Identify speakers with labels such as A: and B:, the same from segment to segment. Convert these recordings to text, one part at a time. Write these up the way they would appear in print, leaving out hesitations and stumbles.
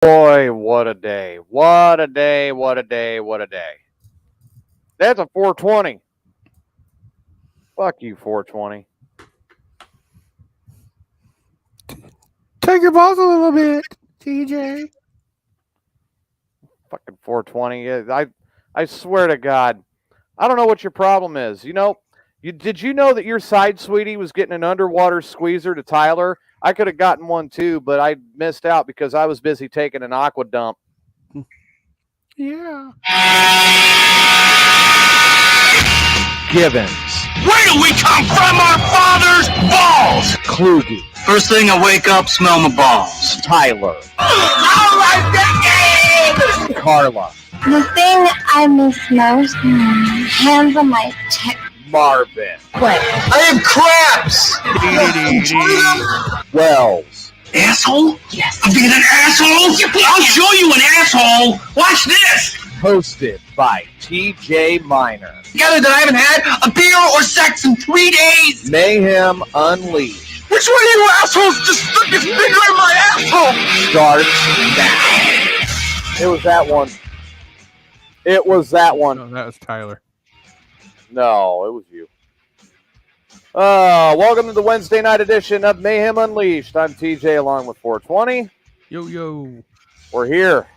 A: Boy, what a day. What a day, what a day, what a day. That's a 420. Fuck you, 420.
B: Take your balls a little bit, TJ.
A: Fucking 420. I swear to God, I don't know what your problem is. Did you know that your side sweetie was getting an underwater squeezer to Tyler? I could have gotten one too, but I missed out because I was busy taking an aqua dump.
B: Yeah.
A: Givens.
C: Where do we come from? Our father's balls!
A: Kluge.
C: First thing I wake up, smell my balls.
A: Tyler.
C: Oh my God!
A: Carla.
D: The thing I miss most, hands on my tip.
A: Marvin.
D: What?
C: I have crabs!
A: Wells.
C: Asshole?
D: Yes.
C: I'm being an asshole? I'll show you an asshole! Watch this!
A: Hosted by TJ Miner.
C: Together that I haven't had a beer or sex in 3 days!
A: Mayhem Unleashed.
C: Which one of you assholes just stuck his finger in my asshole?
A: Starts now. It was that one. It was that one.
B: No, that was Tyler.
A: No, it was you. Welcome to the Wednesday night edition of Mayhem Unleashed. I'm TJ along with 420.
B: Yo.
A: We're here.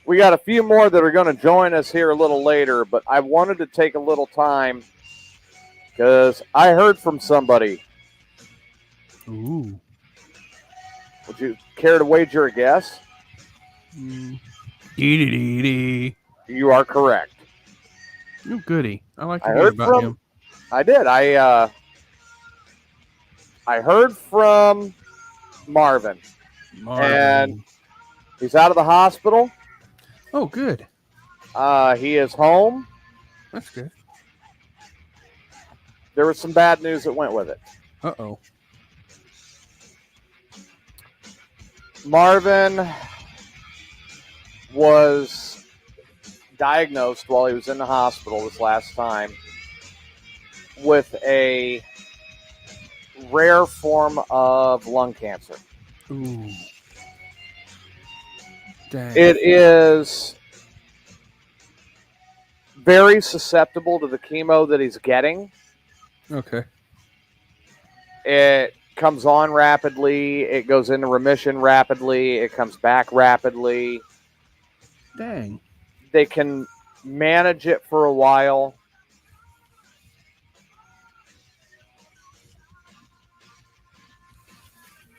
A: We got a few more that are going to join us here a little later, but I wanted to take a little time because I heard from somebody.
B: Ooh.
A: Would you care to wager a guess?
B: Dee.
A: You are correct.
B: You goody. I like to
A: I
B: hear
A: heard
B: about
A: from
B: him.
A: I did. I heard from Marvin. And he's out of the hospital.
B: Oh, good.
A: He is home.
B: That's good.
A: There was some bad news that went with it.
B: Uh-oh.
A: Marvin was diagnosed while he was in the hospital this last time with a rare form of lung cancer.
B: Ooh. Dang.
A: It is very susceptible to the chemo that he's getting.
B: Okay.
A: It comes on rapidly. It goes into remission rapidly. It comes back rapidly.
B: Dang.
A: They can manage it for a while.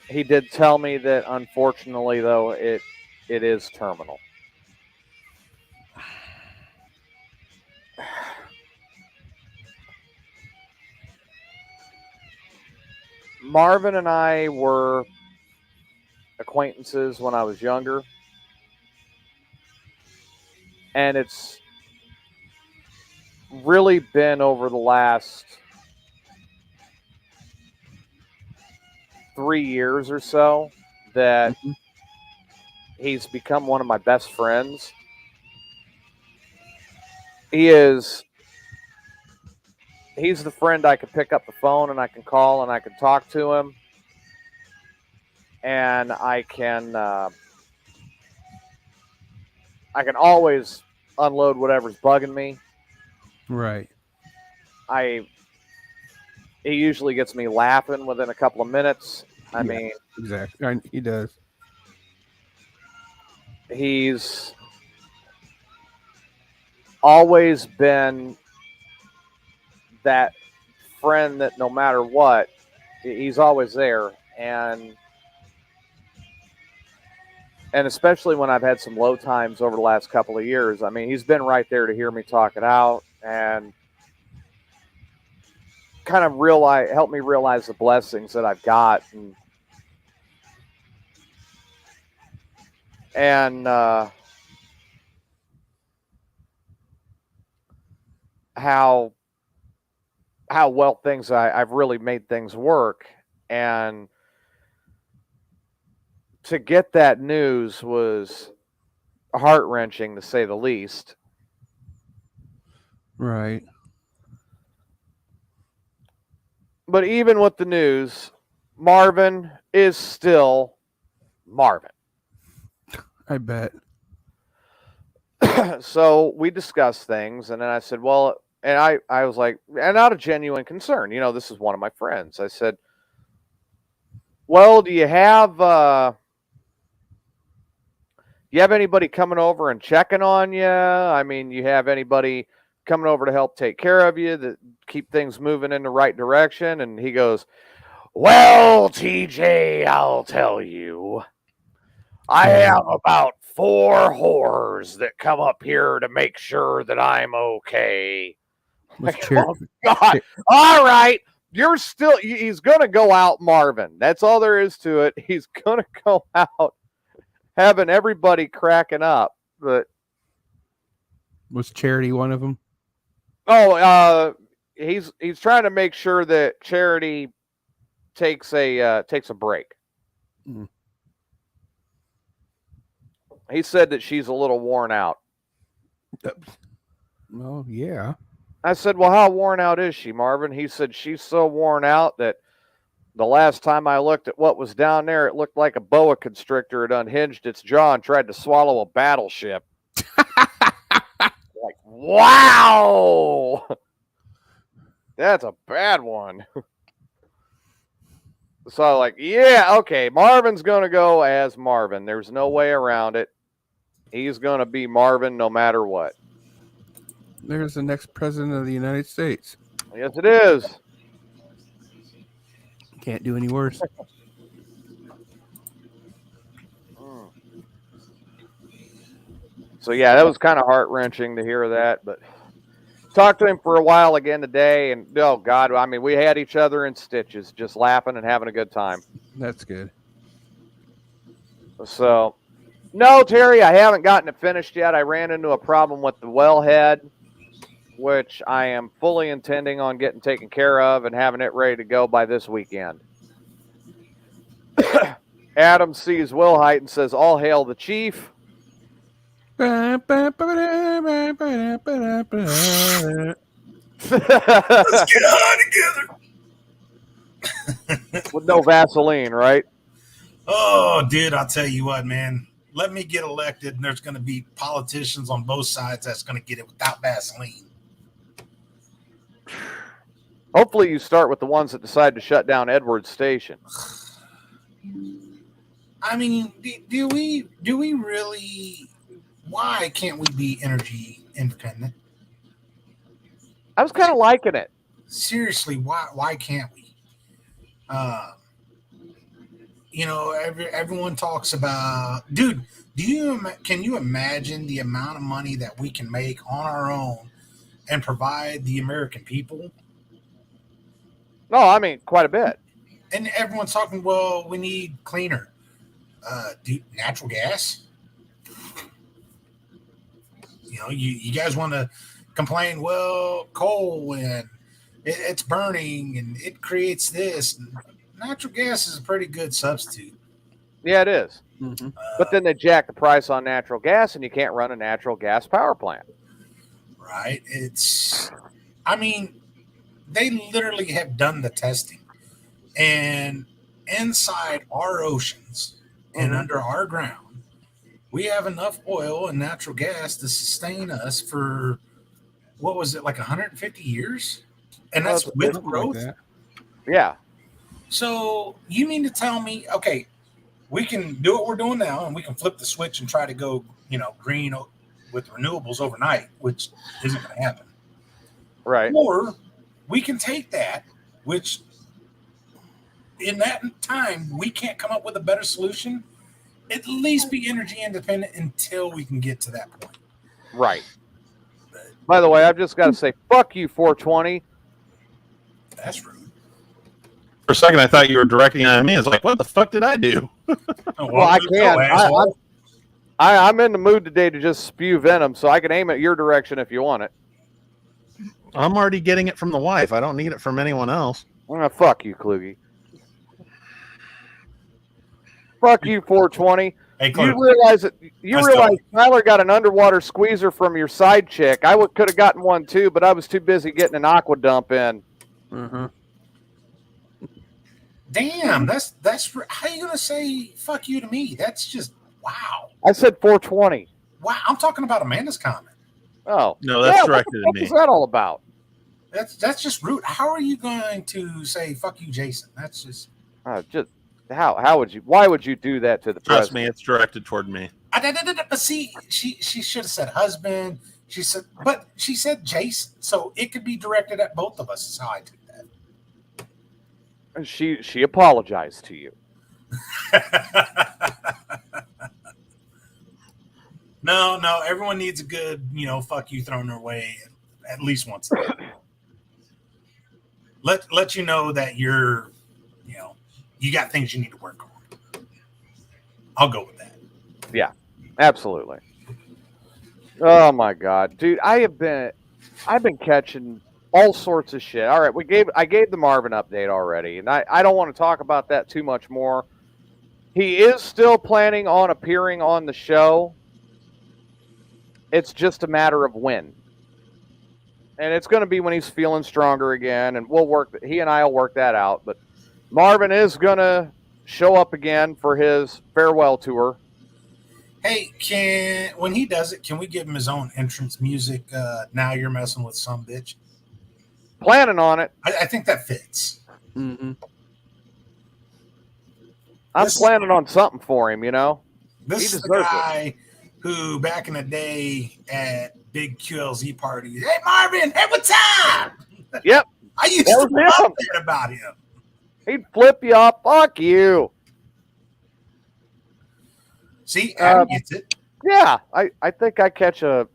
A: He did tell me that, unfortunately, though, it is terminal. Marvin and I were acquaintances when I was younger. And it's really been over the last 3 years or so that he's become one of my best friends. He's the friend I can pick up the phone and I can call and I can talk to him. And I can always unload whatever's bugging me.
B: Right.
A: He usually gets me laughing within a couple of minutes. I mean,
B: exactly. He does.
A: He's always been that friend that no matter what, he's always there. And especially when I've had some low times over the last couple of years, I mean, he's been right there to hear me talk it out and kind of help me realize the blessings that I've got and how well I've really made things work. And to get that news was heart-wrenching, to say the least.
B: Right.
A: But even with the news, Marvin is still Marvin.
B: I bet.
A: So we discussed things, and then I said, well, and I was like, and out of genuine concern, this is one of my friends. I said, well, do you have anybody coming over and checking on you? I mean, you have anybody coming over to help take care of you, that keep things moving in the right direction? And he goes, well, TJ, I'll tell you. I have about 4 whores that come up here to make sure that I'm okay. Oh, God. All right. He's going to go out Marvin. That's all there is to it. He's going to go out having everybody cracking up. But
B: was Charity one of them?
A: Oh, he's trying to make sure that Charity takes a break.
B: Mm.
A: He said that she's a little worn out.
B: Well, yeah.
A: I said, well, how worn out is she, Marvin? He said she's so worn out that the last time I looked at what was down there, it looked like a boa constrictor had unhinged its jaw and tried to swallow a battleship. Like, wow! That's a bad one. So, like, yeah, okay, Marvin's going to go as Marvin. There's no way around it. He's going to be Marvin no matter what.
B: There's the next president of the United States.
A: Yes, it is.
B: Can't do any worse.
A: So, yeah, that was kind of heart-wrenching to hear that. But talked to him for a while again today. And, oh, God, I mean, we had each other in stitches, just laughing and having a good time.
B: That's good.
A: So, no, Terry, I haven't gotten it finished yet. I ran into a problem with the wellhead, which I am fully intending on getting taken care of and having it ready to go by this weekend. Adam sees Wilhite and says, all hail the chief.
C: Let's get high together.
A: With no Vaseline, right?
C: Oh, dude, I'll tell you what, man. Let me get elected, and there's going to be politicians on both sides that's going to get it without Vaseline.
A: Hopefully you start with the ones that decide to shut down Edwards Station.
C: I mean, do we really? Why can't we be energy independent?
A: I was kind of liking it.
C: Seriously, why can't we? Everyone talks about, dude. Can you imagine the amount of money that we can make on our own and provide the American people?
A: No, I mean quite a bit.
C: And everyone's talking, well, we need cleaner. Natural gas. You guys want to complain, well, coal and it's burning and it creates this. Natural gas is a pretty good substitute.
A: Yeah, it is.
B: Mm-hmm.
A: But then they jack the price on natural gas and you can't run a natural gas power plant.
C: Right. They literally have done the testing. And inside our oceans and under our ground, we have enough oil and natural gas to sustain us for, what was it, like 150 years? And that's with growth?
B: Like that.
A: Yeah.
C: So you mean to tell me, okay, we can do what we're doing now and we can flip the switch and try to go, green with renewables overnight, which isn't going to happen.
A: Right.
C: Or we can take that, which in that time, we can't come up with a better solution, at least be energy independent until we can get to that point.
A: Right. By the way, I've just got to say, fuck you, 420.
C: That's rude.
E: For a second, I thought you were directing at me. I was like, what the fuck did I do?
A: Well, I can. I'm in the mood today to just spew venom, so I can aim it your direction if you want it.
E: I'm already getting it from the wife. I don't need it from anyone else.
A: Fuck you, Kluge. Fuck you, 420.
C: Hey,
A: You realize Tyler got an underwater squeezer from your side chick. I could have gotten one too, but I was too busy getting an aqua dump in.
B: Mm-hmm.
C: Damn, that's how you gonna say fuck you to me? That's just wow.
A: I said 420.
C: Wow, I'm talking about Amanda's comment.
A: Oh.
E: No, that's
A: yeah,
E: directed at
A: what
E: me.
A: is that all about?
C: That's just rude. How are you going to say fuck you, Jason? That's just
A: How would you? Why would you do that to the
E: Trust
A: president?
E: me, it's directed toward me.
C: But see, she should have said husband. But she said Jason, so it could be directed at both of us. Is how I took that.
A: And she apologized to you.
C: No, everyone needs a good, fuck you thrown their way at least once a day. Let you know that you're, you got things you need to work on. I'll go with that.
A: Yeah, absolutely. Oh my God, dude, I've been catching all sorts of shit. All right, I gave the Marvin update already, and I don't want to talk about that too much more. He is still planning on appearing on the show. It's just a matter of when. And it's going to be when he's feeling stronger again, and he and I will work that out. But Marvin is going to show up again for his farewell tour.
C: Hey, when he does it, can we give him his own entrance music? Now you're messing with some bitch.
A: Planning on it.
C: I think that fits.
B: Mm-hmm.
A: I'm planning on something for him,
C: This is the guy who back in the day at big QLZ parties, hey Marvin, hey, what's up?
A: Yep.
C: I used to love that about him.
A: He'd flip you off. Fuck you.
C: See, Adam gets it.
A: Yeah, I think I catch a.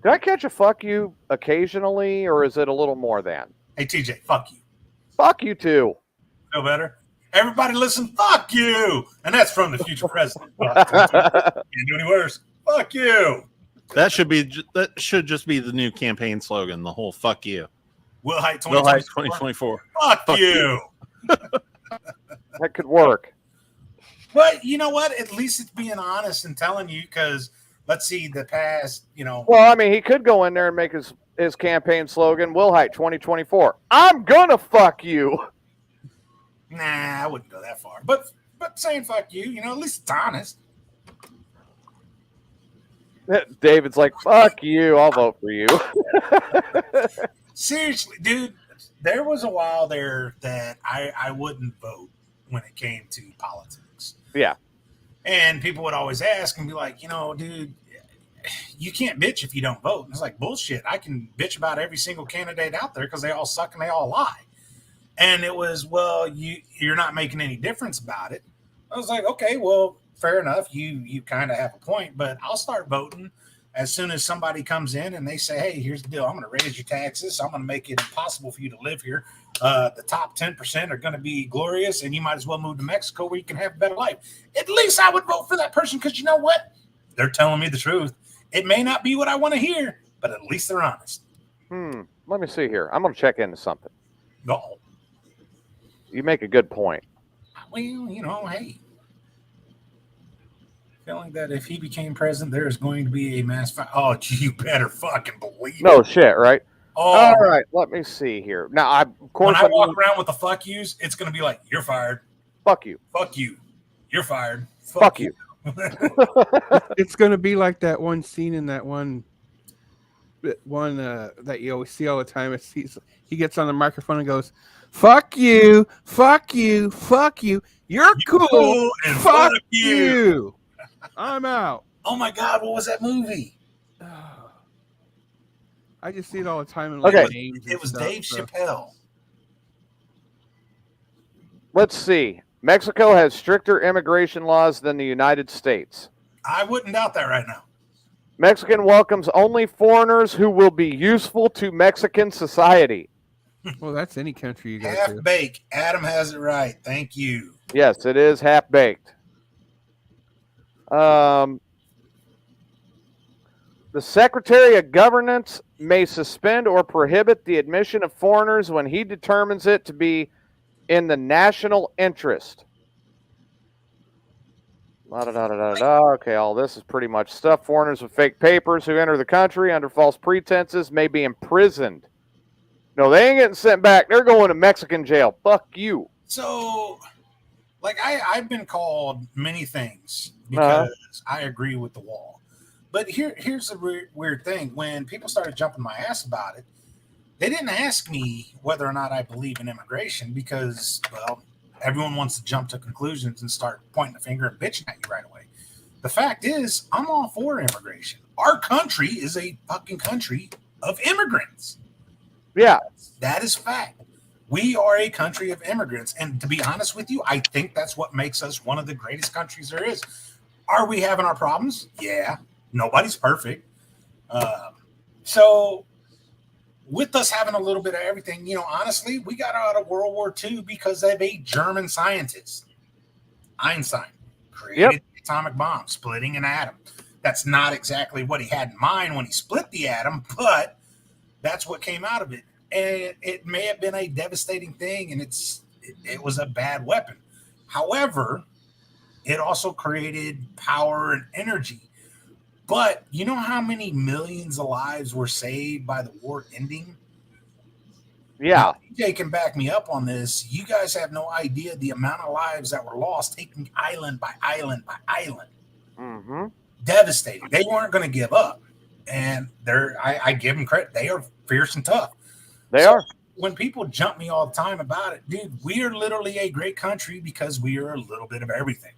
A: Did I catch a fuck you occasionally, or is it a little more than?
C: Hey TJ, fuck you.
A: Fuck you too.
C: Feel better? Everybody listen, fuck you. And that's from the future president. Can't do any worse. Fuck you.
E: That should just be the new campaign slogan, the whole fuck you.
C: Will Height
E: 2024.
C: Fuck you.
A: That could work.
C: But you know what? At least it's being honest and telling you, because let's see the past,
A: Well, I mean, he could go in there and make his campaign slogan, Will Height 2024. I'm gonna fuck you.
C: Nah, I wouldn't go that far. But saying fuck you, at least it's honest.
A: David's like, fuck you, I'll vote for you.
C: Seriously, dude, there was a while there that I wouldn't vote when it came to politics.
A: Yeah.
C: And people would always ask and be like, dude, you can't bitch if you don't vote. And it's like, bullshit. I can bitch about every single candidate out there because they all suck and they all lie. And it was, well, you're not making any difference about it. I was like, okay, well, fair enough. You kind of have a point, but I'll start voting as soon as somebody comes in and they say, hey, here's the deal. I'm going to raise your taxes. I'm going to make it impossible for you to live here. The top 10% are going to be glorious, and you might as well move to Mexico where you can have a better life. At least I would vote for that person, because you know what? They're telling me the truth. It may not be what I want to hear, but at least they're honest.
A: Let me see here. I'm going to check into something.
C: No.
A: You make a good point.
C: Well, hey. Feeling that if he became president, there is going to be a mass fire. Oh, you better fucking believe it.
A: No shit, right?
C: Oh,
A: all right, let me see here. Now, of course,
C: when I walk around with the fuck yous, it's going to be like, you're fired.
A: Fuck you.
C: Fuck you. You're fired.
A: Fuck you.
B: It's going to be like that one scene in that one that you always see all the time. He gets on the microphone and goes, fuck you, fuck you, fuck you. You're cool,
C: and
B: fuck you. I'm out.
C: Oh my God, what was that movie?
B: I just see it all the time in
C: names. It was Dave Chappelle.
A: Let's see. Mexico has stricter immigration laws than the United States.
C: I wouldn't doubt that right now.
A: Mexican welcomes only foreigners who will be useful to Mexican society.
B: Well, that's any country you go to.
C: Half-baked. Adam has it right. Thank you.
A: Yes, it is half-baked. The Secretary of Governance may suspend or prohibit the admission of foreigners when he determines it to be in the national interest. Okay, all this is pretty much stuff. Foreigners with fake papers who enter the country under false pretenses may be imprisoned. No, they ain't getting sent back. They're going to Mexican jail. Fuck you.
C: So, like, I've been called many things because I agree with the wall. But here's the weird thing. When people started jumping my ass about it, they didn't ask me whether or not I believe in immigration because, well, everyone wants to jump to conclusions and start pointing the finger and bitching at you right away. The fact is, I'm all for immigration. Our country is a fucking country of immigrants.
A: Yeah.
C: That is fact. We are a country of immigrants. And to be honest with you, I think that's what makes us one of the greatest countries there is. Are we having our problems? Yeah. Nobody's perfect. So with us having a little bit of everything, honestly, we got out of World War II because of a German scientist, Einstein, created the atomic bomb, splitting an atom. That's not exactly what he had in mind when he split the atom, but that's what came out of it. And it may have been a devastating thing, and it was a bad weapon. However, it also created power and energy. But you know how many millions of lives were saved by the war ending?
A: Yeah.
C: DJ can back me up on this. You guys have no idea the amount of lives that were lost, taking island by island by island.
A: Mm-hmm.
C: Devastating. They weren't going to give up. And I give them credit. They are fierce and tough.
A: They are.
C: When people jump me all the time about it, dude, we are literally a great country because we are a little bit of everything.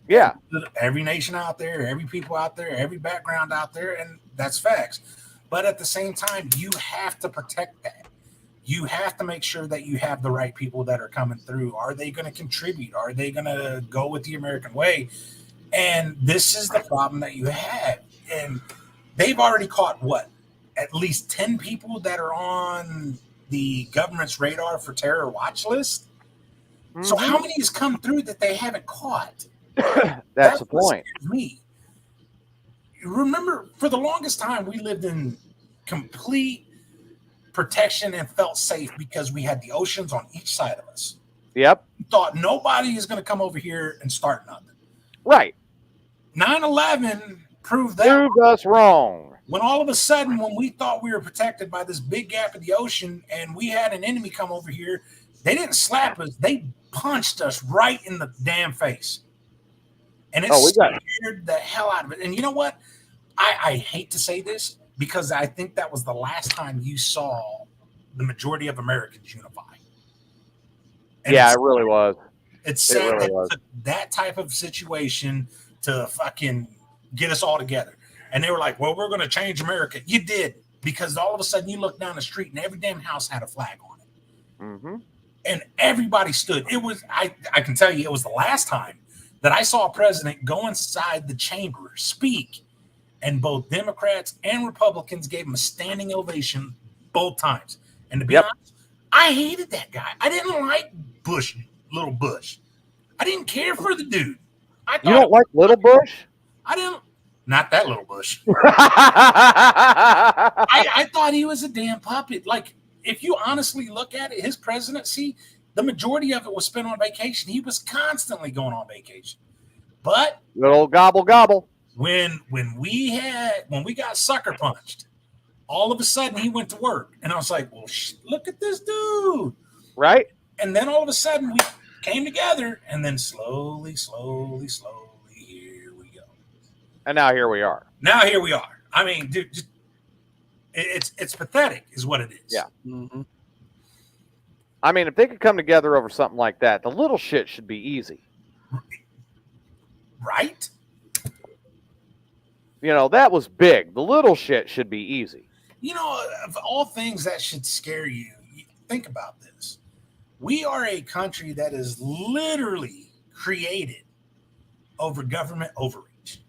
A: Yeah.
C: Every nation out there, every people out there, every background out there, and that's facts. But at the same time, you have to protect that. You have to make sure that you have the right people that are coming through. Are they going to contribute? Are they going to go with the American way? And this is the problem that you have. And they've already caught at least 10 people that are on the government's radar for terror watch list. Mm-hmm. So how many has come through that they haven't caught?
A: That's the point.
C: Me. Remember, for the longest time, we lived in complete protection and felt safe because we had the oceans on each side of us.
A: Yep.
C: We thought nobody is going to come over here and start nothing.
A: Right.
C: 9/11 proved that.
A: Proved us wrong.
C: When all of a sudden, when we thought we were protected by this big gap in the ocean and we had an enemy come over here, they didn't slap us. They punched us right in the damn face. And it scared the hell out of it. And you know what? I hate to say this because I think that was the last time you saw the majority of Americans unify. And
A: yeah, it really was.
C: It's sad that it took that type of situation to fucking get us all together. And they were like, well, we're going to change America. You did, because all of a sudden you look down the street and every damn house had a flag on it.
A: Mm-hmm.
C: And everybody stood. It was, I can tell you, it was the last time that I saw a president go inside the chamber, speak, and both Democrats and Republicans gave him a standing ovation both times. And to be honest, I hated that guy. I didn't like little Bush. I didn't care for the dude.
A: You don't like little Bush?
C: I didn't. Not that little Bush. I thought he was a damn puppet. Like, if you honestly look at it, his presidency, the majority of it was spent on vacation. He was constantly going on vacation. But
A: little gobble.
C: When we got sucker punched, all of a sudden he went to work. And I was like, well, look at this dude.
A: Right.
C: And then all of a sudden we came together, and then slowly, here we go.
A: And now here we are.
C: I mean, dude, it's pathetic is what it is.
A: Yeah.
B: Mm-hmm.
A: I mean, if they could come together over something like that, the little shit should be easy.
C: Right?
A: That was big. The little shit should be easy.
C: Of all things that should scare you, think about this. We are a country that is literally created over government overreach.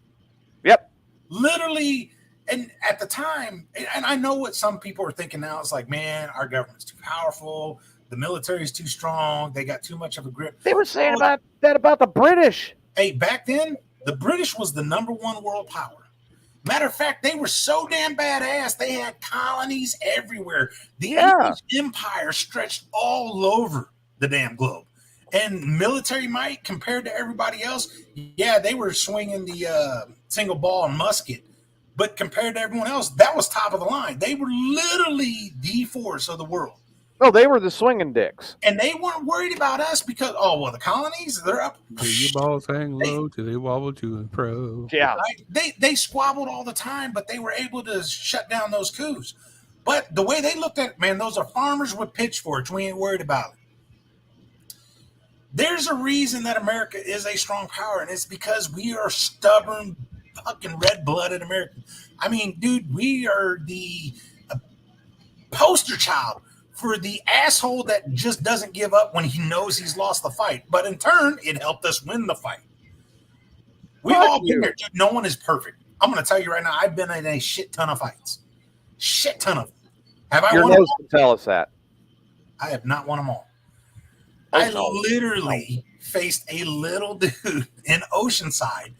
A: Yep.
C: Literally, and at the time, and I know what some people are thinking now, it's like, man, our government's too powerful. The military is too strong. They got too much of a grip.
A: They were saying about the British.
C: Hey, back then, the British was the #1 world power. Matter of fact, they were so damn badass, they had colonies everywhere. The English Empire stretched all over the damn globe. And military might, compared to everybody else, they were swinging the single ball and musket. But compared to everyone else, that was top of the line. They were literally the force of the world.
A: No, they were the swinging dicks.
C: And they weren't worried about us because, the colonies, they're up.
B: Do your balls hang low? Do they wobble to and fro?
A: Yeah.
C: Right? They squabbled all the time, but they were able to shut down those coups. But the way they looked at it, man, those are farmers with pitchforks. We ain't worried about it. There's a reason that America is a strong power, and it's because we are stubborn, fucking red-blooded Americans. I mean, dude, we are the poster child for the asshole that just doesn't give up when he knows he's lost the fight. But in turn, it helped us win the fight. We've all been there, dude. No one is perfect. I'm going to tell you right now, I've been in a shit ton of fights. Shit ton of them. Have I
A: Your
C: won them
A: nose
C: all?
A: can tell us that.
C: I have not won them all.
A: Oh,
C: I
A: no.
C: literally faced a little dude in Oceanside,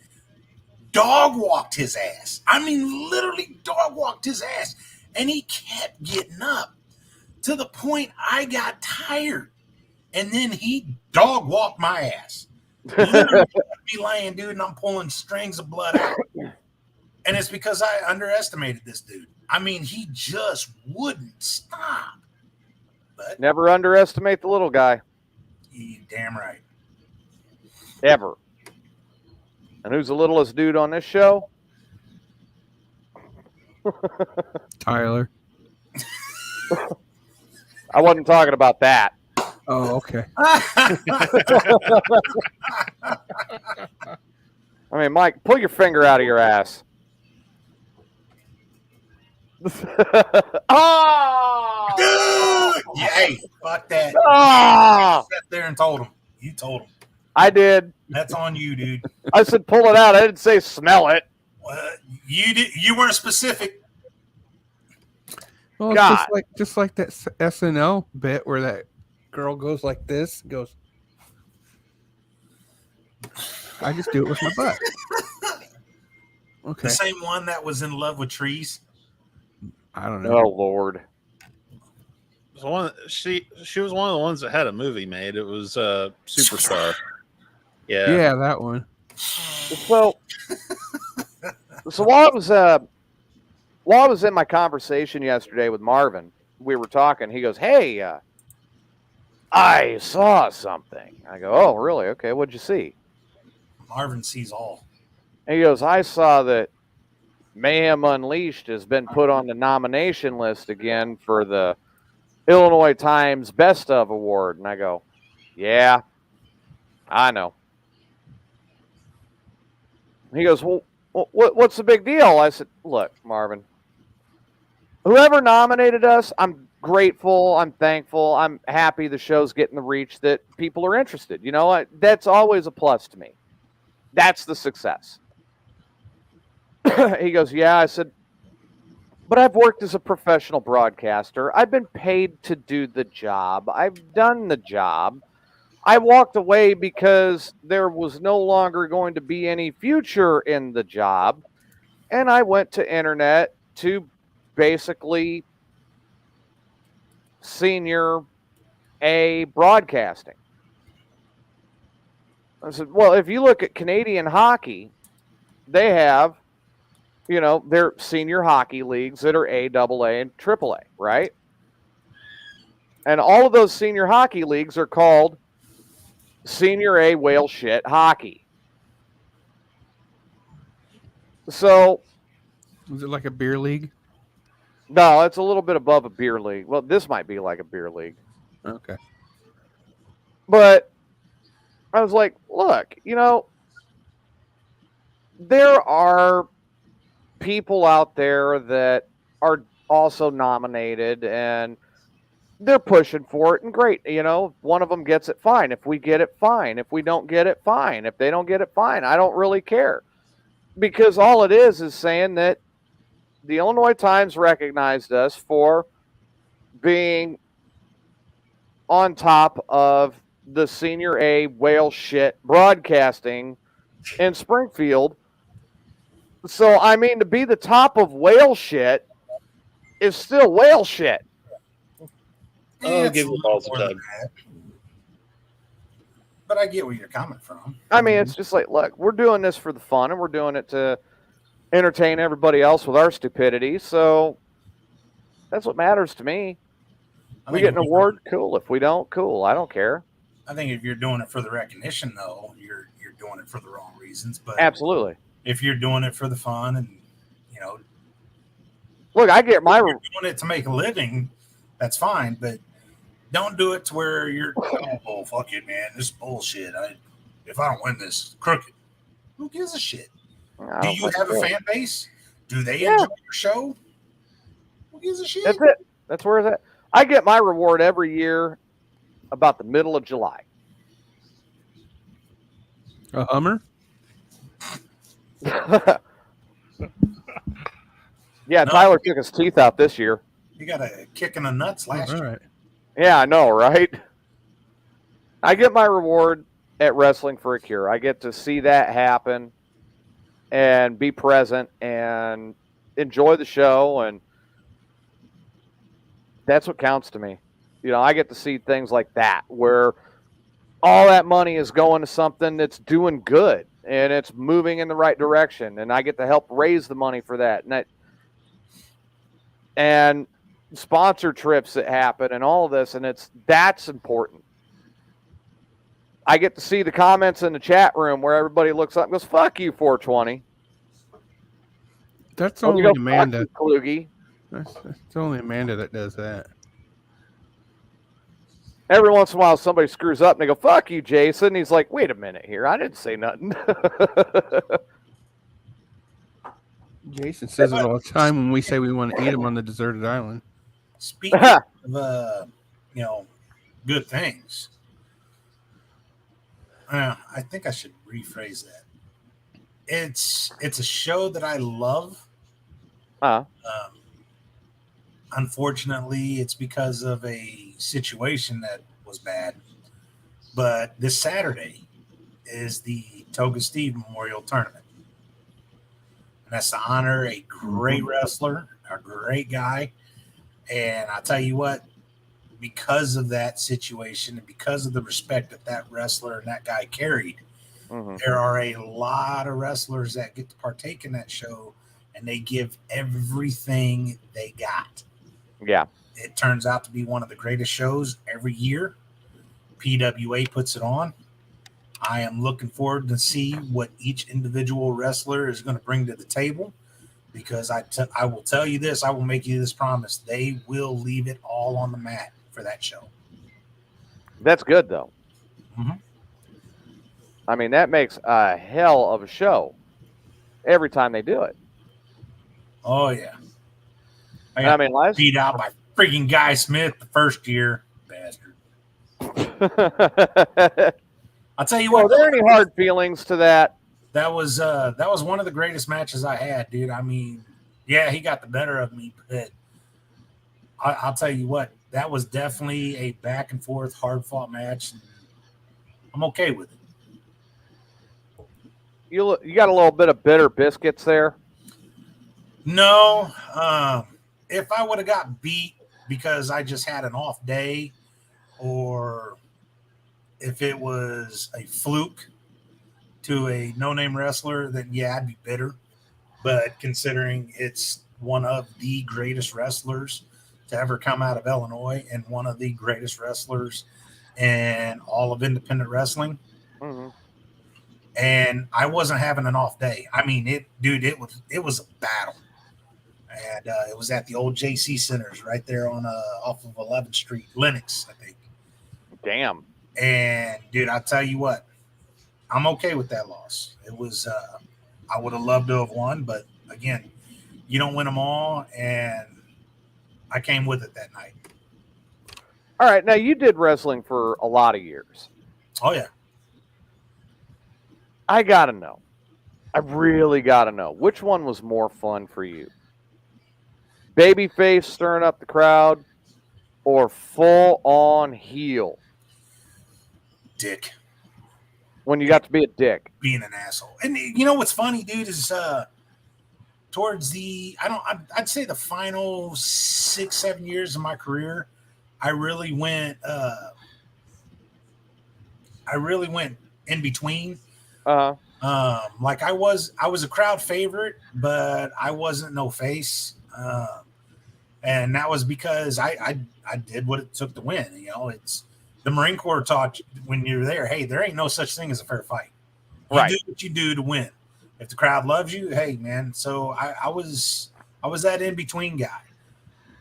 C: dog walked his ass. I mean, literally dog walked his ass. And he kept getting up to the point I got tired. And then he dog walked my ass. Literally me laying, dude, and I'm pulling strings of blood out. And it's because I underestimated this dude. I mean, he just wouldn't stop. But
A: Never underestimate the little guy.
C: you damn right.
A: Ever. And who's the littlest dude on this show?
B: Tyler.
A: I wasn't talking about that.
B: Oh, okay.
A: I mean, Mike, pull your finger out of your ass. Oh!
C: Dude! Yeah, hey, fuck that.
A: Ah!
C: Sat there and told him. You told him.
A: I did.
C: That's on you, dude.
A: I said pull it out. I didn't say smell it.
C: You did. You weren't specific.
B: Well, it's
A: God.
B: just like that SNL bit where that girl goes like this, goes. I just do it with my butt. Okay.
C: The same one that was in love with trees.
B: I don't know.
A: Oh Lord.
E: So she was one of the ones that had a movie made. It was Superstar.
B: Yeah, that one.
A: So while I was in my conversation yesterday with Marvin, we were talking. He goes, "Hey, I saw something." I go, "Oh, really? Okay, what'd you see?"
C: Marvin sees all.
A: And he goes, "I saw that Mayhem Unleashed has been put on the nomination list again for the Illinois Times Best of Award." And I go, "Yeah, I know." He goes, "Well, what's the big deal?" I said, "Look, Marvin, whoever nominated us, I'm grateful, I'm thankful, I'm happy the show's getting the reach that people are interested. You know, that's always a plus to me. That's the success." He goes, "Yeah." I said, "But I've worked as a professional broadcaster. I've been paid to do the job. I've done the job. I walked away because there was no longer going to be any future in the job. And I went to internet to basically senior A broadcasting." I said, "Well, if you look at Canadian hockey, they have, their senior hockey leagues that are A, AA, and AAA, right? And all of those senior hockey leagues are called Senior A whale shit hockey." So,
B: Is it like a beer league?
A: no, it's a little bit above a beer league. Well, this might be like a beer league.
B: Okay.
A: But I was like, look, there are people out there that are also nominated and they're pushing for it, and great. One of them gets it, fine. If we get it, fine. If we don't get it, fine. If they don't get it, fine. I don't really care. Because all it is saying that the Illinois Times recognized us for being on top of the Senior A whale shit broadcasting in Springfield. So, I mean, to be the top of whale shit is still whale shit.
E: Oh,
C: It's
E: give
C: a
E: the
C: little
E: balls a
C: more than
E: tug.
C: that. But I get where you're coming from.
A: I mean, it's just like, look, we're doing this for the fun, and we're doing it to entertain everybody else with our stupidity. So that's what matters to me. We get an award, cool. If we don't, cool. I don't care.
C: I think if you're doing it for the recognition, though, you're doing it for the wrong reasons. But
A: Absolutely.
C: if you're doing it for the fun and
A: look, I get my.
C: If you're doing it to make a living, that's fine. But don't do it to where you're, oh, fuck it, man. This is bullshit. If I don't win this, crooked. Who gives a shit? Do you have a fan base? Do they enjoy your show? Who gives a shit?
A: That's it. That's where it's at. I get my reward every year about the middle of July.
B: A Hummer?
A: Yeah, Tyler took his teeth out this year.
C: You got a kick in the nuts last year.
B: Right.
A: Yeah, I know, right? I get my reward at Wrestling for a Cure. I get to see that happen and be present and enjoy the show, and that's what counts to me. I get to see things like that where all that money is going to something that's doing good and it's moving in the right direction, and I get to help raise the money for that. And sponsor trips that happen and all of this, and that's important. I get to see the comments in the chat room where everybody looks up and goes, "Fuck you, 420."
B: That's only Amanda.
A: Kluge.
B: That's only Amanda that does that.
A: Every once in a while, somebody screws up and they go, "Fuck you, Jason." He's like, "Wait a minute here. I didn't say nothing."
B: Jason says it all the time when we say we want to eat him on the deserted island.
C: Speaking of, good things, I think I should rephrase that. It's a show that I love. Unfortunately, it's because of a situation that was bad. But this Saturday is the Toga Steve Memorial Tournament. And that's to honor a great wrestler, a great guy. And I'll tell you what, because of that situation and because of the respect that wrestler and that guy carried, there are a lot of wrestlers that get to partake in that show, and they give everything they got.
A: Yeah.
C: It turns out to be one of the greatest shows every year. PWA puts it on. I am looking forward to see what each individual wrestler is going to bring to the table, because I will tell you this, I will make you this promise. They will leave it all on the mat for that show.
A: That's good, though. I mean, that makes a hell of a show every time they do it.
C: Oh, yeah.
A: I mean, last
C: beat out by freaking Guy Smith the first year. Bastard. I'll tell you what.
A: Are there any hard feelings to that?
C: That was one of the greatest matches I had, dude. I mean, yeah, he got the better of me, but I'll tell you what, that was definitely a back and forth, hard fought match. I'm okay with it.
A: You got a little bit of bitter biscuits there?
C: No. If I would have got beat because I just had an off day, or if it was a fluke to a no-name wrestler, then yeah, I'd be bitter. But considering it's one of the greatest wrestlers to ever come out of Illinois and one of the greatest wrestlers in all of independent wrestling, and I wasn't having an off day. I mean, it was a battle. And it was at the old JC Centers right there on off of 11th Street, Lenox, I think.
A: Damn.
C: And dude, I'll tell you what, I'm okay with that loss. It was I would have loved to have won, but again, you don't win them all, and I came with it that night.
A: All right, now you did wrestling for a lot of years.
C: Oh yeah.
A: I gotta know. I really gotta know. Which one was more fun for you? Babyface stirring up the crowd, or full on heel?
C: Dick.
A: When you got to be a dick.
C: Being an asshole. And you know what's funny, dude, is towards I'd say the final 6-7 years of my career, I really went in between. Like I was a crowd favorite, but I wasn't no face. And that was because I did what it took to win. You know, it's the Marine Corps taught you when you're there, hey, there ain't no such thing as a fair fight. You
A: Right.
C: do what you do to win. If the crowd loves you, hey, man. So I was that in between guy.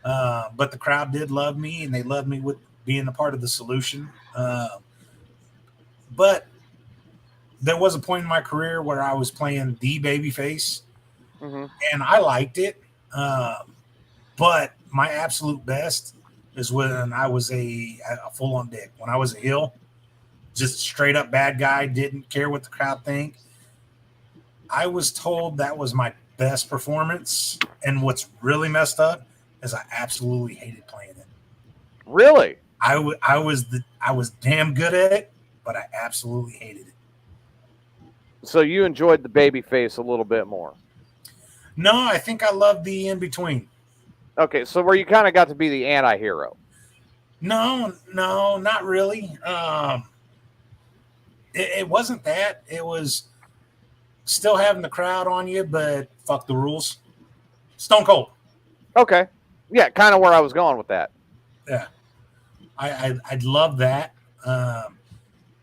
C: But the crowd did love me, and they loved me with being a part of the solution. But there was a point in my career where I was playing the babyface, and I liked it. But my absolute best is when I was a full-on dick. When I was a heel, just straight up bad guy, didn't care what the crowd think. I was told that was my best performance, and what's really messed up is I absolutely hated playing it.
A: Really?
C: I was damn good at it, but I absolutely hated it.
A: So you enjoyed the baby face a little bit more?
C: No, I think I loved the in between.
A: Okay, so where you kind of got to be the anti-hero.
C: No, not really. It wasn't that. It was still having the crowd on you, but fuck the rules. Stone Cold.
A: Okay. Yeah, kind of where I was going with that.
C: Yeah. I'd love that.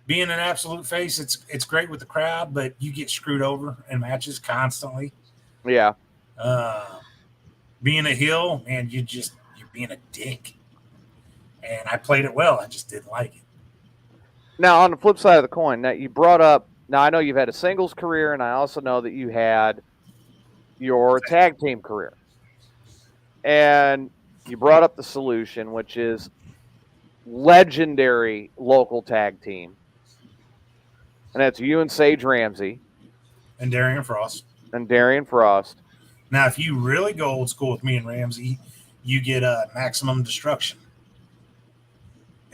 C: Being an absolute face, it's great with the crowd, but you get screwed over in matches constantly.
A: Yeah.
C: Being a heel, man, you're being a dick. And I played it well. I just didn't like it.
A: Now, on the flip side of the coin, that you brought up, now I know you've had a singles career, and I also know that you had your tag team career. And you brought up the Solution, which is legendary local tag team. And that's you and Sage Ramsey.
C: And Darian Frost.
A: Now,
C: if you really go old school with me and Ramsey, you get Maximum Destruction.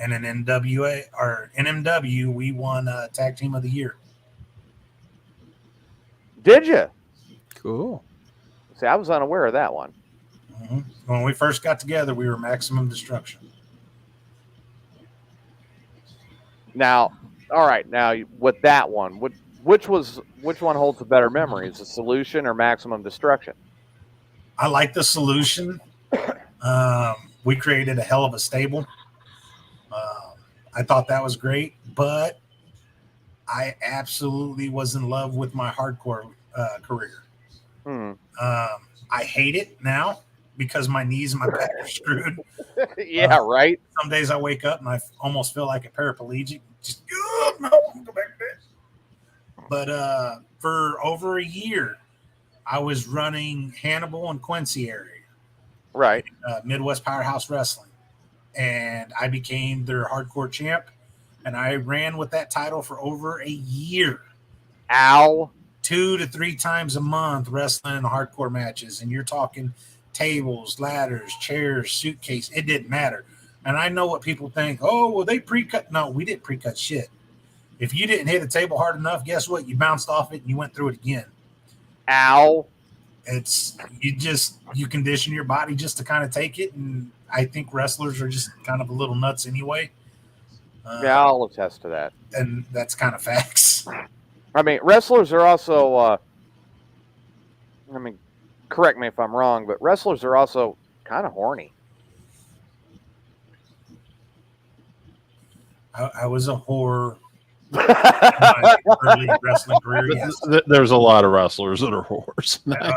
C: And in NMW, we won Tag Team of the Year.
A: Did you?
B: Cool.
A: See, I was unaware of that one.
C: Mm-hmm. When we first got together, we were Maximum Destruction.
A: Now, all right. Now, with that one, which one holds the better memories, the Solution or Maximum Destruction?
C: I like the Solution. We created a hell of a stable. I thought that was great, but I absolutely was in love with my hardcore career. I hate it now because my knees and my back are screwed.
A: Yeah, right.
C: Some days I wake up and I almost feel like a paraplegic. Just no, go back to bed. But for over a year, I was running Hannibal and Quincy area,
A: right?
C: Midwest Powerhouse Wrestling, and I became their hardcore champ. And I ran with that title for over a year.
A: Ow.
C: 2 to 3 times a month wrestling in hardcore matches. And you're talking tables, ladders, chairs, suitcase. It didn't matter. And I know what people think. Oh, well, they pre-cut. No, we didn't pre-cut shit. If you didn't hit a table hard enough, guess what? You bounced off it and you went through it again.
A: Ow.
C: You condition your body just to kind of take it. And I think wrestlers are just kind of a little nuts anyway.
A: Yeah, I'll attest to that.
C: And that's kind of facts.
A: I mean, wrestlers are also, correct me if I'm wrong, but wrestlers are also kind of horny.
C: I was a whore in my early wrestling career, yes.
E: There's a lot of wrestlers that are whores.
C: Yeah.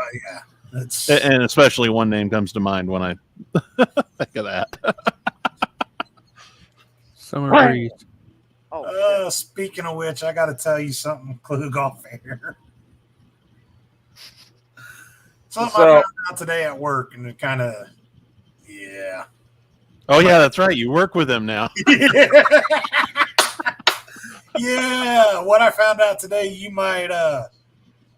E: And especially one name comes to mind when I think of that.
B: Summer Breeze.
C: Speaking of which, I got to tell you something, Klug off air. Something I found out today at work, and it kind of, yeah.
E: Oh, yeah, that's right. You work with him now.
C: Yeah, what I found out today, you might.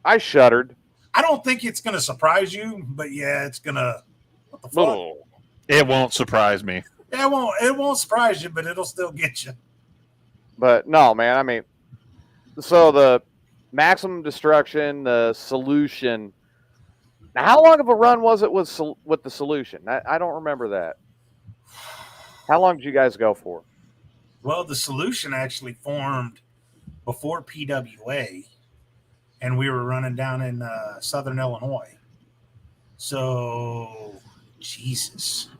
A: I shuddered.
C: I don't think it's going to surprise you, but yeah, it's going to. What the fuck?
A: Oh.
E: It won't surprise me.
C: It won't surprise you, but it'll still get you.
A: But no, man. I mean, so the Maximum Destruction, the Solution. Now, how long of a run was it with the Solution? I don't remember that. How long did you guys go for?
C: Well, the Solution actually formed before PWA, and we were running down in Southern Illinois. So Jesus.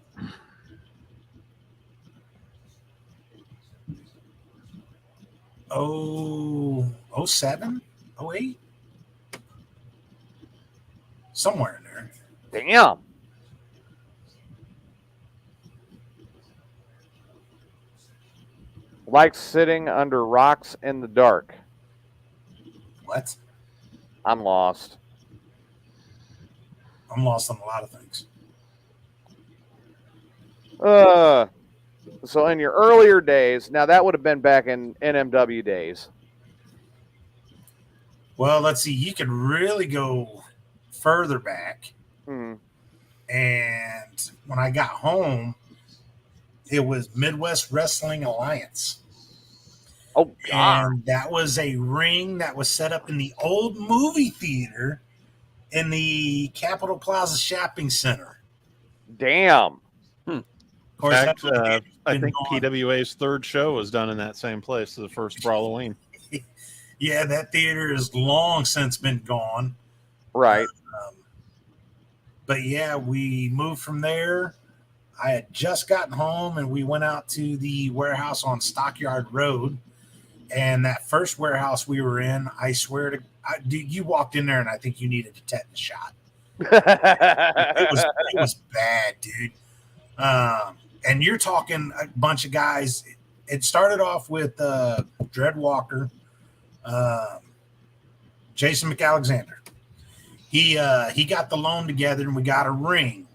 C: Oh, 07? 08? Somewhere in there.
A: Damn. Like sitting under rocks in the dark.
C: What?
A: I'm lost.
C: I'm lost on a lot of things.
A: So in your earlier days, now that would have been back in NMW days.
C: Well, let's see. You could really go further back.
A: Hmm.
C: And when I got home, it was Midwest Wrestling Alliance.
A: Oh God.
C: And that was a ring that was set up in the old movie theater in the Capitol Plaza Shopping Center.
A: Damn.
C: Of
E: In
C: course,
E: fact,
C: that theater's
E: I
C: been
E: think
C: gone.
E: PWA's third show was done in that same place, the first for Halloween.
C: Yeah, that theater has long since been gone.
A: Right.
C: But yeah, we moved from there. I had just gotten home and we went out to the warehouse on Stockyard Road. And that first warehouse we were in, I swear to dude, you walked in there and I think you needed a tetanus shot. It was bad, dude. And you're talking a bunch of guys. It started off with Dread Walker, Jason McAlexander. He got the loan together and we got a ring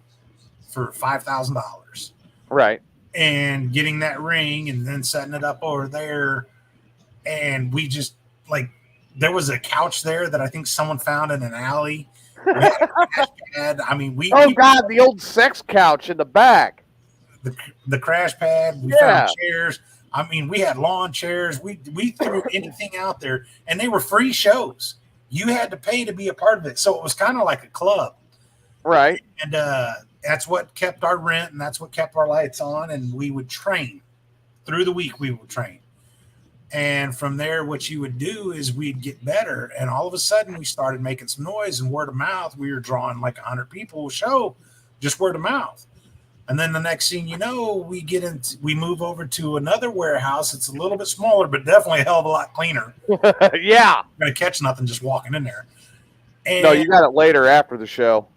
C: for $5,000.
A: Right.
C: And getting that ring and then setting it up over there. And we just like there was a couch there that I think someone found in an alley. We had a crash pad. I mean,
A: God, the old sex couch in the back.
C: The crash pad. We found chairs. I mean, we had lawn chairs. We threw anything out there, and they were free shows. You had to pay to be a part of it, so it was kind of like a club,
A: right?
C: And that's what kept our rent, and that's what kept our lights on. And we would train through the week. We would train. And from there, what you would do is we'd get better. And all of a sudden, we started making some noise and word of mouth. We were drawing like 100 people a show, just word of mouth. And then the next thing you know, we move over to another warehouse. It's a little bit smaller, but definitely a hell of a lot cleaner.
A: Yeah.
C: You're going to catch nothing just walking in there. And,
A: no, you got it later after the show.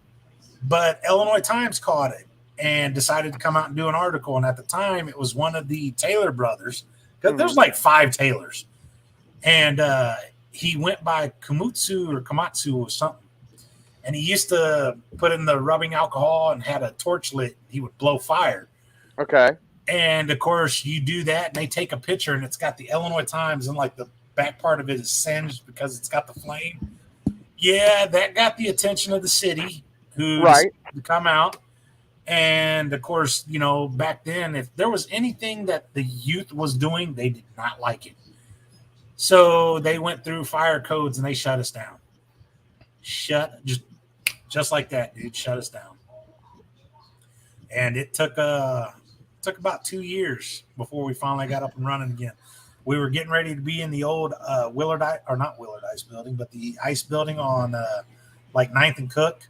C: But Illinois Times caught it and decided to come out and do an article. And at the time, it was one of the Taylor brothers. There's like 5 Taylors. And he went by Komatsu or something. And he used to put in the rubbing alcohol and had a torch lit. He would blow fire.
A: Okay.
C: And, of course, you do that, and they take a picture, and it's got the Illinois Times, and, like, the back part of it is singed because it's got the flame. Yeah, that got the attention of the city who to come out. And, of course, you know, back then, if there was anything that the youth was doing, they did not like it. So they went through fire codes and they shut us down. Just like that, dude, shut us down. And it took about 2 years before we finally got up and running again. We were getting ready to be in the old not Willard Ice building, but the ice building on like 9th and Cook.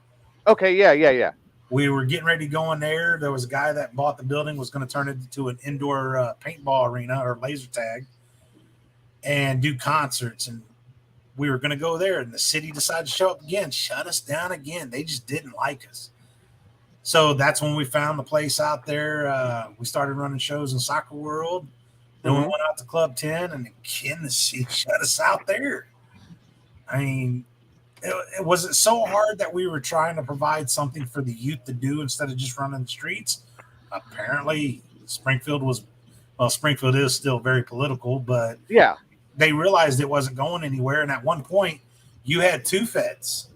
A: Okay, yeah.
C: We were getting ready to go in there. There was a guy that bought the building, was going to turn it into an indoor paintball arena or laser tag and do concerts. And we were going to go there. And the city decided to show up again, shut us down again. They just didn't like us. So that's when we found the place out there. We started running shows in Soccer World. Then we went out to Club 10, and again, the city shut us out there. I mean, it was it so hard that we were trying to provide something for the youth to do instead of just running the streets. Apparently, Springfield is still very political, but
A: yeah,
C: they realized it wasn't going anywhere. And at one point, you had 2 feds,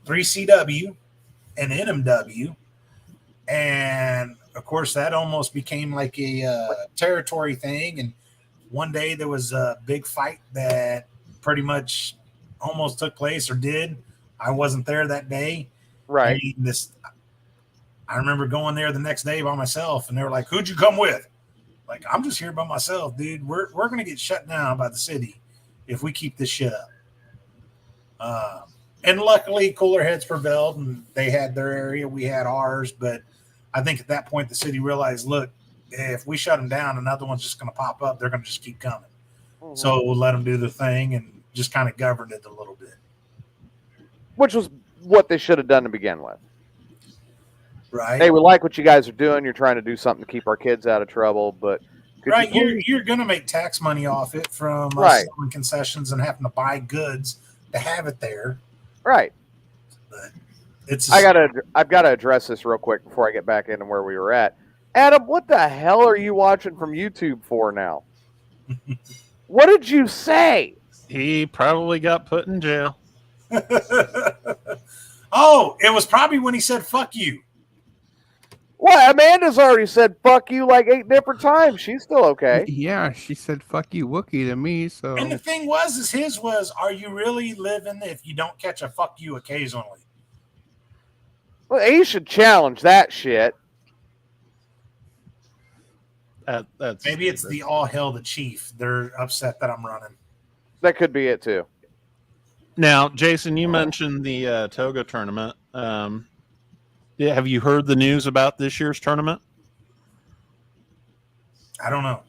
C: 3CW and NMW. And, of course, that almost became like a territory thing. And one day there was a big fight that pretty much almost took place or did. I wasn't there that day.
A: Right.
C: I remember going there the next day by myself, and they were like, "Who'd you come with?" Like, I'm just here by myself, dude. We're going to get shut down by the city if we keep this shit up. And luckily, cooler heads prevailed, and they had their area, we had ours. But I think at that point, the city realized, look, if we shut them down, another one's just going to pop up. They're going to just keep coming.
A: Mhm.
C: So we'll let them do their thing and just kind of govern it a little bit.
A: Which was what they should have done to begin with.
C: Right.
A: Hey, we like what you guys are doing. You're trying to do something to keep our kids out of trouble, but
C: Right, you're going to make tax money off it from
A: Right.
C: selling concessions and having to buy goods to have it there.
A: right.
C: But it's
A: I've got to address this real quick before I get back into where we were at. Adam, what the hell are you watching from YouTube for now? What did you say?
E: He probably got put in jail.
C: Oh, it was probably when he said "fuck you."
A: Well, Amanda's already said "fuck you" like 8 different times. She's still okay.
B: Yeah, she said "fuck you, Wookie" to me. So
C: And the thing was, is his was, "Are you really living if you don't catch a fuck you occasionally?"
A: Well, he should challenge that shit.
E: That's
C: Maybe it's the all hail the chief. They're upset that I'm running.
A: That could be it too.
E: Now, Jason, you mentioned the Toga tournament. Yeah, have you heard the news about this year's tournament?
C: I don't know.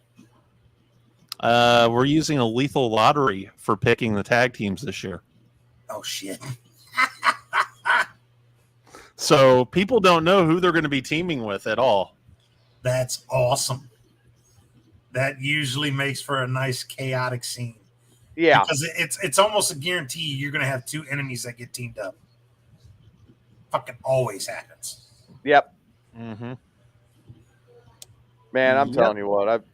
E: We're using a lethal lottery for picking the tag teams this year.
C: Oh shit!
E: So people don't know who they're going to be teaming with at all.
C: That's awesome. That usually makes for a nice chaotic scene.
A: Yeah.
C: Because it's almost a guarantee you're going to have two enemies that get teamed up. Fucking always happens.
A: Yep.
E: Mm-hmm.
A: Man, I'm
E: Yep.
A: telling you what.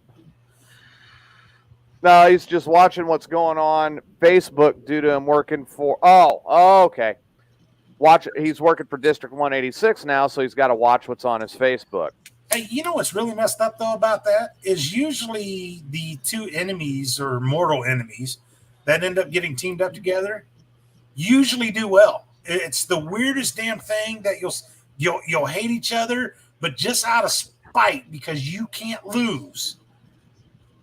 A: No, he's just watching what's going on Facebook due to him working for. Oh, okay. He's working for District 186 now, so he's got to watch what's on his Facebook.
C: Hey, you know what's really messed up though about that is usually the two enemies or mortal enemies that end up getting teamed up together usually do well. It's the weirdest damn thing that you'll hate each other, but just out of spite because you can't lose.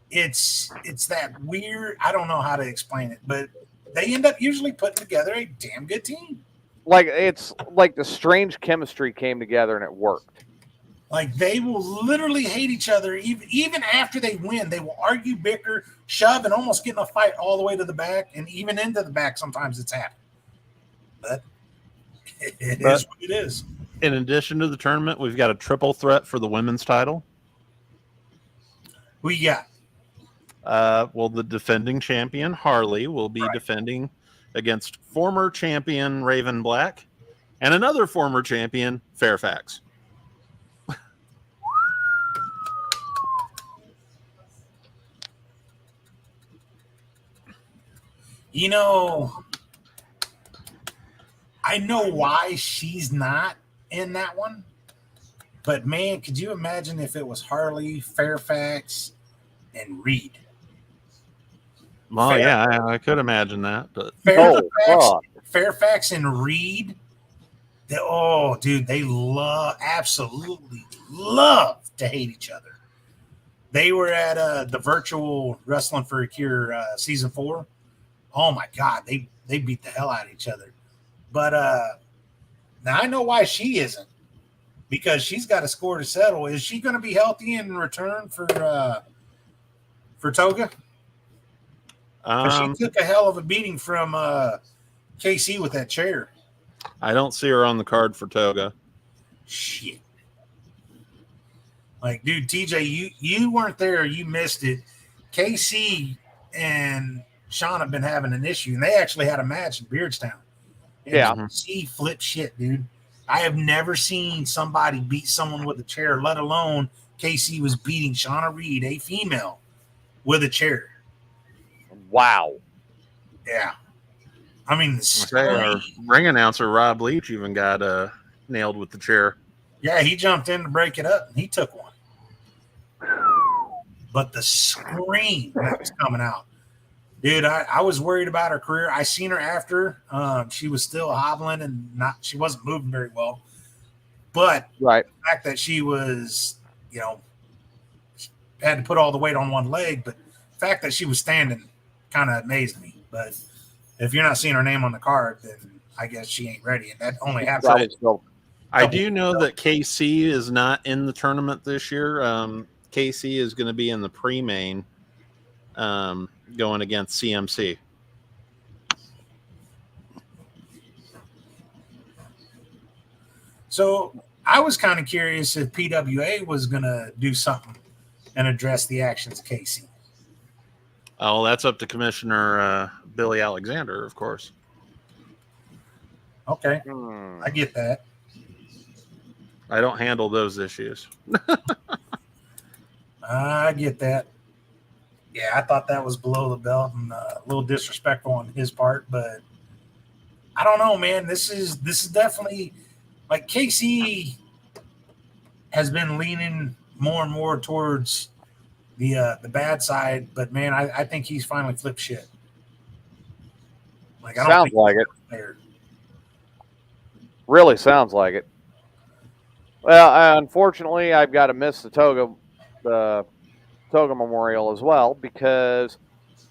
C: It's that weird. I don't know how to explain it, but they end up usually putting together a damn good team.
A: Like it's like the strange chemistry came together and it worked.
C: Like they will literally hate each other even after they win. They will argue, bicker, shove, and almost get in a fight all the way to the back and even into the back. Sometimes it's happened, but it is what it is.
E: In addition to the tournament, we've got a triple threat for the women's title.
C: Who you got?
E: Well, the defending champion, Harley, will be defending against former champion Raven Black and another former champion, Fairfax.
C: You know, I know why she's not in that one, but man, could you imagine if it was Harley, Fairfax, and Reed?
E: Well, yeah, I could imagine that, but
C: Fairfax and Reed. Dude, they absolutely love to hate each other. They were at the virtual Wrestling for a Cure season 4. Oh my God, they beat the hell out of each other. But now I know why she isn't, because she's got a score to settle. Is she going to be healthy in return for Toga? She took a hell of a beating from KC with that chair.
E: I don't see her on the card for Toga.
C: Shit. Like, dude, TJ, you weren't there. You missed it. KC and Sean have been having an issue, and they actually had a match in Beardstown. And
A: Yeah.
C: KC flip shit, dude. I have never seen somebody beat someone with a chair, let alone KC was beating Shauna Reed, a female, with a chair.
A: Wow.
C: Yeah. I mean,
E: Our ring announcer, Rob Leach, even got nailed with the chair.
C: yeah, he jumped in to break it up, and he took one. But the scream that was coming out. Dude, I was worried about her career. I seen her after. She was still hobbling and she wasn't moving very well. But
A: Right.
C: the fact that she was, had to put all the weight on one leg, but the fact that she was standing kind of amazed me. But if you're not seeing her name on the card, then I guess she ain't ready, and that only
A: He's
C: happens.
A: probably still-
E: I do know that KC is not in the tournament this year. KC is going to be in the pre-main, going against CMC.
C: So I was kind of curious if PWA was going to do something and address the actions of Casey.
E: Oh, that's up to Commissioner Billy Alexander, of course.
C: Okay,
A: Hmm.
C: I get that.
E: I don't handle those issues.
C: I get that. Yeah, I thought that was below the belt and a little disrespectful on his part, but I don't know, man. This is definitely like KC has been leaning more and more towards the bad side, but man, I think he's finally flipped shit. Like I don't
A: Sounds
C: think
A: like it.
C: there.
A: Really sounds like it. Well, unfortunately, I've got to miss the Toga Memorial as well because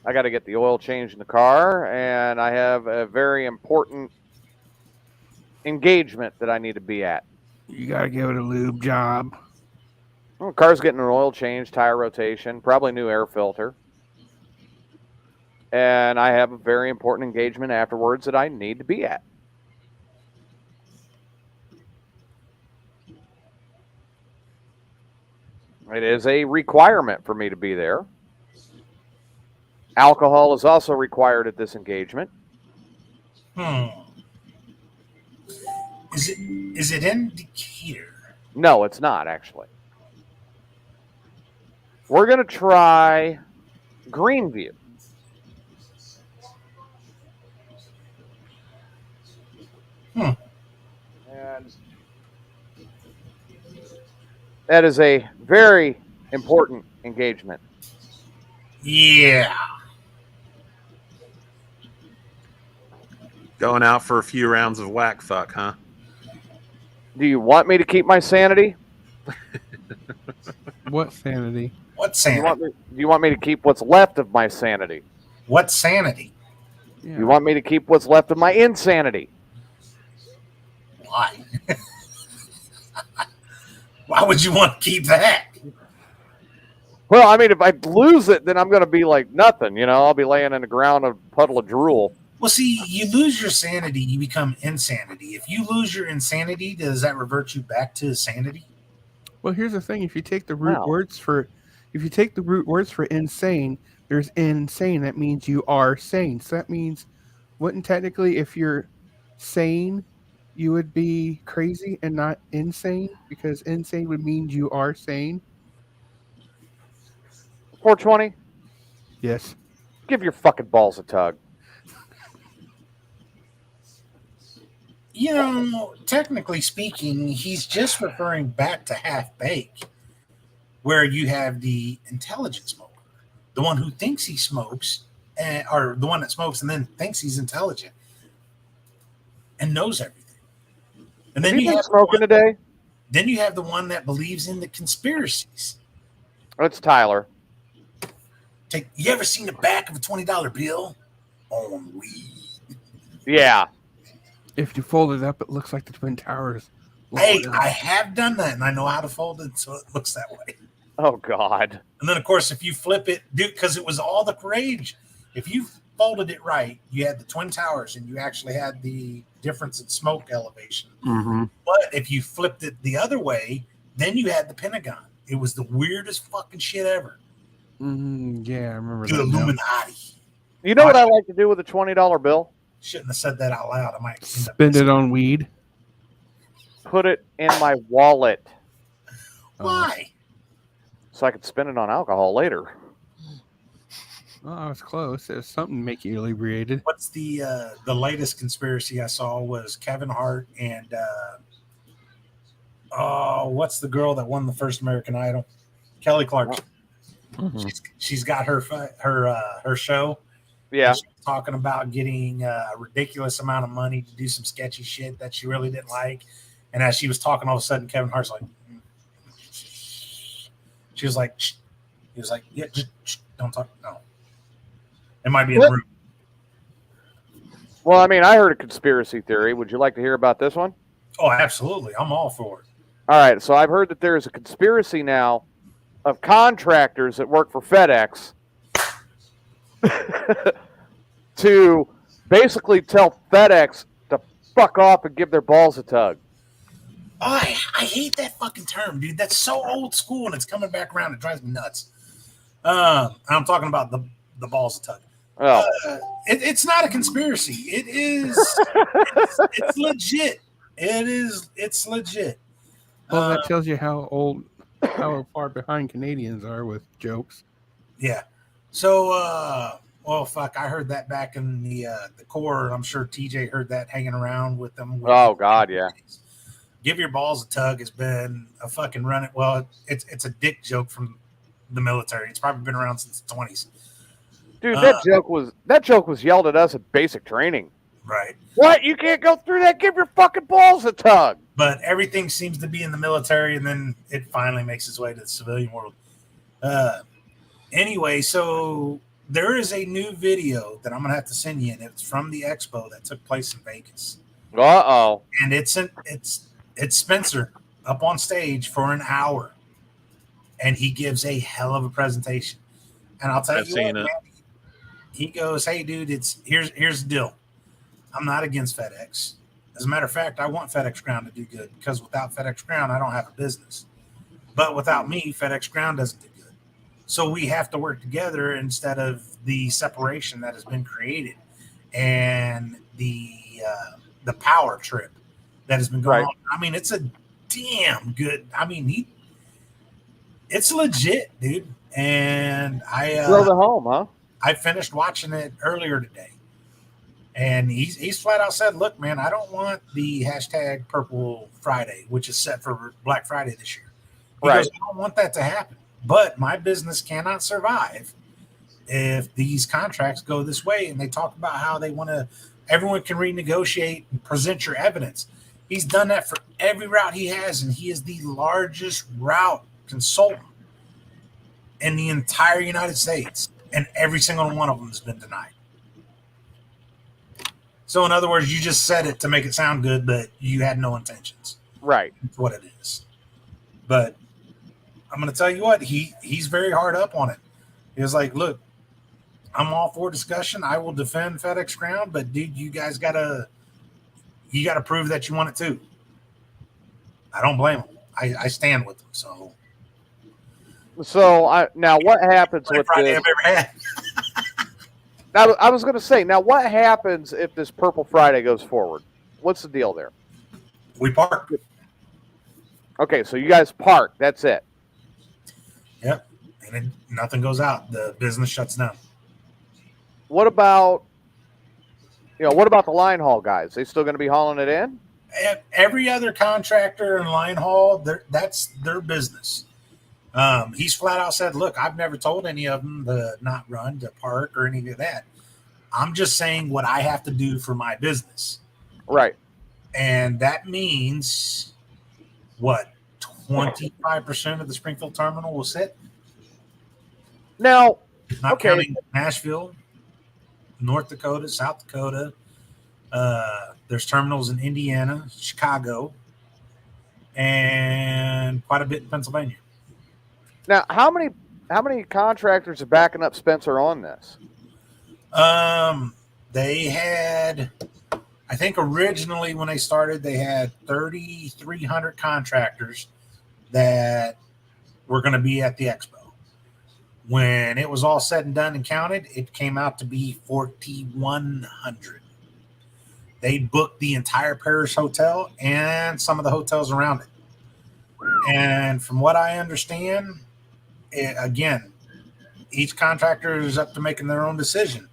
A: I got to get the oil changed in the car, and I have a very important engagement that I need to be at.
B: You gotta give it a lube job.
A: Well, the car's getting an oil change, tire rotation, probably new air filter. And I have a very important engagement afterwards that I need to be at. It is a requirement for me to be there. Alcohol is also required at this engagement.
C: Is it in Decatur?
A: No, it's not actually. We're going to try Greenview. And that is a very important engagement.
C: Yeah.
E: Going out for a few rounds of whack fuck, huh?
A: Do you want me to keep my sanity?
B: What sanity?
C: What
A: Do you
C: sanity?
A: want me to keep what's left of my sanity?
C: What sanity?
B: Yeah.
A: You want me to keep what's left of my insanity?
C: Why? Why would you want to keep that?
A: Well, I mean, if I lose it, then I'm going to be like nothing. You know, I'll be laying in the ground a puddle of drool.
C: Well, see, you lose your sanity, you become insanity. If you lose your insanity, does that revert you back to sanity?
B: Well, here's the thing: if you take the root
A: Wow.
B: words for insane, there's insane. That means you are sane. So that means, wouldn't technically, if you're sane, you would be crazy and not insane, because insane would mean you are sane.
A: 420,
B: Yes.
A: give your fucking balls a tug.
C: You know, technically speaking, he's just referring back to half baked, where you have the intelligent smoker, the one who thinks he smokes, or the one that smokes and then thinks he's intelligent and knows everything. And then
A: Have
C: you
A: you been
C: have
A: smoking today?
C: then you have the one that believes in the conspiracies.
A: It's Tyler.
C: You ever seen the back of a $20 bill on weed?
A: Yeah.
B: If you fold it up, it looks like the Twin Towers.
C: Hey, I have done that, and I know how to fold it so it looks that way.
A: Oh, God.
C: And then, of course, if you flip it, because it was all the rage. If you folded it right, you had the Twin Towers, and you actually had the difference in smoke elevation.
E: Mm-hmm.
C: But if you flipped it the other way, then you had the Pentagon. It was the weirdest fucking shit ever.
B: Yeah, I remember
C: The
B: that. now.
C: Illuminati.
A: You know what I like to do with a $20 bill?
C: Shouldn't have said that out loud. I might end up
B: Spend it on weed.
A: Put it in my wallet
C: Why?
A: so I could spend it on alcohol later.
B: Oh, I was close. It was something to make you inebriated.
C: What's the latest conspiracy I saw was Kevin Hart and what's the girl that won the first American Idol? Kelly Clarkson.
E: Mm-hmm.
C: She's got her show.
A: Yeah.
C: She's talking about getting a ridiculous amount of money to do some sketchy shit that she really didn't like. And as she was talking, all of a sudden, Kevin Hart's like, she was like, shh. He was like, yeah, just don't talk. No. It might be in the room.
A: Well, I mean, I heard a conspiracy theory. Would you like to hear about this one?
C: Oh, absolutely. I'm all for it.
A: All right, so I've heard that there is a conspiracy now of contractors that work for FedEx to basically tell FedEx to fuck off and give their balls a tug.
C: Oh, I hate that fucking term, dude. That's so old school, and it's coming back around. It drives me nuts. I'm talking about the balls a tug.
A: Oh,
C: It's not a conspiracy. It is. It's legit. It's legit.
B: Well, that tells you how far behind Canadians are with jokes.
C: Yeah. So, well, fuck. I heard that back in the Corps. I'm sure TJ heard that hanging around with them.
A: Oh, God, yeah.
C: Give your balls a tug has been a fucking run. Well, it's a dick joke from the military. It's probably been around since the 20s.
A: Dude, that joke was yelled at us at basic training.
C: Right.
A: What? You can't go through that? Give your fucking balls a tug.
C: But everything seems to be in the military, and then it finally makes its way to the civilian world. Anyway, so there is a new video that I'm gonna have to send you, and it's from the expo that took place in Vegas.
A: Uh-oh.
C: And it's Spencer up on stage for an hour, and he gives a hell of a presentation. And I'll tell you what, man, he goes, "Hey, dude, here's the deal. I'm not against FedEx. As a matter of fact, I want FedEx Ground to do good, because without FedEx Ground, I don't have a business. But without me, FedEx Ground doesn't do good. So we have to work together instead of the separation that has been created and the power trip that has been going on. I mean, it's a damn good. I mean, it's legit, dude. And I
A: drove it home, huh?
C: I finished watching it earlier today. And he's flat out said, look, man, I don't want the hashtag Purple Friday, which is set for Black Friday this year. He goes, I don't want that to happen. But my business cannot survive if these contracts go this way. And they talk about how they want to, everyone can renegotiate and present your evidence. He's done that for every route he has, and he is the largest route consultant in the entire United States. And every single one of them has been denied. So, in other words, you just said it to make it sound good, but you had no intentions.
A: Right.
C: That's what it is. But I'm going to tell you what, he's very hard up on it. He was like, look, I'm all for discussion. I will defend FedEx Ground, but dude, you guys gotta prove that you want it too. I don't blame him. I stand with him. So
A: now what happens with
C: Friday
A: this?
C: I've ever had.
A: Now, I was going to say, now what happens if this Purple Friday goes forward? What's the deal there?
C: We park.
A: Okay, so you guys park. That's it.
C: Yep. And then nothing goes out. The business shuts down.
A: What about the line haul guys? They still going to be hauling it in?
C: Every other contractor in line haul, that's their business. He's flat out said, look, I've never told any of them to not run, to park, or any of that. I'm just saying what I have to do for my business.
A: Right.
C: And that means, what, 25% of the Springfield terminal will sit?
A: Now,
C: Not counting Nashville, North Dakota, South Dakota. There's terminals in Indiana, Chicago, and quite a bit in Pennsylvania.
A: Now, how many contractors are backing up Spencer on this?
C: They had, I think originally when they started, they had 3,300 contractors that were going to be at the expo. When it was all said and done and counted, it came out to be 4,100. They booked the entire Parish Hotel and some of the hotels around it. And from what I understand, again, each contractor is up to making their own decision.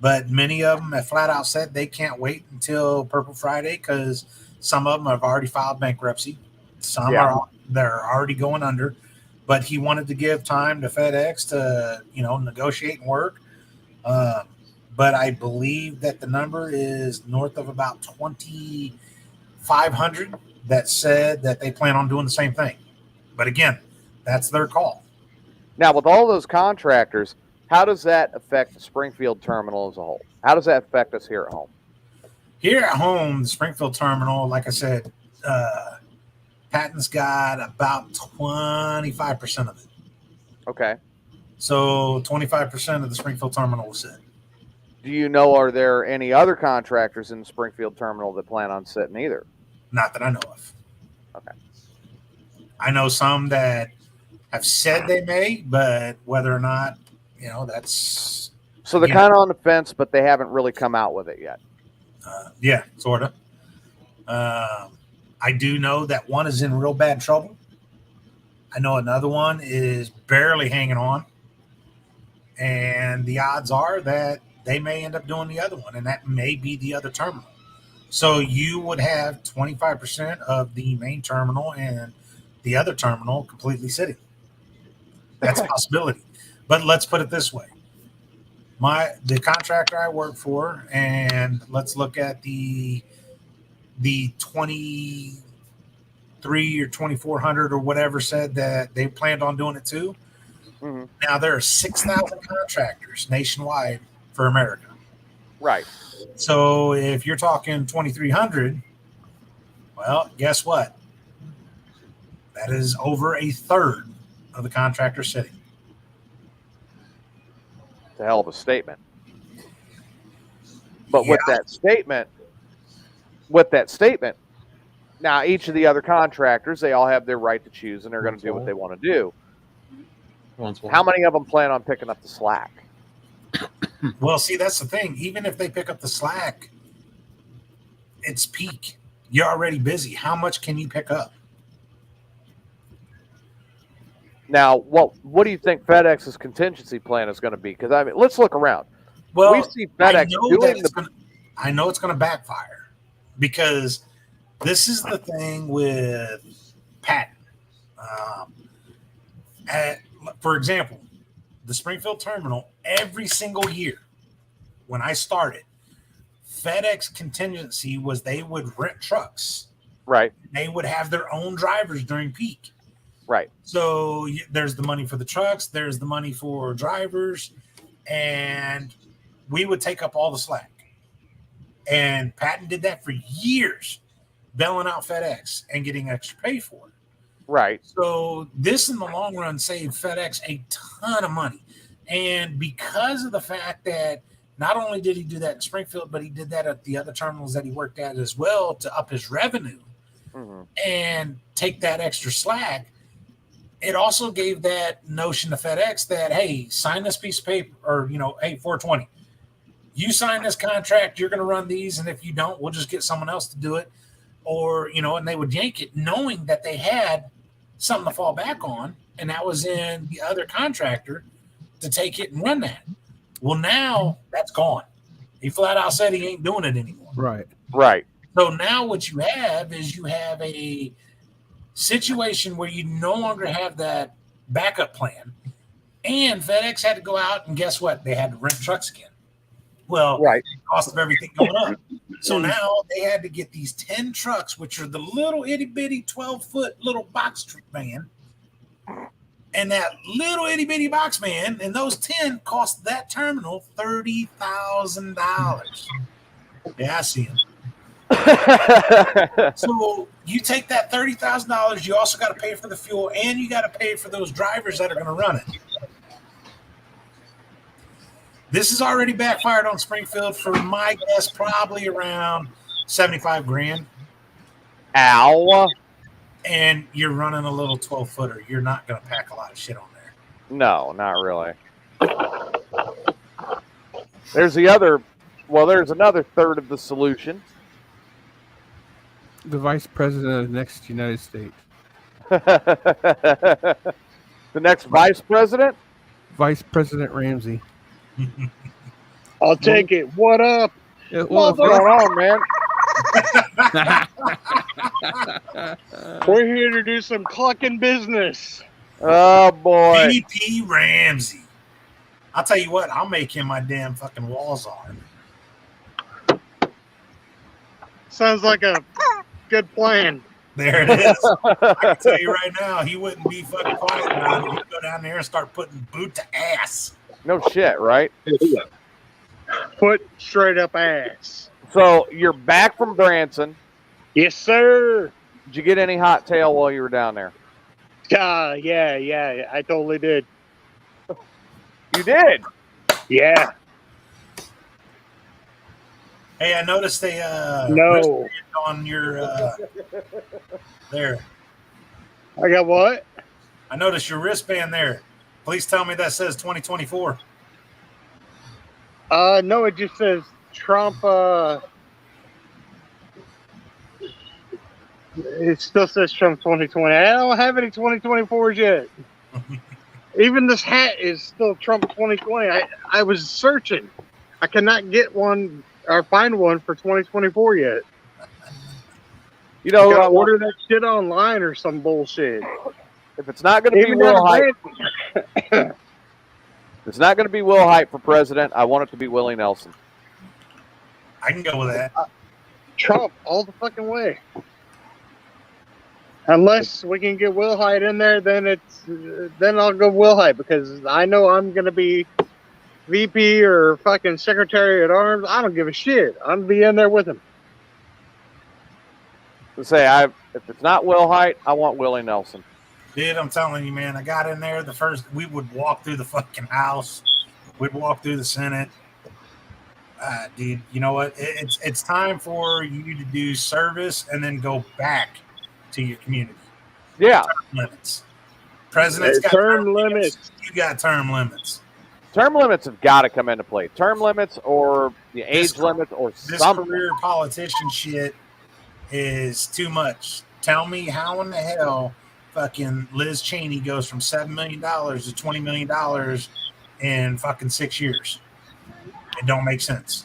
C: But many of them have flat out said they can't wait until Purple Friday because some of them have already filed bankruptcy. Some they're already going under. But he wanted to give time to FedEx to, negotiate and work. But I believe that the number is north of about 2,500 that said that they plan on doing the same thing. But again, that's their call.
A: Now, with all those contractors, how does that affect the Springfield terminal as a whole? How does that affect us here at home?
C: Here at home, the Springfield terminal, like I said, Patton's got about 25% of it.
A: Okay.
C: So 25% of the Springfield terminal will sit.
A: Do you know, are there any other contractors in the Springfield terminal that plan on sitting either?
C: Not that I know of.
A: Okay.
C: I know some that have said they may, but whether or not, that's...
A: So they're kind of on the fence, but they haven't really come out with it yet.
C: Yeah, sort of. I do know that one is in real bad trouble. I know another one is barely hanging on. And the odds are that they may end up doing the other one, and that may be the other terminal. So you would have 25% of the main terminal and the other terminal completely sitting. That's a possibility. But let's put it this way. The contractor I work for, and let's look at the 23 or 2400 or whatever said that they planned on doing it too.
A: Mm-hmm.
C: Now there are 6,000 contractors nationwide for America.
A: Right.
C: So if you're talking 2,300, well, guess what? That is over a third of the contractors sitting.
A: It's a hell of a statement. But with that statement, now each of the other contractors, they all have their right to choose, and they're going to do what they want to do. How many of them plan on picking up the slack?
C: Well, see, that's the thing. Even if they pick up the slack, it's peak. You're already busy. How much can you pick up?
A: Now, what do you think FedEx's contingency plan is going to be? Because, I mean, let's look around.
C: Well,
A: we see FedEx
C: I know it's going to backfire, because this is the thing with Patton. For example, the Springfield terminal, every single year when I started, FedEx contingency was they would rent trucks.
A: Right.
C: They would have their own drivers during peak.
A: Right.
C: So there's the money for the trucks, there's the money for drivers, and we would take up all the slack. And Patton did that for years, bailing out FedEx and getting extra pay for it.
A: Right.
C: So this in the long run saved FedEx a ton of money. And because of the fact that not only did he do that in Springfield, but he did that at the other terminals that he worked at as well to up his revenue and take that extra slack, it also gave that notion to FedEx that, hey, sign this piece of paper, or, hey, 420, you sign this contract, you're going to run these, and if you don't, we'll just get someone else to do it. Or, and they would yank it knowing that they had something to fall back on, and that was in the other contractor to take it and run that. Well, now that's gone. He flat out said he ain't doing it anymore.
B: Right.
A: Right.
C: So now what you have is you have a situation where you no longer have that backup plan, and FedEx had to go out and guess what? They had to rent trucks again. Well,
A: right.
C: The cost of everything going up. So now they had to get these 10 trucks, which are the little itty bitty 12-foot little box van. And that little itty bitty box van, and those 10 cost that terminal $30,000. Yeah, I see them. So you take that $30,000, you also got to pay for the fuel, and you got to pay for those drivers that are going to run it. This has already backfired on Springfield for my guess, probably around $75,000.
A: Ow.
C: And you're running a little 12-footer. You're not going to pack a lot of shit on there.
A: No, not really. There's another third of the solution.
B: The vice president of the next United States.
A: The next vice president?
B: Vice President Ramsey.
F: I'll take it. What up?
B: Yeah,
A: What's going on, man?
F: We're here to do some clucking business.
A: Oh, boy.
C: VP Ramsey. I'll tell you what, I'll make him my damn fucking wall czar.
F: Sounds like a good plan.
C: There it is. I can tell you right now, he wouldn't be fucking quiet about it. He'd go down there and start putting boot to ass.
A: No shit, right?
F: Put straight up ass.
A: So you're back from Branson.
F: Yes, sir.
A: Did you get any hot tail while you were down there?
F: Yeah. I totally did.
A: You did.
F: Yeah.
C: Hey, I noticed a
F: No.
C: wristband on your there.
F: I got what?
C: I noticed your wristband there. Please tell me that says 2024.
F: No, it just says Trump. It still says Trump 2020. I don't have any 2024s yet. Even this hat is still Trump 2020. I was searching. I cannot get one or find one for 2024 yet.
A: You know,
F: I gotta order that shit online or some bullshit.
A: if it's not going to be
F: Even
A: Will Hype,
F: that
A: if it's not going to be Will Hype for president, I want it to be Willie Nelson.
C: I can go with that.
F: Trump all the fucking way. Unless we can get Will Hyde in there, then I'll go Will Hyde because I know I'm gonna be VP or fucking Secretary at Arms. I don't give a shit. I'm gonna be in there with him.
A: To say, if it's not Will Hyde, I want Willie Nelson.
C: Dude, I'm telling you, man, I got in there we would walk through the fucking House. We'd walk through the Senate. Dude, you know what? It's time for you to do service and then go back to your community.
A: Yeah.
C: Term limits. President's got
F: term limits.
C: You got term limits.
A: Term limits have got to come into play. Term limits or the age limits or
C: This
A: something.
C: career politician shit is too much. Tell me how in the hell fucking Liz Cheney goes from $7 million to $20 million in fucking 6 years. It don't make sense.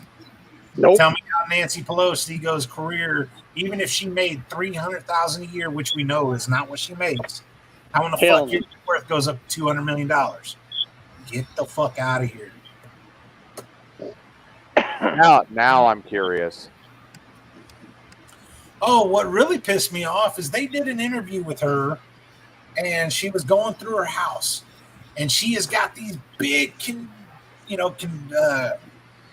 F: Nope.
C: Tell me how Nancy Pelosi goes career, even if she made $300,000 a year, which we know is not what she makes. How in the
F: Hell
C: fuck your net worth goes up to $200 million? Get the fuck out of here.
A: Now I'm curious.
C: Oh, what really pissed me off is they did an interview with her, and she was going through her house, and she has got these big,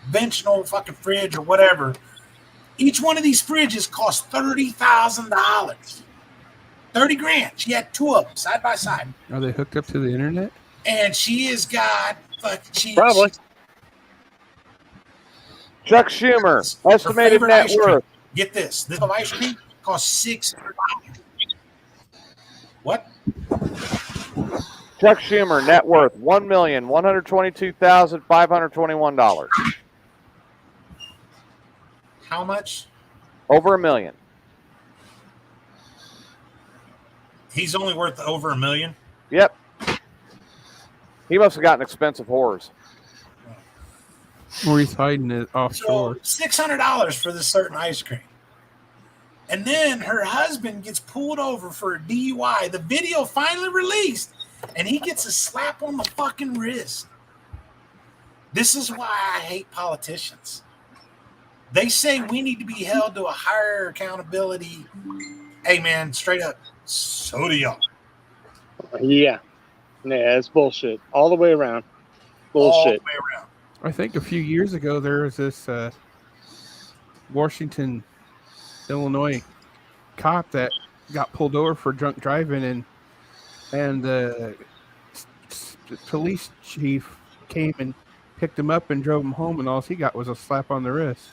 C: conventional fucking fridge or whatever. Each one of these fridges cost $30,000. 30 grand. She had two of them side by side.
B: Are they hooked up to the internet?
C: And she has got
F: Probably.
A: Chuck Schumer,
C: her
A: estimated
C: favorite
A: net
C: ice cream.
A: worth.
C: Get this. This ice cream costs $600. What?
A: Chuck Schumer, net worth $1,122,521.
C: How much?
A: Over $1 million.
C: He's only worth over $1 million.
A: Yep. He must have gotten expensive whores.
B: Or he's hiding it
C: So
B: offshore.
C: $600 for this certain ice cream. And then her husband gets pulled over for a DUI. The video finally released, and he gets a slap on the fucking wrist. This is why I hate politicians. They say we need to be held to a higher accountability. Hey, man, straight up, so do y'all.
F: Yeah. Yeah, it's bullshit. All the way around.
C: All the
F: Bullshit.
C: way around.
B: I think a few years ago there was this Washington, Illinois cop that got pulled over for drunk driving, and the police chief came and picked him up and drove him home, and all he got was a slap on the wrist.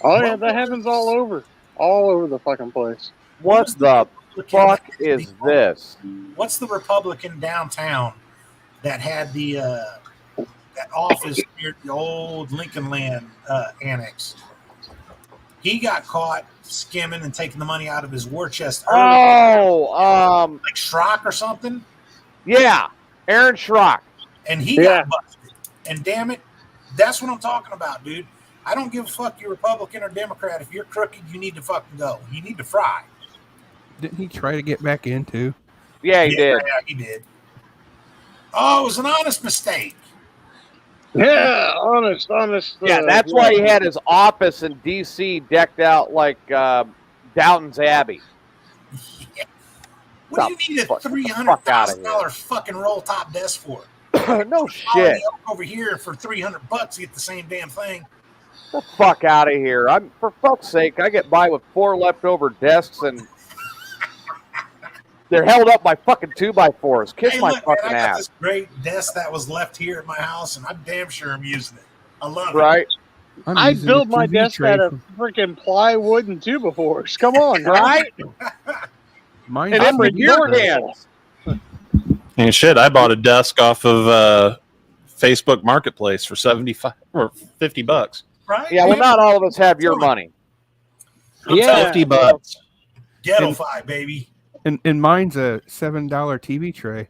F: Oh, yeah, that happens all over. All over the fucking place.
A: What the fuck is this?
C: What's the Republican downtown that had the that office near the old Lincoln Land annex? He got caught skimming and taking the money out of his war chest.
A: Oh,
C: Like Schrock or something.
A: yeah, Aaron Schrock.
C: And he
F: Yeah.
C: got busted. And damn it, that's what I'm talking about, dude. I don't give a fuck you're Republican or Democrat. If you're crooked, you need to fucking go. You need to fry.
B: Didn't he try to get back in too?
A: Yeah, he did.
C: Yeah, he did. Oh, it was an honest mistake.
F: Yeah, honest.
A: Yeah, that's why he had his office in D.C. decked out like Downton's Abbey.
C: What do you need a $300,000 fucking roll top desk for?
A: No
C: Oh,
A: shit.
C: over here for $300 you get the same damn thing.
A: the fuck out of here. I'm for fuck's sake, I get by with 4 leftover desks and they're held up by fucking 2x4s. Kiss
C: Hey,
A: my
C: look, man,
A: fucking
C: I got
A: ass.
C: this great desk that was left here at my house, and I'm damn sure I'm using it. I love it.
A: Right?
B: I'm
F: I
B: using
F: built
B: a
F: my
B: TV
F: desk
B: tray
F: out of
B: from-
F: freaking plywood and 2x4s. Come on, now.
A: Right?
B: Mine's
F: And
B: a
F: them are
B: TV
F: your
B: tray.
F: hands.
E: And shit, I bought a desk off of Facebook Marketplace for 75 or $50.
C: Right?
A: Yeah, well, not all of us have your money.
C: I'm
F: Yeah.
C: telling you,
E: $50.
C: Ghetto-fi, baby.
B: And mine's a $7 TV tray.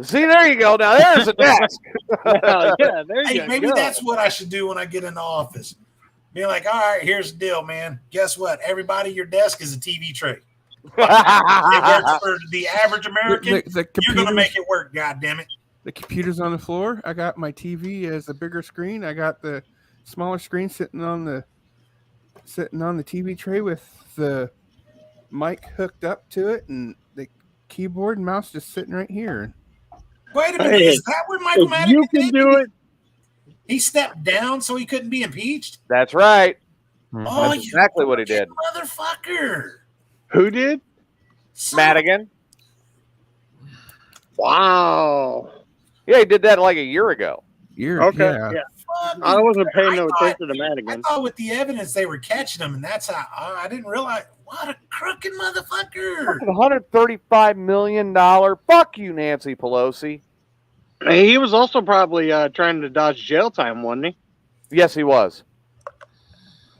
A: See, there you go. Now, there's a desk.
F: Yeah, there you
C: Hey, maybe
F: go.
C: that's what I should do when I get in the office. Be like, all right, here's the deal, man. Guess what? Everybody, your desk is a TV tray. It works for the average American.
B: The
C: You're going to
B: computers-
C: make it work, goddammit.
B: The computer's on the floor. I got my TV as a bigger screen. I got the smaller screen sitting on the TV tray with the mic hooked up to it, and the keyboard and mouse just sitting right here.
C: Wait a minute.
F: Hey,
C: Is that what Michael
F: If
C: Madigan
F: you can
C: did?
F: do it,
C: He stepped down so he couldn't be impeached?
A: That's right.
C: Oh,
A: That's exactly what he did.
C: Motherfucker.
F: who did?
C: Son of-
A: Madigan.
F: Wow.
A: Yeah, he did that like a year ago.
F: Okay.
B: Yeah.
F: Yeah.
C: fuck.
F: I wasn't paying no
C: I thought-
F: attention to
C: I
F: Madigan.
C: thought with the evidence they were catching him, and that's how I didn't realize. What a crooked motherfucker.
A: $135 million. Fuck you, Nancy Pelosi.
F: He was also probably trying to dodge jail time, wasn't he?
A: Yes, he was.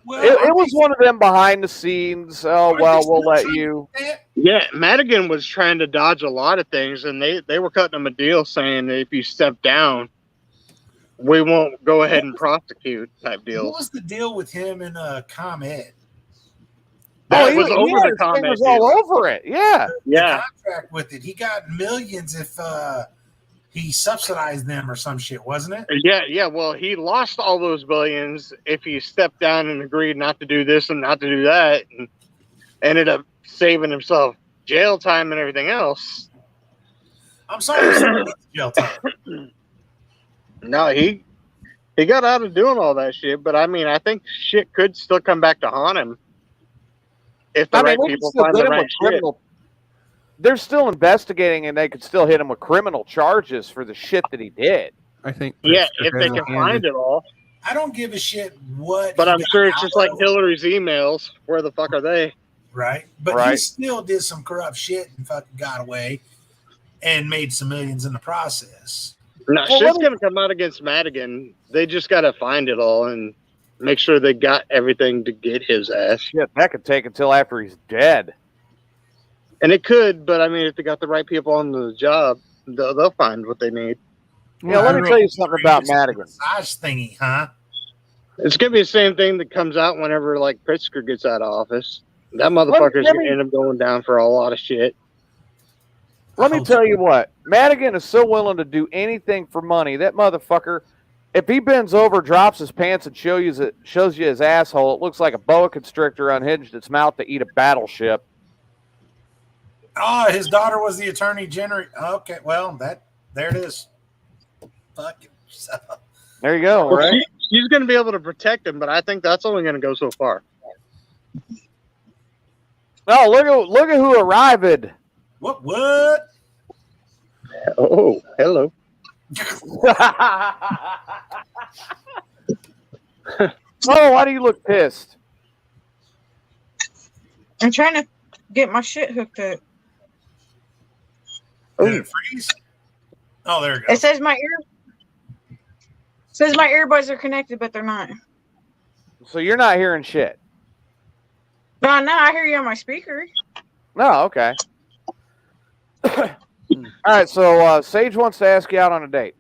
C: Well,
A: It was one of them behind the scenes. Oh, well, we'll let you.
F: Yeah, Madigan was trying to dodge a lot of things, and they were cutting him a deal saying that if you step down, we won't go ahead and prosecute type
C: What
F: deals.
C: was the deal with him and ComEd?
F: That
A: he
F: was over
A: yeah,
F: the
A: his thing
F: comment.
A: was all over it. Yeah.
F: Yeah,
C: Contract with it. He got millions if he subsidized them or some shit, wasn't it?
F: yeah. Well, he lost all those billions if he stepped down and agreed not to do this and not to do that, and ended up saving himself jail time and everything else.
C: I'm sorry, somebody gets jail time.
F: No, he got out of doing all that shit, but I mean, I think shit could still come back to haunt him if the right
A: they could
F: people
A: still
F: find
A: get
F: the
A: him
F: right
A: with
F: shit.
A: criminal. They're still investigating, and they could still hit him with criminal charges for the shit that he did.
B: I think.
F: Yeah,
B: Pritzker
F: if they
B: has
F: can
B: a hand
F: find
B: in-
F: it all.
C: I don't give a shit what.
F: But
C: he
F: I'm
C: got
F: sure it's
C: out
F: just like
C: of,
F: Hillary's emails. Where the fuck are they?
C: right? But he
A: Right.
C: still did some corrupt shit and fucking got away and made some millions in the process.
F: No,
A: Well,
F: shit's
A: let me-
F: gonna come out against Madigan. They just gotta find it all and make sure they got everything to get his ass.
A: Shit, that could take until after he's dead.
F: And it could, but I mean, if they got the right people on the job, they'll find what they need.
A: Yeah, let me tell you something about Madigan.
C: Massage thingy, huh?
F: It's gonna be the same thing that comes out whenever like Pritzker gets out of office. That motherfucker's
A: let me-
F: gonna end up going down for a lot of shit.
A: Let me tell you what, Madigan is so willing to do anything for money. That motherfucker, if he bends over, drops his pants, and shows you his asshole, it looks like a boa constrictor unhinged its mouth to eat a battleship.
C: Oh, his daughter was the attorney general. Okay, well, there it is. Fucking.
A: There you go,
F: Well,
A: right?
F: she's gonna be able to protect him, but I think that's only gonna go so far.
A: Oh, look at who arrived.
C: What?
F: Oh, hello.
A: Oh, why do you look pissed?
G: I'm trying to get my shit hooked up.
C: Did it freeze? Oh, there it
G: It
C: goes.
G: says my earbuds are connected, but they're not.
A: So you're not hearing shit.
G: No, I hear you on my speaker.
A: No, okay. All right, so Sage wants to ask you out on a date.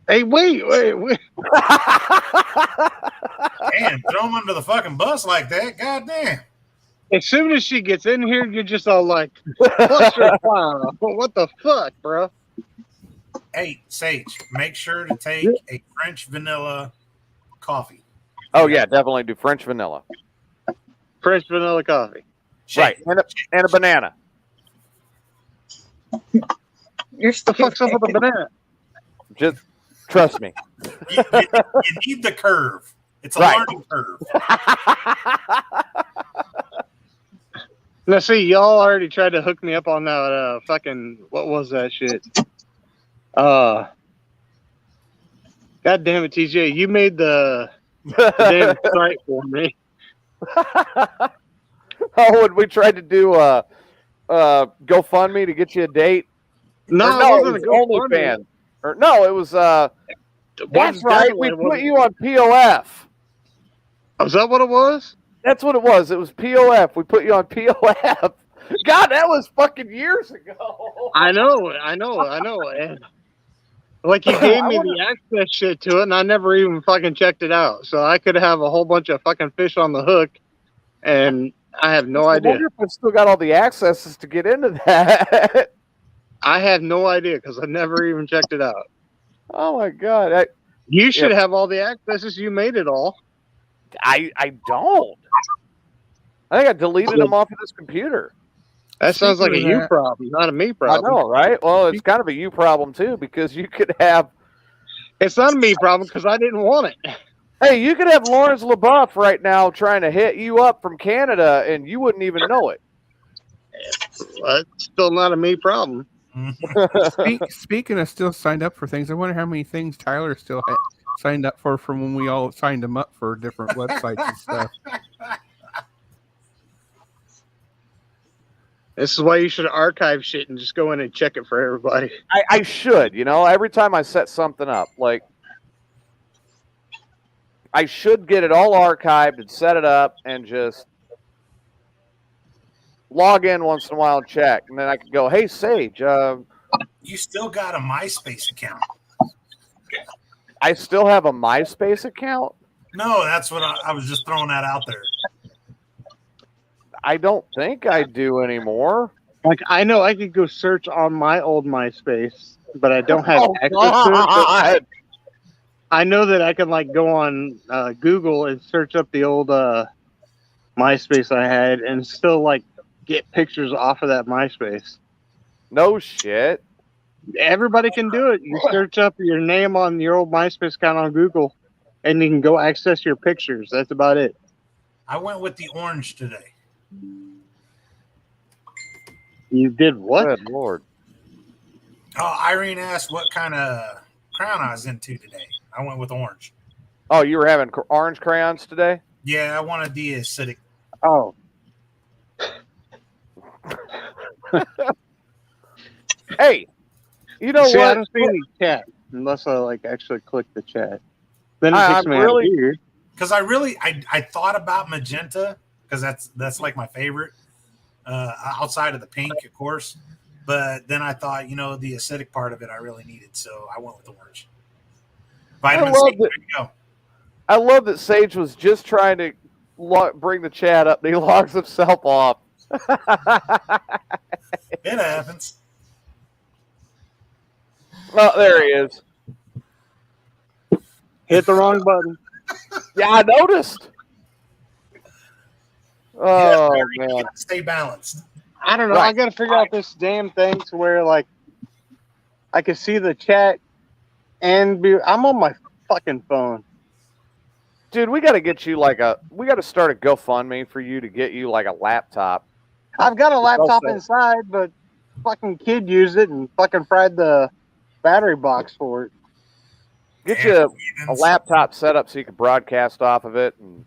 F: Hey, wait.
C: Damn, throw him under the fucking bus like that. God damn.
F: As soon as she gets in here, you're just all like, cluster fire. What the fuck, bro?
C: Hey, Sage, make sure to take a French vanilla coffee.
A: Oh yeah, definitely do French vanilla.
F: French vanilla coffee.
A: Right, and a banana.
G: You're
F: The
G: stupid.
F: fuck's up with the banana?
A: Just trust me.
C: You need the curve. It's a
A: Right.
C: learning curve.
F: Now, see, y'all already tried to hook me up on that fucking, what was that shit? God damn it, TJ, you made the damn site for me.
A: Oh, when we tried to do GoFundMe to get you a date?
F: No,
A: Or
F: it
A: no,
F: wasn't
A: it
F: a
A: was
F: GoFundMe.
A: OnlyFans. Or no, it was that's right. We
F: Definitely
A: put you on POF.
F: Was that what it was?
A: That's what it was. It was POF. We put you on POF. God, that was fucking years ago.
F: I know. And like you gave me the access shit to it, and I never even fucking checked it out. So I could have a whole bunch of fucking fish on the hook, and I have no
A: I
F: idea.
A: wonder if I still got all the accesses to get into that.
F: I have no idea because I never even checked it out.
A: Oh my god.
F: You should have all the accesses. You made it all.
A: I don't. I think I deleted them off of this computer.
F: That sounds like a
B: Speaking of
F: you
B: that-
F: problem, not a me
A: I
F: problem.
A: know, right? Well, it's kind of a you problem too, because you could have
F: It's not a me problem because I didn't want it.
A: hey, you could have Lawrence LaBeouf right now trying to hit you up from Canada and you wouldn't even know it.
F: It's still not a me problem.
B: Speaking of still signed up for things, I wonder how many things Tyler still signed up for from when we all signed him up for different websites and stuff.
F: This is why you should archive shit and just go in and check it for everybody.
A: I should, every time I set something up, like I should get it all archived and set it up and just log in once in a while and check. And then I could go, hey, Sage,
C: You still got a MySpace account.
A: I still have a MySpace account?
C: No, that's what I was just throwing that out there.
A: I don't think I do anymore.
F: Like, I know I could go search on my old MySpace, but I don't have access to it.
A: God.
F: I know that I can, like, go on Google and search up the old MySpace I had and still, like, get pictures off of that MySpace.
A: No shit.
F: Everybody can do it. You search up your name on your old MySpace account on Google, and you can go access your pictures. That's about it.
C: I went with the orange today.
F: You did what?
A: Good Lord.
C: Oh, Irene asked what kind of crown I was into today. I went with orange.
A: Oh, you were having orange crayons today?
C: Yeah, I wanted the acidic.
F: Oh.
A: Hey, you know
F: See, I
A: what?
F: don't see any chat unless I like actually click the chat. Then it
A: I'm
F: takes me
A: really-
F: out of here.
C: Because I thought about magenta because that's like my favorite outside of the pink, of course. But then I thought, the acidic part of it I really needed, so I went with orange. Vitamin C. There you go.
A: I love that Sage was just trying to bring the chat up, and he logs himself off.
C: It happens.
A: Oh, there he is.
F: Hit the wrong button.
A: Yeah, I noticed. Oh,
C: You
A: man.
C: gotta stay balanced.
F: I don't know.
A: Right.
F: I got to figure out this damn thing to where like I can see the chat and I'm on my fucking phone.
A: Dude, we got to get you we got to start a GoFundMe for you to get you like a laptop.
F: I've got a laptop
A: Okay.
F: inside, but fucking kid used it and fucking fried the battery box for it.
A: Get you a laptop set up so you can broadcast off of it. And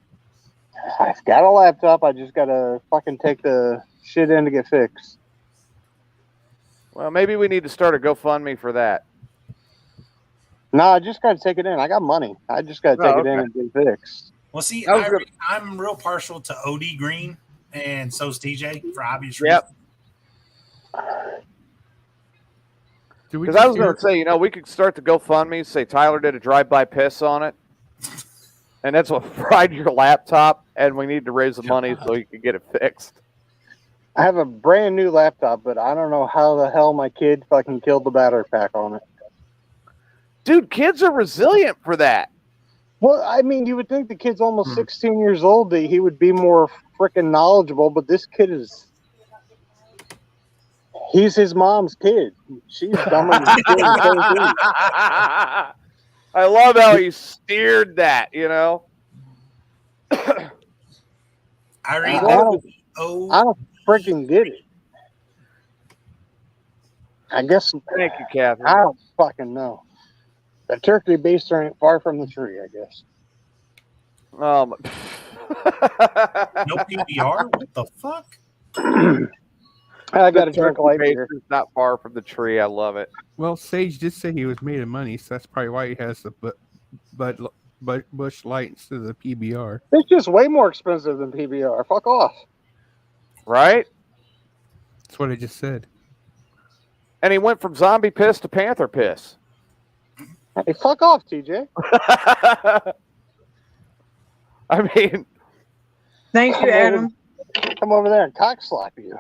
F: I've got a laptop. I just got to fucking take the shit in to get fixed.
A: well, maybe we need to start a GoFundMe for that.
F: No, I just got to take it in. I got money. I just got to take it in and get fixed.
C: Well, see,
A: That was good.
C: I'm real partial to OD Green, and so's TJ for obvious
A: Yep.
C: reasons.
A: Because I was going to say, we could start the GoFundMe, say Tyler did a drive-by piss on it, and that's what fried your laptop, and we need to raise the money so you can get it fixed.
F: I have a brand new laptop, but I don't know how the hell my kid fucking killed the battery pack on it.
A: Dude, kids are resilient for that.
F: Well, I mean, you would think the kid's almost 16 years old that he would be more freaking knowledgeable, but this kid is... He's his mom's kid. She's dumber than the kid.
A: I love how he steered that,
C: I read
F: I don't
C: oh
F: freaking get it. I guess
A: Thank you, Catherine.
F: I don't fucking know. The turkey baster ain't far from the tree, I guess.
C: no PBR? What the fuck?
F: I got
A: The
F: a drink
A: turkey
F: light beer.
A: baster's not far from the tree. I love it.
B: Well, Sage did say he was made of money, so that's probably why he has the Bush Light instead of the PBR.
F: It's just way more expensive than PBR. Fuck off.
A: Right?
B: That's what I just said.
A: And he went from zombie piss to panther piss.
F: Hey, fuck off, TJ.
A: I mean,
G: Thank you, Adam.
F: Come over there and cock slap you.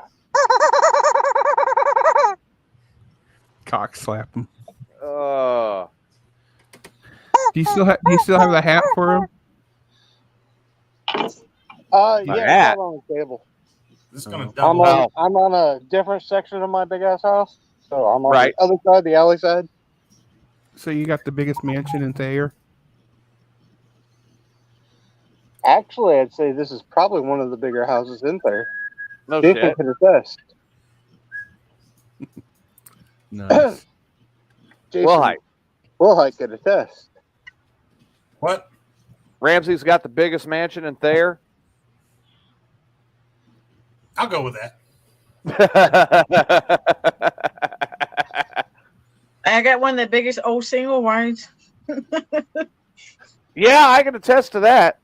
B: Cock slap him.
A: uh,
B: Do you still have the hat for him?
F: Yeah,
A: hat.
F: it's on the table.
C: This is gonna
F: I'm
C: double
F: on,
C: up.
F: I'm on a different section of my big ass house. So I'm on
A: Right.
F: the other side, the alley side.
B: So you got the biggest mansion in Thayer?
F: Actually, I'd say this is probably one of the bigger houses in there.
A: no
F: Jason
A: shit.
F: can attest.
B: Nice.
F: Jason
A: Well,
F: Wilhite could attest.
C: What?
A: Ramsey's got the biggest mansion in Thayer.
C: I'll go with that.
G: I got one of the biggest old single wides.
A: Yeah, I can attest to that.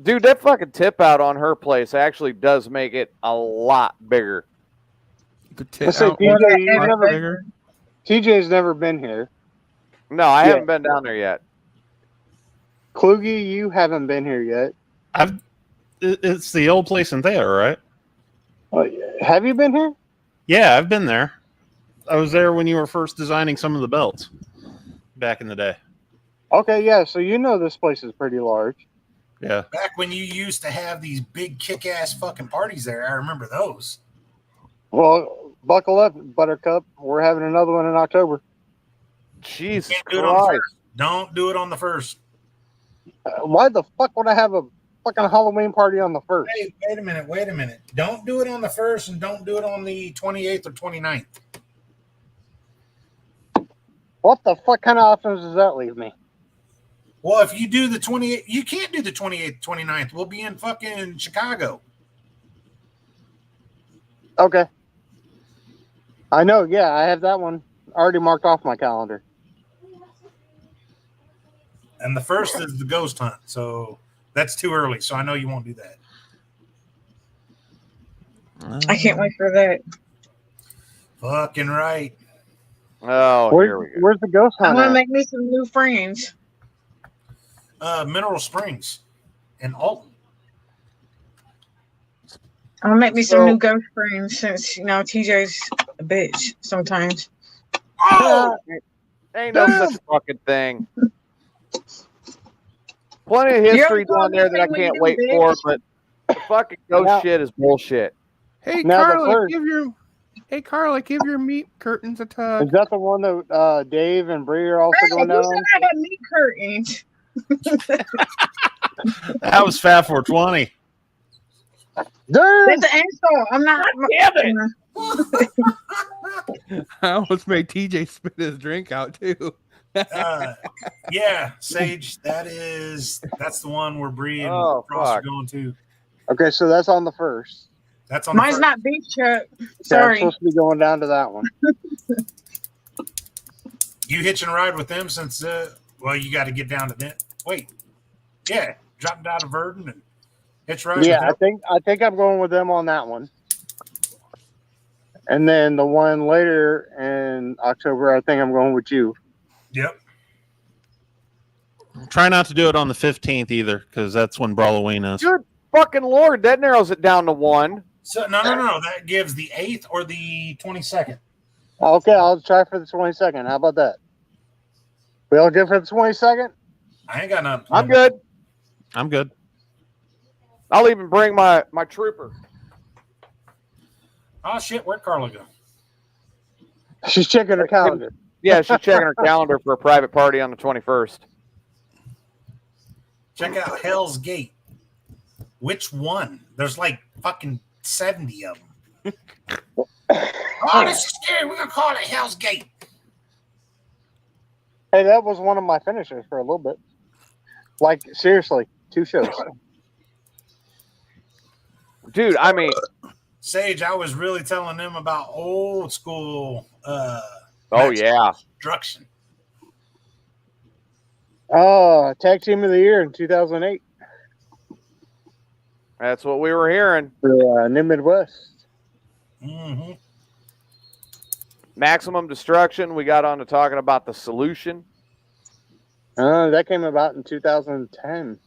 A: Dude, that fucking tip out on her place actually does make it a lot bigger.
B: The
F: Let's say
B: out-
F: TJ, TJ's never been here.
A: No, I
F: Yeah.
A: haven't been down there yet.
F: Kluge, you haven't been here yet.
E: It's the old place in Thayer, right?
F: Have you been here?
E: Yeah, I've been there. I was there when you were first designing some of the belts back in the day.
F: Okay, yeah, so you know this place is pretty large.
E: Yeah.
C: Back when you used to have these big kick-ass fucking parties there, I remember those.
F: Well, buckle up, Buttercup. We're having another one in October.
A: Jesus
C: Can't do it on the
A: Christ.
C: first. Don't do it on the first.
F: Why the fuck would I have a fucking Halloween party on the 1st?
C: Hey, wait a minute. Don't do it on the 1st and don't do it on the 28th or 29th.
F: What the fuck kind of options does that leave me?
C: Well, if you do the 28th, you can't do the 28th, 29th. We'll be in fucking Chicago.
F: Okay. I know, yeah, I have that one already marked off my calendar.
C: And the 1st is the ghost hunt. So that's too early. So I know you won't do that.
G: I can't wait for that.
C: Fucking right.
A: Oh, here we go.
F: Where's the ghost
G: I'm
F: hunt
G: gonna
F: at?
G: make me some new friends.
C: Mineral Springs and Alton.
G: I'm gonna make me some
A: So-
G: new ghost friends since TJ's a bitch sometimes.
C: Oh!
A: Ain't no such fucking thing. Plenty of history
G: You're
A: down there that I
G: what you
A: can't
G: do,
A: wait
G: bitch.
A: for, but the fucking ghost
F: Now-
A: shit is bullshit.
B: Hey,
F: Now the
B: Carla,
F: first-
B: give your meat curtains a tug.
F: Is that the one that Dave and Bree are also
G: Hey,
F: going
G: who
F: down
G: said
F: on?
G: I had meat curtains?
E: That was Fat 420.
F: Damn!
G: That's an insult. I'm not.
A: Damn
B: I almost made TJ spit his drink out too.
C: Yeah, Sage, that's the one where Bree and
A: Oh,
C: Frost are
A: fuck.
C: going to.
F: Okay, so that's on the 1st.
C: That's on
G: Mine's
C: the
G: not beef chuck.
F: Okay, I'm
G: Sorry.
F: supposed to be going down to that one.
C: You hitch and ride with them since you got to get down to that. Wait, yeah, drop down to Verdon and hitch ride.
F: Yeah,
C: with them.
F: I think I'm going with them on that one. And then the one later in October, I think I'm going with you.
C: Yep.
E: Try not to do it on the 15th either, because that's when Brawloween is.
A: Good fucking Lord, that narrows it down to one.
C: So no. That gives the 8th or the 22nd.
F: Okay, I'll try for the 22nd. How about that? We all good for the 22nd?
C: I ain't got nothing.
A: I'm good.
E: I'm good.
A: I'll even bring my trooper.
C: Oh shit, where'd Carla go?
F: She's checking her calendar.
A: Yeah, she's checking her calendar for a private party on the 21st.
C: Check out Hell's Gate. Which one? There's like fucking 70 of them. Oh, this is scary. We're going to call it Hell's Gate.
F: Hey, that was one of my finishers for a little bit. Like, seriously, 2 shows.
A: Dude, I mean,
C: Sage, I was really telling them about old school
A: oh yeah,
C: destruction.
F: Oh, Tag Team of the Year in 2008.
A: that's what we were hearing.
F: The New Midwest.
C: Mm-hmm.
A: Maximum Destruction. We got on to talking about the Solution.
F: That came about in 2010.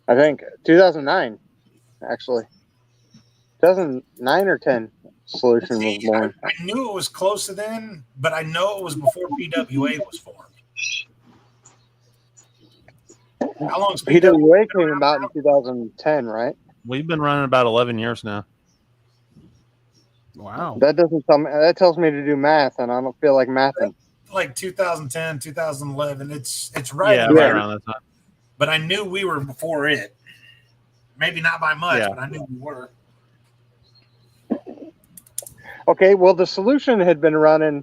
F: I think 2009, actually. 2009 or 10. Solution was born.
C: I knew it was close to then, but I know it was before PWA was formed. How long is
F: PWA came about in 2010, right?
E: We've been running about 11 years now.
B: Wow.
F: That doesn't tell me. That tells me to do math, and I don't feel like mathing.
C: Like 2010, 2011. It's right.
E: Yeah,
C: around
E: right around that time.
C: But I knew we were before it. Maybe not by much,
E: Yeah.
C: but I knew we were.
F: Okay, well, the Solution had been running.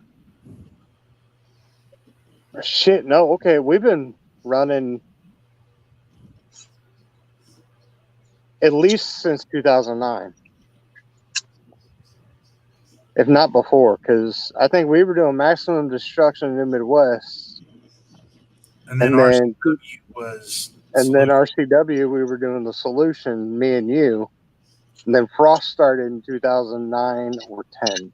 F: Shit, no. Okay, we've been running at least since 2009. If not before, because I think we were doing Maximum Destruction in the Midwest.
C: And then
F: And
C: RCW was.
F: And then RCW, we were doing the Solution, me and you. And then Frost started in 2009 or 10.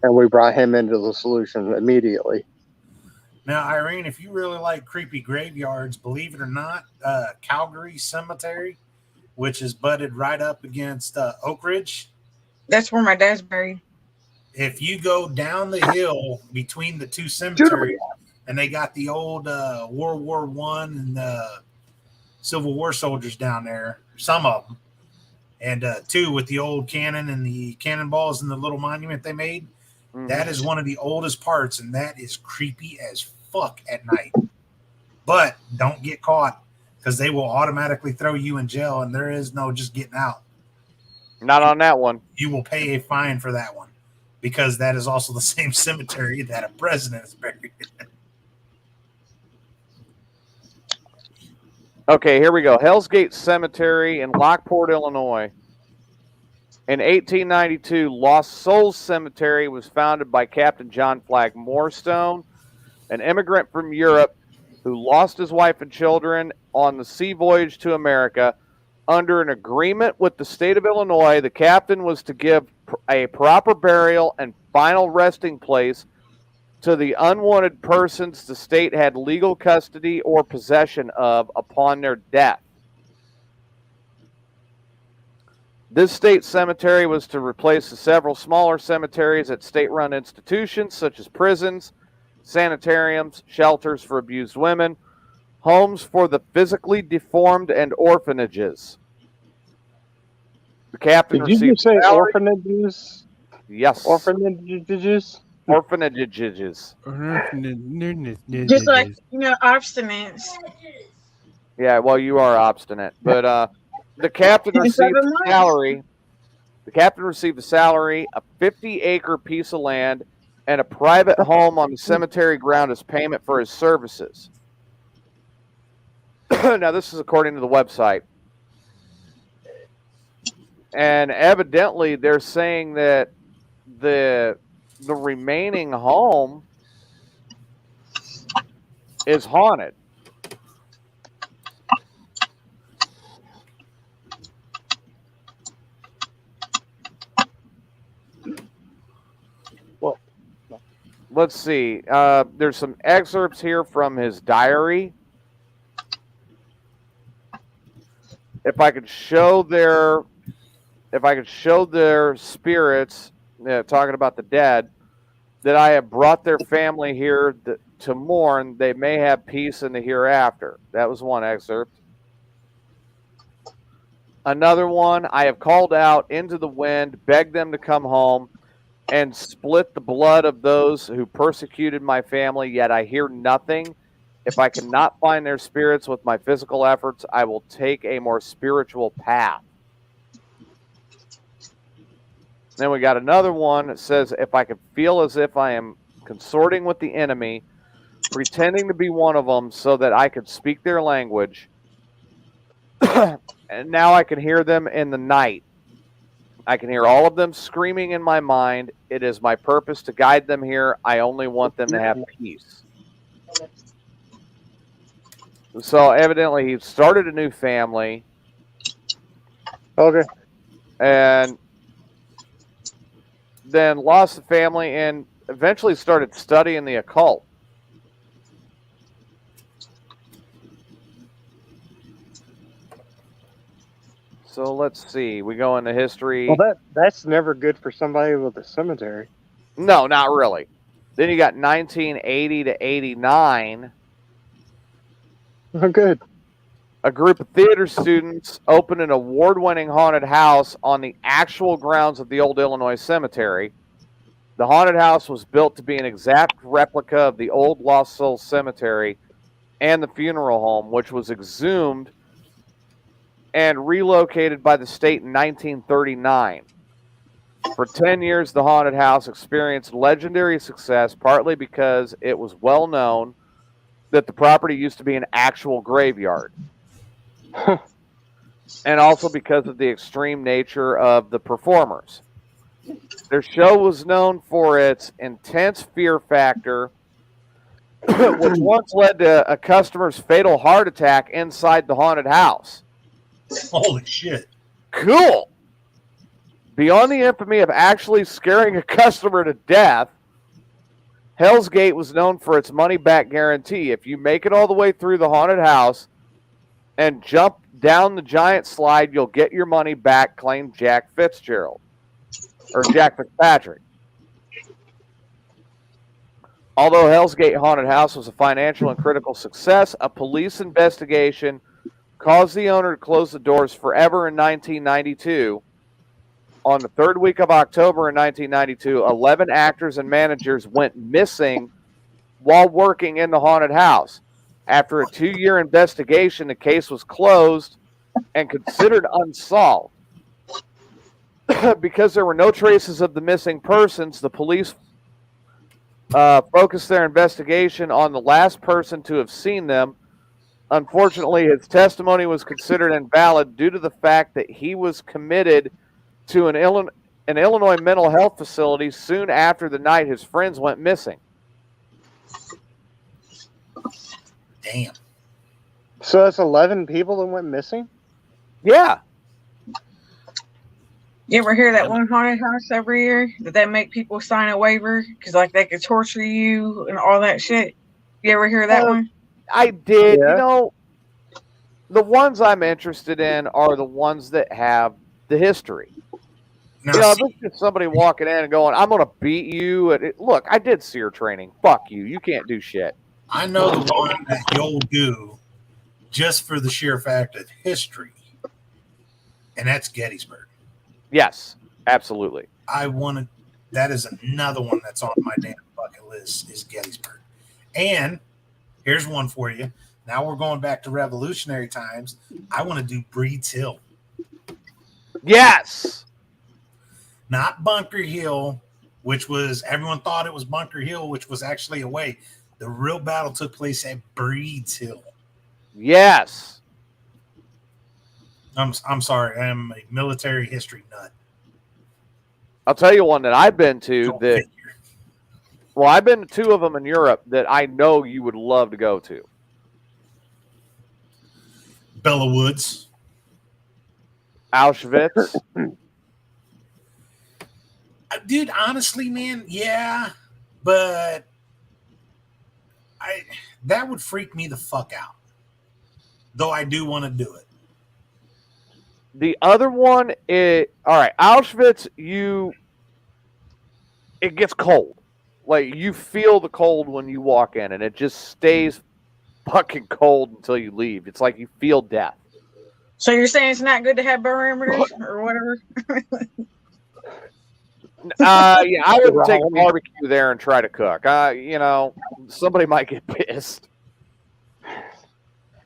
F: And we brought him into the Solution immediately.
C: Now, Irene, if you really like creepy graveyards, believe it or not, Calgary Cemetery, which is butted right up against Oak Ridge.
G: That's where my dad's buried.
C: If you go down the hill between the two cemeteries, and they got the old World War I and Civil War soldiers down there, some of them, and two with the old cannon and the cannonballs and the little monument they made. Mm-hmm. That is one of the oldest parts, and that is creepy as fuck at night. But don't get caught, because they will automatically throw you in jail, and there is no just getting out.
A: Not on that one.
C: You will pay a fine for that one, because that is also the same cemetery that a president is buried in.
A: Okay, here we go. Hell's Gate Cemetery in Lockport, Illinois. In 1892, Lost Souls Cemetery was founded by Captain John Flagg Moorstone, an immigrant from Europe who lost his wife and children on the sea voyage to America. Under an agreement with the state of Illinois, the captain was to give a proper burial and final resting place to the unwanted persons the state had legal custody or possession of upon their death. This state cemetery was to replace the several smaller cemeteries at state-run institutions such as prisons, sanitariums, shelters for abused women, homes for the physically deformed, and orphanages. The captain
F: Did you
A: received
F: just say
A: salary.
F: orphanages?
A: Yes.
F: Orphanages?
A: Orphanages.
G: Just like, abstinence.
A: Yeah, well, you are obstinate. But the captain received a salary. The captain received a salary, a 50-acre piece of land, and a private home on the cemetery ground as payment for his services. Now, this is according to the website. And evidently, they're saying that the remaining home is haunted.
F: What?
A: Let's see. There's some excerpts here from his diary. If I could show their spirits, talking about the dead, that I have brought their family here to mourn, they may have peace in the hereafter. That was one excerpt. Another one, I have called out into the wind, begged them to come home, and split the blood of those who persecuted my family, yet I hear nothing. If I cannot find their spirits with my physical efforts, I will take a more spiritual path. Then we got another one that says, if I can feel as if I am consorting with the enemy, pretending to be one of them so that I could speak their language, and now I can hear them in the night. I can hear all of them screaming in my mind. It is my purpose to guide them here. I only want them to have peace. So evidently he started a new family.
F: Okay.
A: And then lost the family and eventually started studying the occult. So let's see. We go into history.
F: Well, that's never good for somebody with a cemetery.
A: No, not really. Then you got 1980 to 89.
F: Oh, good.
A: A group of theater students opened an award-winning haunted house on the actual grounds of the old Illinois cemetery. The haunted house was built to be an exact replica of the old Lost Souls Cemetery and the funeral home, which was exhumed and relocated by the state in 1939. For 10 years, the haunted house experienced legendary success, partly because it was well known that the property used to be an actual graveyard. And also because of the extreme nature of the performers. Their show was known for its intense fear factor, which once led to a customer's fatal heart attack inside the haunted house.
C: Holy shit.
A: Cool. Beyond the infamy of actually scaring a customer to death, Hell's Gate was known for its money-back guarantee. If you make it all the way through the haunted house and jump down the giant slide, you'll get your money back, claimed Jack Fitzgerald. Or Jack Fitzpatrick. Although Hell's Gate Haunted House was a financial and critical success, a police investigation caused the owner to close the doors forever in 1992. On the third week of October in 1992, 11 actors and managers went missing while working in the haunted house. After a 2-year investigation, the case was closed and considered unsolved. Because there were no traces of the missing persons, the police focused their investigation on the last person to have seen them. Unfortunately, his testimony was considered invalid due to the fact that he was committed to an Illinois mental health facility soon after the night his friends went missing.
C: Damn.
F: So that's 11 people that went missing?
A: Yeah.
G: You ever hear that one haunted house every year that they make people sign a waiver because like they could torture you and all that shit? You ever hear that one?
A: I did.
F: Yeah.
A: You know, the ones I'm interested in are the ones that have the history.
C: Now,
A: You know,
C: see,
A: this is just somebody walking in and going, I'm going to beat you. Look, I did SEER training. Fuck you. You can't do shit.
C: I know the one that you'll do just for the sheer fact of history, and that's Gettysburg.
A: Yes, absolutely.
C: That is another one that's on my damn bucket list is Gettysburg. And here's one for you. Now we're going back to revolutionary times. I want to do Breed's Hill.
A: Yes.
C: Not Bunker Hill, which was, everyone thought it was Bunker Hill, which was actually away. The real battle took place at Breed's Hill.
A: Yes.
C: I'm sorry. I am a military history nut.
A: I'll tell you one that I've been to
C: Go
A: that,
C: figure.
A: well, I've been to 2 of them in Europe that I know you would love to go to.
C: Bella Woods.
A: Auschwitz.
C: Dude, honestly, man, yeah, but that would freak me the fuck out. Though I do want to do it.
A: The other one is, all right, Auschwitz, it gets cold. Like, you feel the cold when you walk in, and it just stays fucking cold until you leave. It's like you feel death.
G: So you're saying it's not good to have barometers or whatever?
A: Yeah, I wouldn't take a barbecue there and try to cook. You know, somebody might get pissed.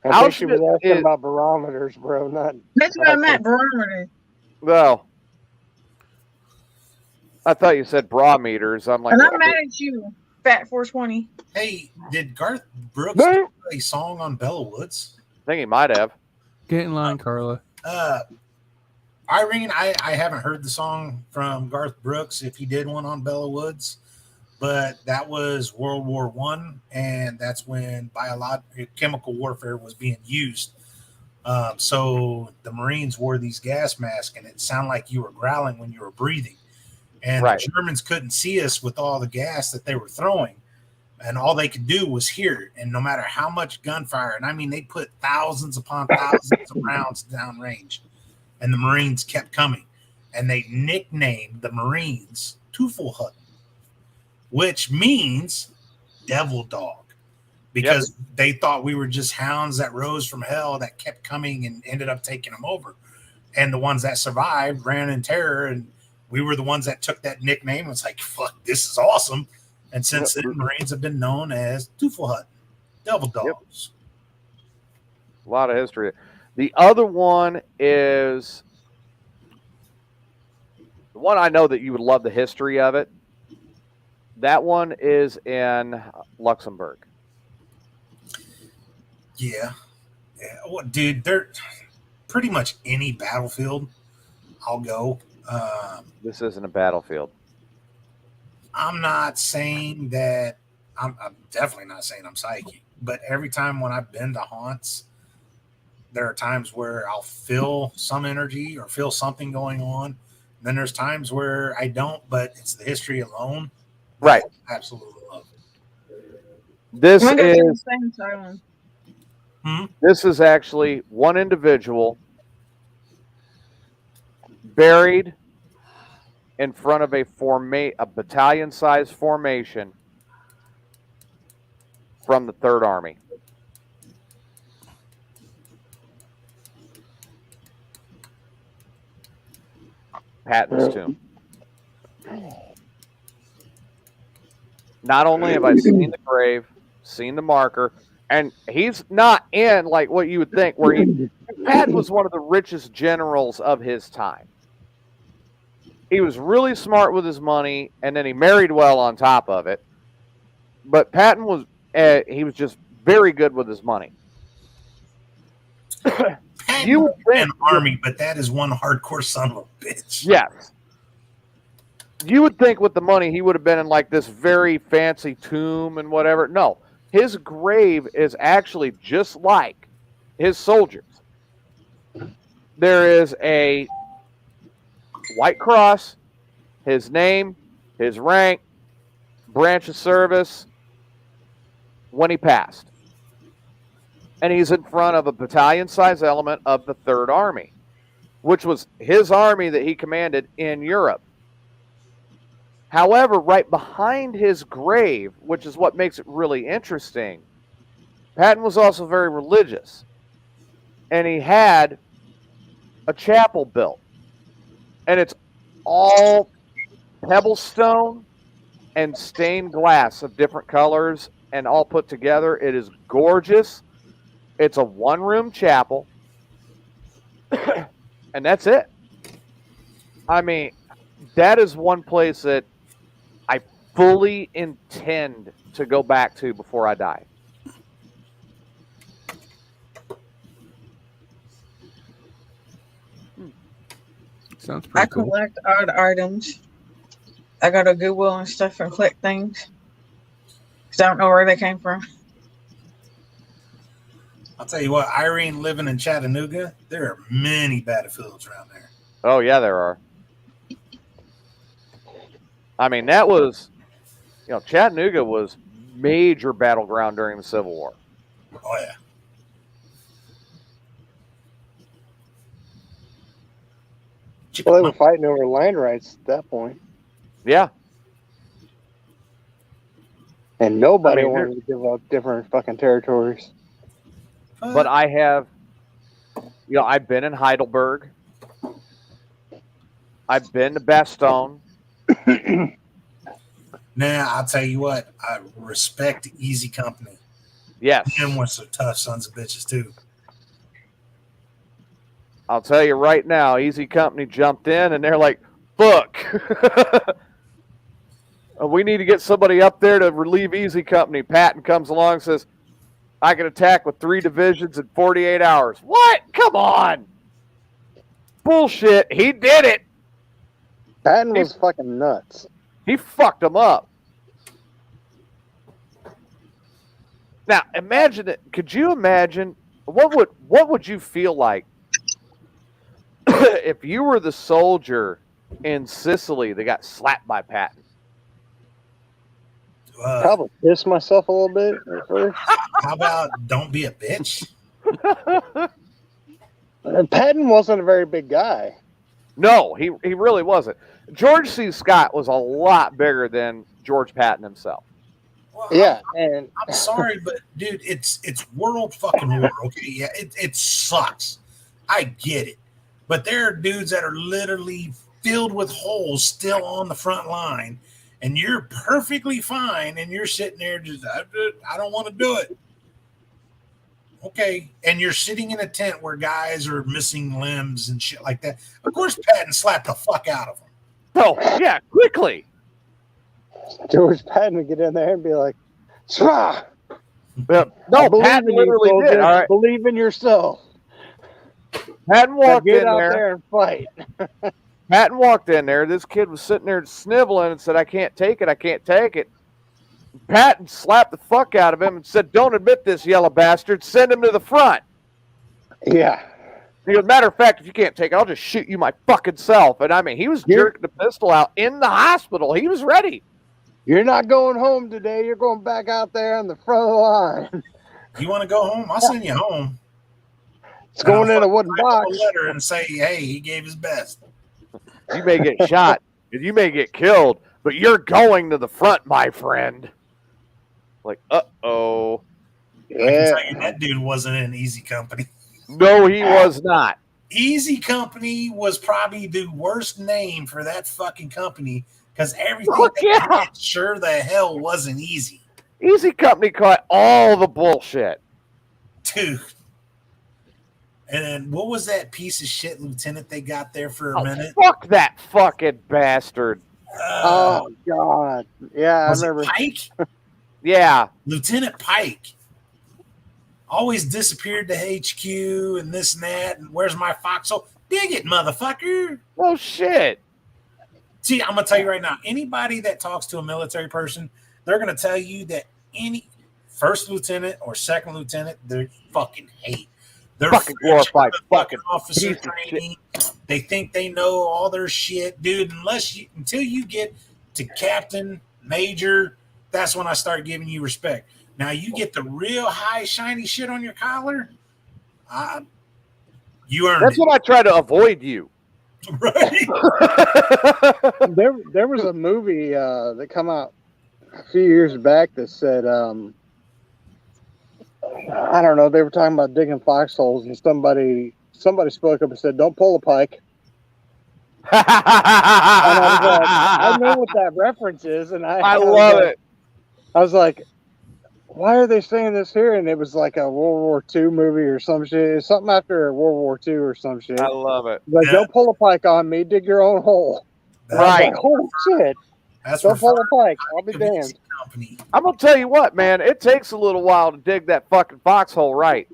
H: I think she was
A: Auschwitz
H: asking
A: is-
H: about barometers, bro. Not
G: That's what I meant, barometer.
A: Well, I thought you said bra meters. I'm like,
G: And I'm
A: what?
G: mad at you, Fat 420.
C: Hey, did Garth Brooks
H: No.
C: do a song on Bella Woods?
A: I think he might have.
B: Get in line, Carla.
C: Irene, I haven't heard the song from Garth Brooks if he did one on Bella Woods, but that was World War One, and that's when chemical warfare was being used. So the Marines wore these gas masks, and it sounded like you were growling when you were breathing. And
A: Right.
C: the Germans couldn't see us with all the gas that they were throwing, and all they could do was hear it. And no matter how much gunfire, and I mean, they put thousands upon thousands of rounds downrange, and the Marines kept coming. And they nicknamed the Marines Teufelhutten, which means devil dog, because they thought we were just hounds that rose from hell that kept coming and ended up taking them over. And the ones that survived ran in terror, and we were the ones that took that nickname. It's like, fuck, this is awesome. And since then, Marines have been known as Teufelhutten, devil dogs.
A: A lot of history. The other one is the one I know that you would love the history of it. That one is in Luxembourg.
C: Yeah. Well, dude, they're pretty much any battlefield, I'll go.
A: This isn't a battlefield.
C: I'm not saying that I'm definitely not saying I'm psychic, but every time when I've been to haunts, there are times where I'll feel some energy or feel something going on. Then there's times where I don't, but it's the history alone.
A: Right.
C: I absolutely love it.
A: This
G: I'm gonna go to the
A: is
G: same asylum.
A: this is actually one individual buried in front of a battalion-sized formation from the Third Army. Patton's tomb. Not only have I seen the grave, seen the marker, and he's not in like what you would think, where Patton was one of the richest generals of his time. He was really smart with his money, and then he married well on top of it. But Patton was he was just very good with his money. You would think
C: An army, but that is one hardcore son of a bitch.
A: yes. You would think with the money he would have been in like this very fancy tomb and whatever. No, his grave is actually just like his soldiers. There is a white cross, his name, his rank, branch of service, when he passed. And he's in front of a battalion-sized element of the Third Army, which was his army that he commanded in Europe. However, right behind his grave, which is what makes it really interesting, Patton was also very religious. And he had a chapel built. And it's all pebble stone and stained glass of different colors and all put together. It is gorgeous. It's a one-room chapel. And that's it. I mean, that is one place that I fully intend to go back to before I die.
B: Sounds
G: I
B: pretty cool.
G: collect odd items. I go to Goodwill and stuff and collect things. Because I don't know where they came from.
C: I'll tell you what, Irene living in Chattanooga, there are many battlefields around there.
A: Oh, yeah, there are. I mean, that was, Chattanooga was major battleground during the Civil War.
C: Oh, yeah.
H: Well, they were fighting over land rights at that point,
A: Yeah.
H: and nobody
A: I mean,
H: wanted to give up different fucking territories.
A: But I have, I've been in Heidelberg. I've been to Bastogne.
C: Now, I'll tell you what, I respect Easy Company.
A: Yes.
C: And were some tough sons of bitches too.
A: I'll tell you right now, Easy Company jumped in and they're like, "Fuck, we need to get somebody up there to relieve Easy Company." Patton comes along and says, "I can attack with 3 divisions in 48 hours." What? Come on. Bullshit. He did it.
H: Patton was fucking nuts.
A: He fucked him up. Now, imagine it. Could you imagine what would you feel like if you were the soldier in Sicily that got slapped by Patton?
H: Probably pissed myself a little bit at first.
C: How about don't be a bitch?
H: And Patton wasn't a very big guy.
A: No, he really wasn't. George C. Scott was a lot bigger than George Patton himself.
C: Well,
H: Yeah, and
C: I'm sorry, but dude, it's world fucking war. Okay, yeah, it sucks. I get it, but there are dudes that are literally filled with holes still on the front line, and you're perfectly fine, and you're sitting there just I don't want to do it. Okay, and you're sitting in a tent where guys are missing limbs and shit like that. Of course, Patton slapped the fuck out of him.
A: Oh, yeah, quickly.
H: George Patton would get in there and be like, "Swah!
A: No,
H: believe
A: Patton
H: in you,
A: literally did.
H: soldier.
A: All right.
H: Believe in yourself.
A: Patton
H: Now
A: walked
H: get
A: in
H: out
A: there.
H: there and fight."
A: Patton walked in there. This kid was sitting there sniveling and said, "I can't take it. I can't take it." Patton slapped the fuck out of him and said, "Don't admit this, yellow bastard. Send him to the front."
H: Yeah.
A: He goes, "Matter of fact, if you can't take it, I'll just shoot you my fucking self." And I mean, he was jerking the pistol out in the hospital. He was ready.
H: You're not going home today. You're going back out there on the front of the line.
C: You want to go home? I'll send you home.
H: It's going in a wooden
C: Write
H: box.
C: a letter and say, "Hey, he gave his best."
A: You may get shot and you may get killed, but you're going to the front, my friend. Like, uh-oh.
C: I can
H: Yeah.
C: tell you that dude wasn't in Easy Company.
A: No, he was not.
C: Easy Company was probably the worst name for that fucking company because everything
A: Fuck
C: they
A: yeah.
C: did sure the hell wasn't easy.
A: Easy Company caught all the bullshit.
C: Dude. And then what was that piece of shit lieutenant they got there for a minute?
A: Fuck that fucking bastard.
H: Oh, God. Yeah, I
C: Was
H: remember.
C: it Pike?
A: Yeah.
C: Lieutenant Pike always disappeared to HQ and this and that. And where's my foxhole? Dig it, motherfucker.
A: Oh, shit.
C: See, I'm going to tell you right now, anybody that talks to a military person, they're going to tell you that any first lieutenant or second lieutenant, they fucking hate. They're
A: Fucking glorified fucking
C: officer
A: piece of
C: training. They think they know all their shit, dude. Until you get to captain, major, that's when I start giving you respect. Now you get the real high shiny shit on your collar. You earned
A: That's
C: it.
A: what I try to avoid you.
C: Right?
H: There was a movie that come out a few years back that said, I don't know, they were talking about digging foxholes, and somebody spoke up and said, "Don't pull a pike." And I was like, I know what that reference is, and
A: I love it.
H: I was like, why are they saying this here? And it was like a World War II movie or some shit. Something after World War II or some shit.
A: I love it.
H: Like,
C: Yeah.
H: don't pull a pike on me. Dig your own hole. And I was
A: Right.
H: like, holy shit.
C: That's
H: Don't pull a
C: referring
H: pike. I'll be
C: to Easy
H: damned.
C: Company.
A: I'm going to tell you what, man. It takes a little while to dig that fucking foxhole right.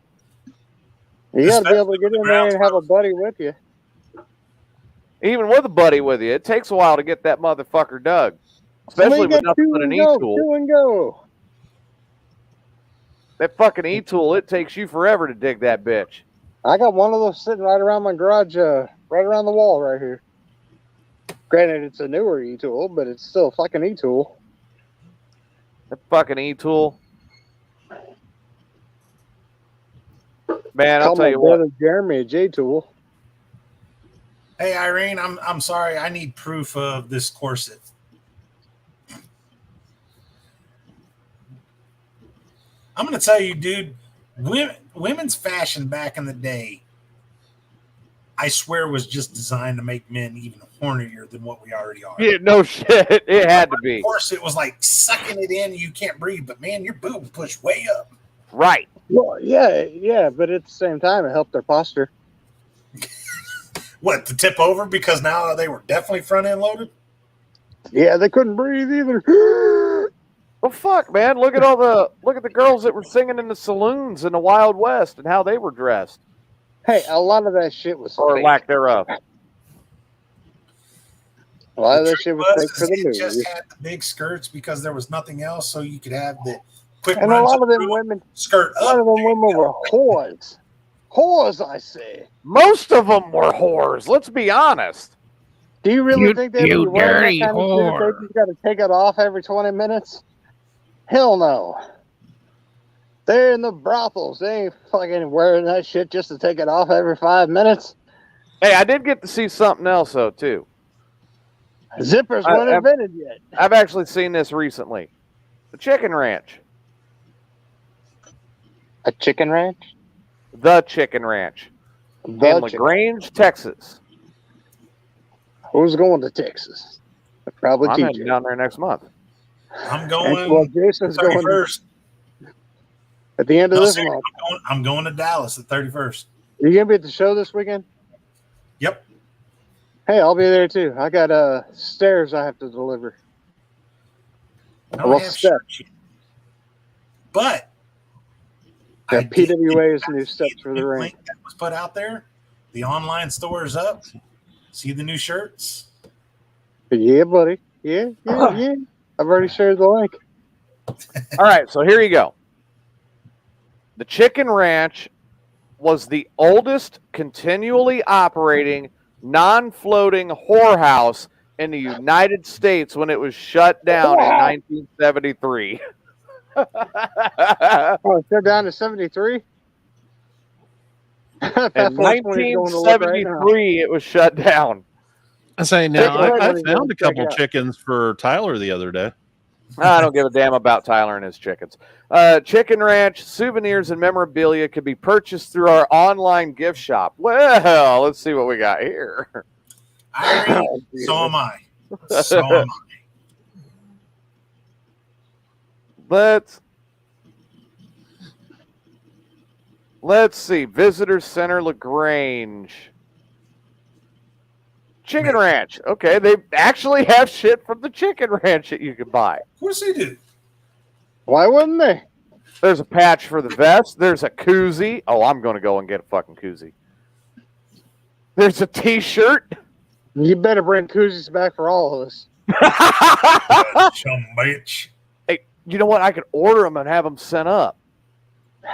H: You got to be able to get in there and have a buddy with you.
A: Even with a buddy with you, it takes a while to get that motherfucker dug. Especially
H: Somebody
A: with
H: got
A: nothing
H: two
A: but an
H: and go,
A: E-tool.
H: two and go.
A: That fucking E-tool, it takes you forever to dig that bitch.
H: I got one of those sitting right around my garage, right around the wall right here. Granted, it's a newer E-tool, but it's still a fucking E-tool.
A: That fucking E-tool. Man, I'll
H: Call
A: tell
H: my
A: you what.
H: brother Jeremy a J-tool.
C: Hey, Irene, I'm sorry. I need proof of this corset. I'm going to tell you, dude, women's fashion back in the day, I swear, was just designed to make men even hornier than what we already are.
A: Yeah, no shit. It had to be.
C: Of course, it was like sucking it in and you can't breathe, but man, your boob pushed way up.
A: Right.
H: Well, yeah, but at the same time, it helped their posture.
C: What, to tip over because now they were definitely front end loaded?
H: Yeah, they couldn't breathe either.
A: Well, fuck, man. Look at the girls that were singing in the saloons in the Wild West and how they were dressed,
H: Hey, a lot of that shit was
A: or
H: fake.
A: lack thereof.
H: A lot of that shit was fake for the
C: it
H: movie.
C: just had the big skirts because there was nothing else, so you could have the quick
H: And a
C: runs
H: lot of them
C: through,
H: women,
C: skirt
H: a lot
C: up.
H: of them
C: there you
H: women
C: go.
H: were whores. Whores, I say.
A: Most of them were whores. Let's be honest.
H: Do you really
B: You-
H: think they would
B: you
H: be wearing
B: dirty
H: that kind of
B: whore.
H: shit? They just got to take it off every 20 minutes? Hell no. They're in the brothels. They ain't fucking wearing that shit just to take it off every 5 minutes.
A: Hey, I did get to see something else though too.
H: Zippers
A: I-
H: weren't
A: I-
H: invented yet.
A: I've actually seen this recently. The Chicken Ranch.
H: A chicken ranch?
A: The Chicken Ranch. In LaGrange, Texas.
H: Who's going to Texas? Probably
A: I'm heading
H: TJ.
A: down there next month.
C: I'm
H: And,
C: going
H: well, Jason's going
C: 31st.
H: at the end of
C: No,
H: this
C: seriously,
H: month.
C: I'm going to Dallas the 31st.
H: Are you going to be at the show this weekend?
C: Yep.
H: Hey, I'll be there too. I got stairs I have to deliver.
C: I don't
H: Well,
C: have
H: steps.
C: shirts yet. But
H: Yeah,
C: I did
H: PWA's
C: get
H: new
C: to
H: steps
C: see
H: for
C: the
H: the ring.
C: link that was put out there. The online store is up. See the new shirts?
H: Yeah, buddy. Yeah. I've already shared the link.
A: All right, so here you go. The Chicken Ranch was the oldest continually operating non-floating whorehouse in the United States when it was shut down in 1973.
H: Oh, it's shut down to 73?
A: In
H: That's what
A: 1973, it was shut down.
E: I say
H: Take
E: now,
H: a look
E: I
H: when he's
E: found a
H: gonna
E: couple
H: check out.
E: chickens for Tyler the other day.
A: I don't give a damn about Tyler and his chickens. Chicken Ranch souvenirs and memorabilia can be purchased through our online gift shop. Well, let's see what we got here.
C: Irene, so am I. So am I.
A: Let's see. Visitor Center LaGrange. Chicken Ranch. Okay, they actually have shit from the Chicken Ranch that you can buy.
C: Of course they do.
H: Why wouldn't they?
A: There's a patch for the vest. There's a koozie. Oh, I'm going to go and get a fucking koozie. There's a T-shirt.
H: You better bring koozies back for all of us.
C: Chum bitch.
A: Hey, you know what? I could order them and have them sent up.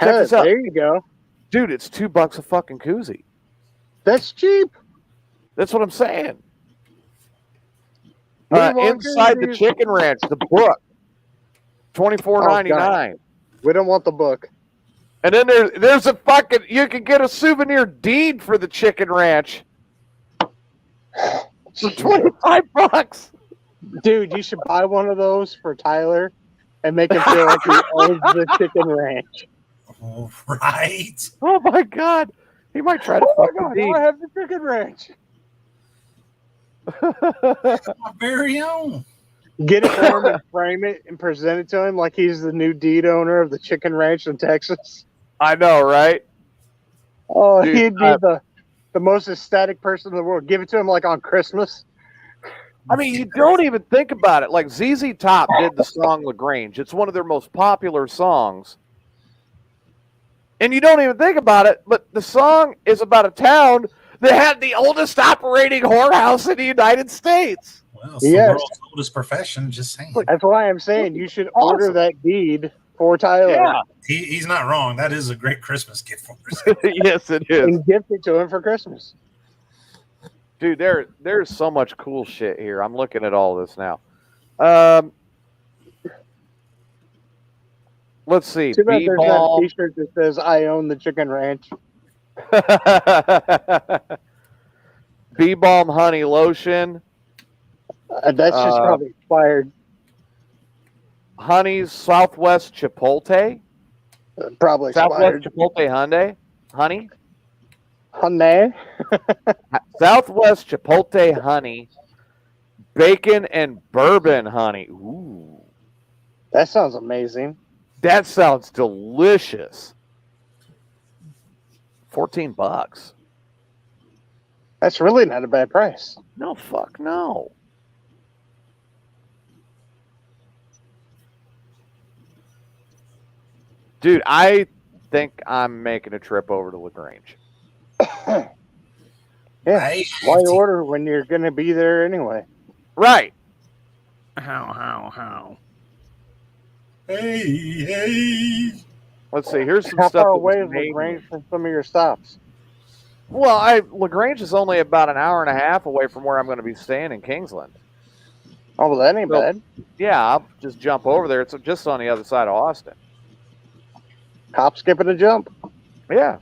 A: Check
H: Hey,
A: this out.
H: there you go.
A: Dude, it's $2 a fucking koozie.
H: That's cheap.
A: That's what I'm saying.
H: We want
A: Inside the
H: koozies.
A: Chicken Ranch, the book, $24.99.
H: We don't want the book.
A: And then there's a fucking, you can get a souvenir deed for the Chicken Ranch for $25.
H: Dude, you should buy one of those for Tyler and make him feel like he owns the Chicken Ranch.
C: All right.
A: Oh my God. He might try to
H: Oh my
A: fucking
H: God,
A: deed.
H: I have the Chicken Ranch.
C: My very own.
H: Get it for him and frame it and present it to him like he's the new deed owner of the Chicken Ranch in Texas.
A: I know, right?
H: Oh,
A: Dude,
H: he'd be the most ecstatic person in the world. Give it to him like on Christmas.
A: I mean, you don't even think about it. Like ZZ Top did the song LaGrange. It's one of their most popular songs. And you don't even think about it, but the song is about a town that had the oldest operating whorehouse in the United States.
C: Well, it's
H: Yes.
C: the world's oldest profession, just saying.
H: That's why I'm saying you should
A: Awesome.
H: order that deed for Tyler
A: Yeah.
C: He's not wrong. That is a great Christmas gift for us.
A: Yes, it is.
H: and gift it to him for Christmas.
A: Dude, there's so much cool shit here. I'm looking at all this now. Let's see.
H: Too bad there's not a
A: B-Ball.
H: T-shirt that says "I own the Chicken Ranch."
A: B-Balm Honey Lotion.
H: That's just probably expired.
A: Honey's Southwest Chipotle.
H: Probably
A: Southwest
H: expired.
A: Chipotle Honey.
H: Honey.
A: Southwest Chipotle Honey. Bacon and bourbon honey. Ooh.
H: That sounds amazing.
A: That sounds delicious. $14.
H: That's really not a bad price.
A: No, fuck no. Dude, I think I'm making a trip over to LaGrange.
H: Yeah.
C: I
H: Why
C: have to-
H: order when you're going to be there anyway?
A: Right.
B: How?
C: Hey.
A: Let's see. Here's some
H: How
A: stuff.
H: far
A: that was
H: away is
A: made-
H: LaGrange from some of your stops?
A: Well, LaGrange is only about an hour and a half away from where I'm going to be staying in Kingsland.
H: Oh, well, that ain't
A: So-
H: bad.
A: Yeah, I'll just jump over there. It's just on the other side of Austin.
H: Hop, skip, and a jump.
A: Yeah.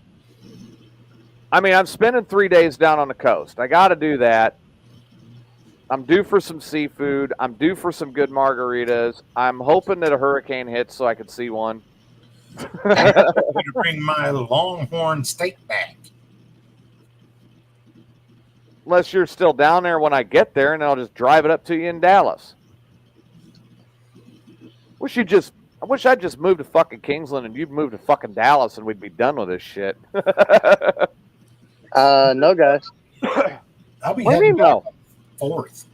A: I mean, I'm spending 3 days down on the coast. I got to do that. I'm due for some seafood. I'm due for some good margaritas. I'm hoping that a hurricane hits so I can see one.
C: I'm going to bring my Longhorn steak back.
A: Unless you're still down there when I get there, and I'll just drive it up to you in Dallas. I wish I'd just moved to fucking Kingsland and you'd moved to fucking Dallas and we'd be done with this shit.
H: No, guys.
C: I'll be
A: What do you mean,
C: heading
A: no?
C: back 4th.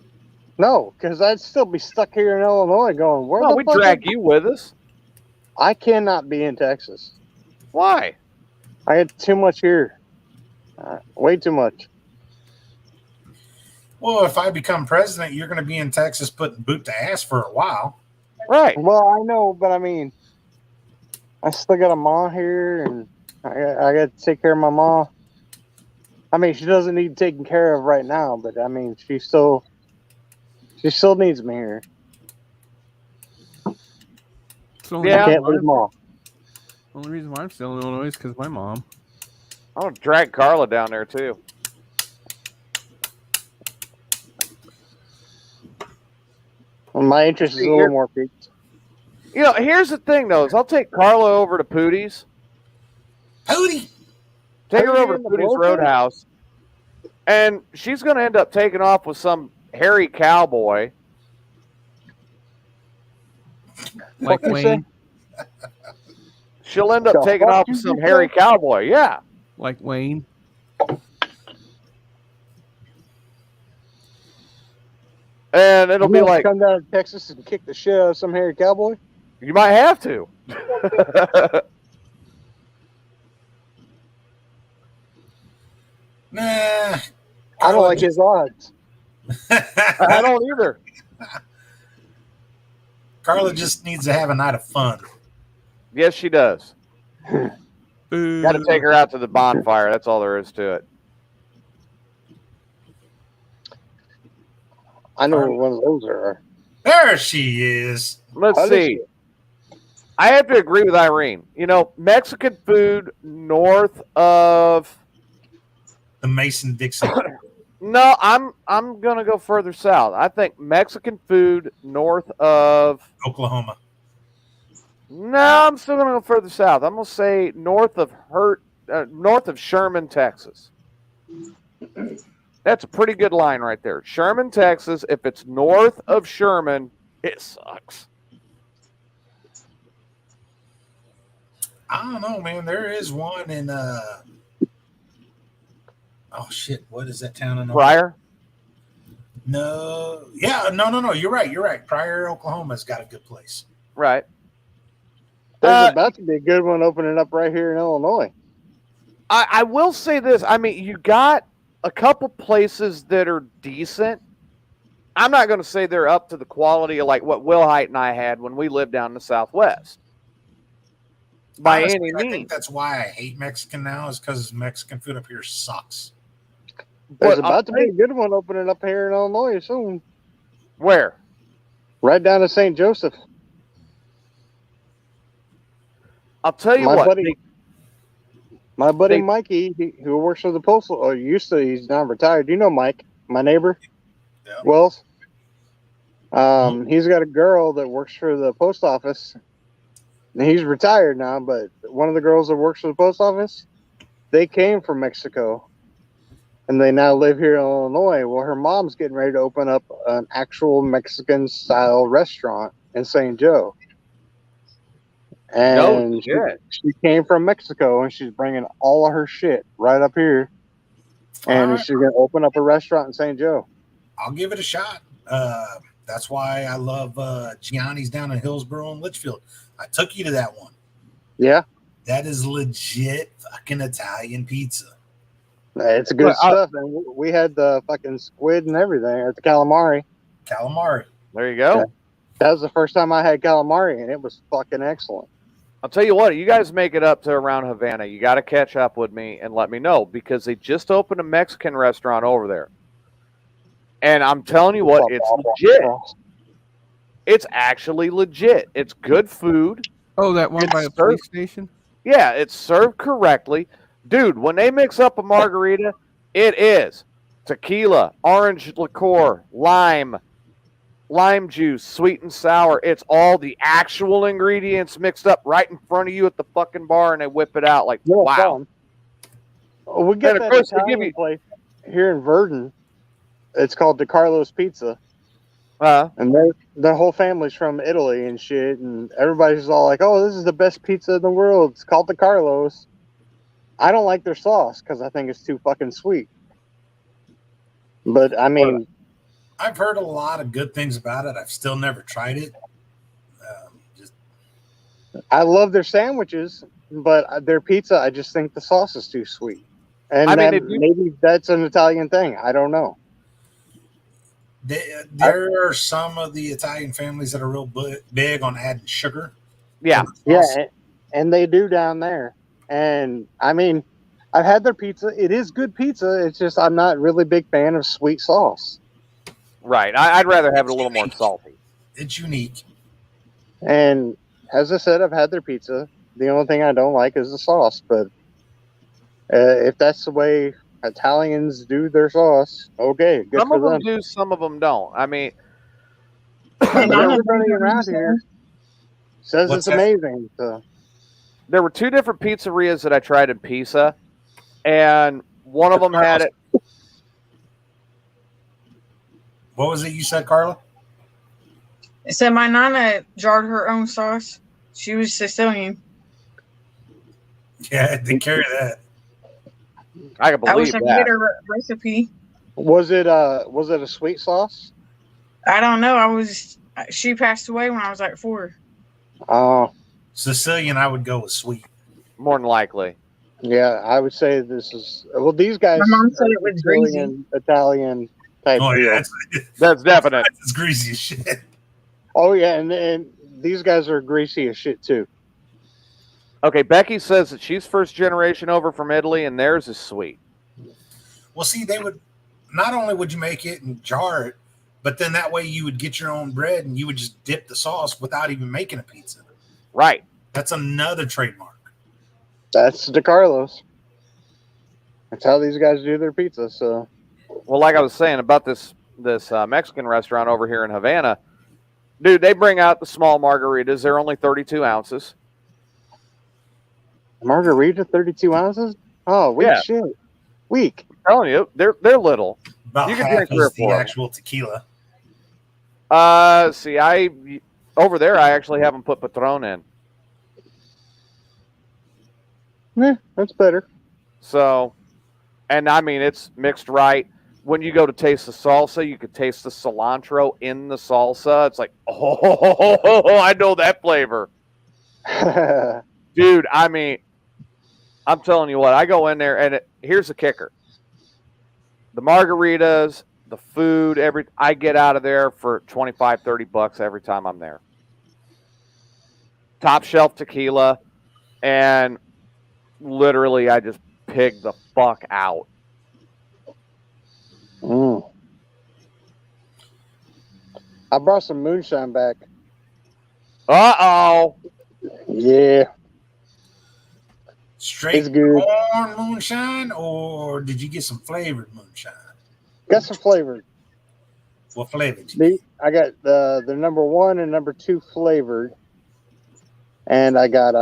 H: No, because I'd still be stuck here in Illinois going, where
A: No,
H: the
A: we
H: fuck
A: drag you with us.
H: I cannot be in Texas.
A: Why?
H: I had too much here. Way too much.
C: Well, if I become president, you're going to be in Texas putting boot to ass for a while.
A: Right.
H: Well, I know, but I mean, I still got a mom here, and I got to take care of my mom. I mean, she doesn't need taken care of right now, but I mean, she still needs me here.
A: Yeah.
H: I can't leave mom.
B: The only reason why I'm still in Illinois is because my mom.
A: I'm going to drag Carla down there, too.
H: Well, my interest is a little more peaked.
A: You know, here's the thing, though, is I'll take Carla over to Pootie's.
C: Hootie!
A: Take her
H: Pootie
A: over to
H: in the
A: Pootie's
H: blowfish?
A: Roadhouse. And she's going to end up taking off with some hairy cowboy.
B: Like
H: Fuck you say?
B: Wayne.
A: She'll end up
H: The
A: taking
H: fuck
A: off
H: you
A: with some
H: just
A: hairy
H: said?
A: cowboy. Yeah.
B: Like Wayne.
A: And it'll
H: You
A: be
H: want to
A: like,
H: come down to Texas and kick the shit out of some hairy cowboy?
A: you might have to.
C: Nah.
H: I don't like his odds.
A: I don't either.
C: Carla just needs to have a night of fun.
A: Yes, she does.
B: Boo.
A: Got to take her out to the bonfire. That's all there is to it.
H: I know where one of those are.
C: There she is.
A: Let's
H: How does
A: see. I have to agree with Irene. You know, Mexican food north of
C: The Mason-Dixon.
A: no, I'm gonna go further south. I think Mexican food north of
C: Oklahoma.
A: no, I'm still gonna go further south. I'm gonna say north of Sherman, Texas. That's a pretty good line right there. Sherman, Texas. If it's north of Sherman, it sucks.
C: I don't know, man. There is one in oh shit, what is that town in
A: Pryor.
C: No. Yeah, no. You're right. Pryor, Oklahoma's got a good place.
A: Right.
H: There's about to be a good one opening up right here in Illinois.
A: I will say this. I mean, you got a couple places that are decent. I'm not going to say they're up to the quality of like what Will Height and I had when we lived down in the Southwest. By
C: Honestly,
A: any
C: I think
A: means.
C: that's why I hate Mexican now, is because Mexican food up here sucks.
H: There's
A: But I'll
H: about to be a good one opening up here in Illinois soon.
A: Where?
H: Right down to St. Joseph.
A: I'll tell you
H: My
A: what.
H: buddy- My buddy
A: They-
H: Mikey, who works for the postal, or used to, he's not retired. You know Mike, my neighbor,
C: Yeah.
H: Wells. He's got a girl that works for the post office. And he's retired now, but one of the girls that works for the post office, they came from Mexico, and they now live here in Illinois. Well, her mom's getting ready to open up an actual Mexican-style restaurant in St. Joe. and
A: shit.
H: she came from Mexico, and she's bringing all of her shit right up here, and
C: Alright.
H: she's gonna open up a restaurant in St. Joe.
C: I'll give it a shot. That's why I love Gianni's down in Hillsborough and Litchfield. I took you to that one.
H: Yeah,
C: That is legit fucking Italian pizza.
H: it's good
A: Well,
H: stuff, and we had the fucking squid and everything at the calamari.
C: Calamari.
A: There you go.
H: Yeah. That was the first time I had calamari, and it was fucking excellent.
A: I'll tell you what, you guys make it up to around Havana. You got to catch up with me and let me know because they just opened a Mexican restaurant over there. And I'm telling you what, it's legit. It's actually legit. It's good food.
B: Oh, that one
A: It's
B: by the
A: served-
B: police station?
A: Yeah, it's served correctly. Dude, when they mix up a margarita, it is tequila, orange liqueur, lime juice, sweet and sour. It's all the actual ingredients mixed up right in front of you at the fucking bar, and they whip it out like,
H: Yeah,
A: wow.
H: fun. We got
A: And of
H: that
A: course, they
H: Italian
A: give you-
H: place here in Verdon. It's called DeCarlo's Pizza,
A: Uh,
H: and their whole family's from Italy and shit, and everybody's all like, "Oh, this is the best pizza in the world. It's called DeCarlo's." I don't like their sauce because I think it's too fucking sweet. But I mean,
C: I've heard a lot of good things about it. I've still never tried it. Just
H: I love their sandwiches, but their pizza, I just think the sauce is too sweet. And
A: I mean,
H: then
A: if you-
H: maybe that's an Italian thing. I don't know.
C: there are some of the Italian families that are real big on adding sugar.
A: yeah.
H: Yeah, and they do down there. And I mean, I've had their pizza. It is good pizza. It's just I'm not really big fan of sweet sauce.
A: Right. I'd rather have it a little more salty.
C: It's unique.
H: And as I said, I've had their pizza. The only thing I don't like is the sauce. But if that's the way Italians do their sauce, okay, good
A: Some
H: for
A: of them
H: them.
A: do, some of them don't. I mean,
G: And
H: But
G: I'm a
H: everybody
G: burger
H: around here says
C: What's
H: it's
C: that?
H: amazing. So.
A: there were two different pizzerias that I tried in Pisa, and one of them had it.
C: What was it you said, Carla?
G: So my nana jarred her own sauce. She was Sicilian.
C: Yeah, they carry that.
A: I can
G: I
A: believe
G: wish I could
A: that.
G: get her recipe.
H: Was it a sweet sauce?
G: I don't know. She passed away when I was like 4.
H: Oh,
C: Sicilian, I would go with sweet.
A: More than likely.
H: yeah. I would say this is these guys.
G: My mom said
H: are
G: it was
H: Sicilian, Italian type
C: Oh
H: deal.
C: yeah,
A: That's definite.
C: it's greasy as shit.
H: Oh yeah, and these guys are greasy as shit too.
A: Okay, Becky says that she's first generation over from Italy, and theirs is sweet.
C: Well, see, they would not only would you make it and jar it, but then that way you would get your own bread and you would just dip the sauce without even making a pizza.
A: Right.
C: That's another trademark.
H: That's DeCarlo's. That's how these guys do their pizza. So
A: Well, like I was saying about this Mexican restaurant over here in Havana, dude, they bring out the small margaritas. They're only 32 ounces.
H: margarita, 32 ounces. Oh, weak
A: Yeah.
H: shit. Weak.
A: I'm telling you, they're little.
C: About
A: You can
C: half
A: drink 3 or
C: is the
A: 4 of them.
C: actual tequila.
A: See, over there, I actually haven't put Patron in.
H: That's better.
A: So, and I mean, it's mixed right. When you go to taste the salsa, you could taste the cilantro in the salsa. It's like, oh, I know that flavor. Dude, I mean, I'm telling you what, I go in there, and here's the kicker. The margaritas, the food, I get out of there for $25, $30 every time I'm there. Top shelf tequila, and literally I just pig the fuck out.
H: I brought some moonshine back.
A: Uh-oh.
H: Yeah.
C: Straight
H: It's good.
C: corn moonshine, or did you get some flavored moonshine?
H: Got some flavored.
C: What flavor did you
H: I got the number 1 and number 2 flavored. And I got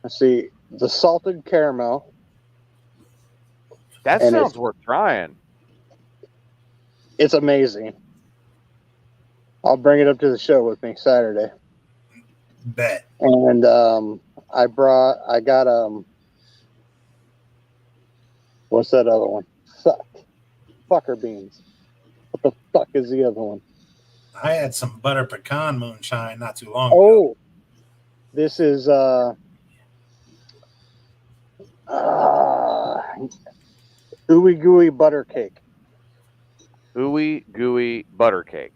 H: let's see, the salted caramel.
A: That
H: And
A: sounds
H: it's-
A: worth trying.
H: It's amazing. I'll bring it up to the show with me Saturday.
C: Bet.
H: And I got what's that other one? Fucker beans. What the fuck is the other one?
C: I had some butter pecan moonshine not too long ago.
H: Oh, this is ooey gooey butter cake.
A: Ooey gooey butter cake.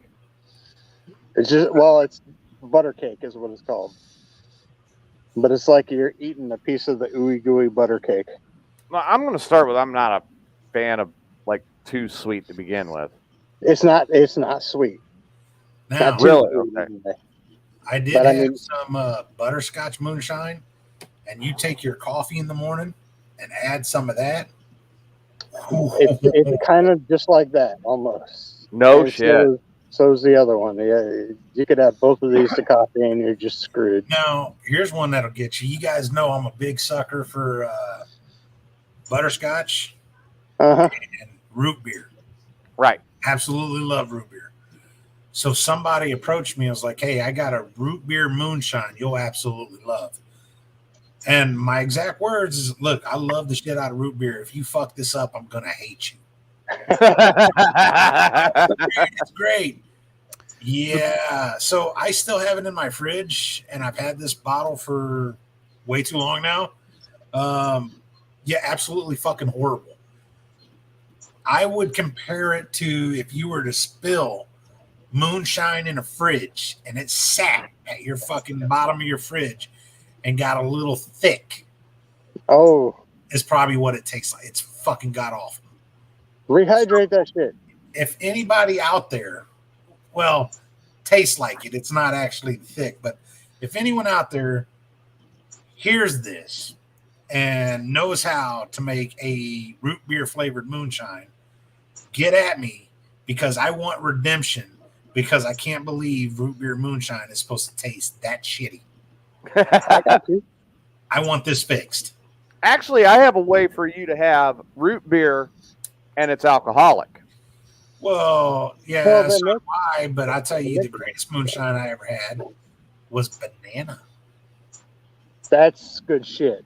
H: It's butter cake is what it's called. But it's like you're eating a piece of the ooey gooey butter cake.
A: Well, I'm going to start with I'm not a fan of like too sweet to begin with.
H: It's not sweet.
C: Now,
H: Not too
A: Really?
H: sweet,
A: Okay.
H: anyway.
C: I did
H: But I
C: have
H: mean-
C: some butterscotch moonshine, and you take your coffee in the morning and add some of that.
H: It's kind of just like that almost.
A: No
H: And
A: shit.
H: So's the other one. Yeah, you could have both of these to coffee, and you're just screwed.
C: Now, here's one that'll get you. You guys know I'm a big sucker for butterscotch
H: Uh-huh.
C: and root beer.
A: Right.
C: Absolutely love root beer. So somebody approached me and was like, hey, I got a root beer moonshine you'll absolutely love. And my exact words is, look, I love the shit out of root beer. If you fuck this up, I'm going to hate you. It's great. Yeah. So I still have it in my fridge, and I've had this bottle for way too long now. Yeah, absolutely fucking horrible. I would compare it to if you were to spill moonshine in a fridge and it sat at your fucking bottom of your fridge and got a little thick.
H: Oh,
C: Is probably what it tastes like. It's fucking god awful.
H: rehydrate that shit.
C: If anybody out there, well, tastes like it, it's not actually thick, but if anyone out there hears this and knows how to make a root beer flavored moonshine, get at me, because I want redemption, because I can't believe root beer moonshine is supposed to taste that shitty.
H: I got you.
C: I want this fixed.
A: Actually, I have a way for you to have root beer and it's alcoholic.
C: Well, yeah,
H: Well, then
C: so do I, but I tell you, the greatest moonshine I ever had was banana.
H: That's good shit.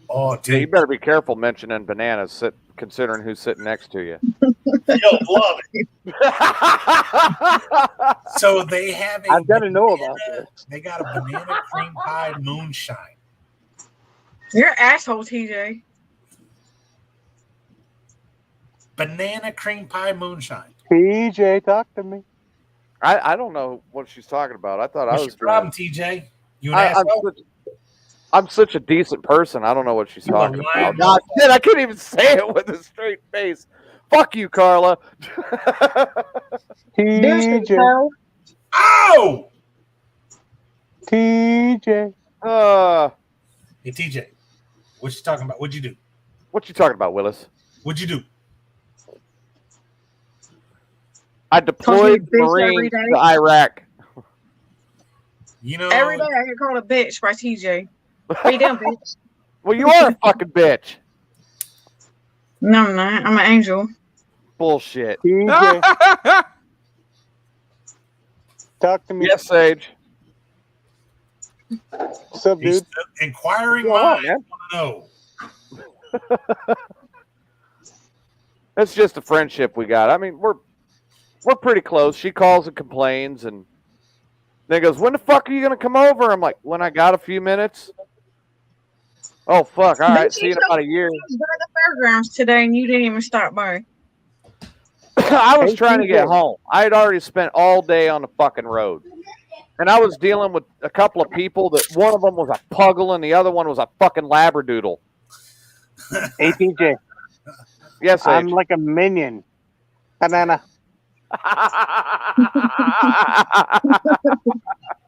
C: Oh,
A: So you
C: dude,
A: better be careful mentioning bananas, considering who's sitting next to you.
C: you'll love it. So they have
H: I've got to know about this.
C: They got a banana cream pie moonshine.
G: You're an asshole, TJ.
C: Banana cream pie moonshine.
H: TJ, talk to me.
A: I don't know what she's talking about. I thought I
C: What's
A: was
C: your problem, TJ? You an
A: I'm
C: asshole?
A: I'm such a decent person. I don't know what she's
C: You a
A: talking
C: lying
A: about. God, shit, I couldn't even say it with a straight face. Fuck you, Carla.
H: TJ.
C: Oh!
H: TJ.
C: Hey, TJ, what you talking about? What'd you do?
A: What you talking about, Willis?
C: What'd you do?
A: I deployed
G: bitch every
A: Marines
G: day.
A: to Iraq.
C: You know,
G: Every day I get called a bitch by TJ. Hey, damn bitch.
A: Well, you are a fucking bitch.
G: No, I'm not. I'm an angel.
A: Bullshit.
H: TJ. Talk to me.
A: Yes, Sage.
H: What's up,
C: he's
H: dude?
C: inquiring
A: What's going on,
C: minds
A: man?
C: want to know.
A: It's just a friendship we got. I mean, we're pretty close. She calls and complains, and then goes, "When the fuck are you gonna come over?" I'm like, "When I got a few minutes." Oh fuck! All right, see you in about a year.
G: I was by the fairgrounds today and you didn't even stop by.
A: I was
H: Hey,
A: trying to get
H: TJ.
A: home. I had already spent all day on the fucking road, and I was dealing with a couple of people that one of them was a puggle and the other one was a fucking labradoodle.
H: Hey, TJ.
A: Yes,
H: I'm
A: Sage.
H: like a minion. Banana.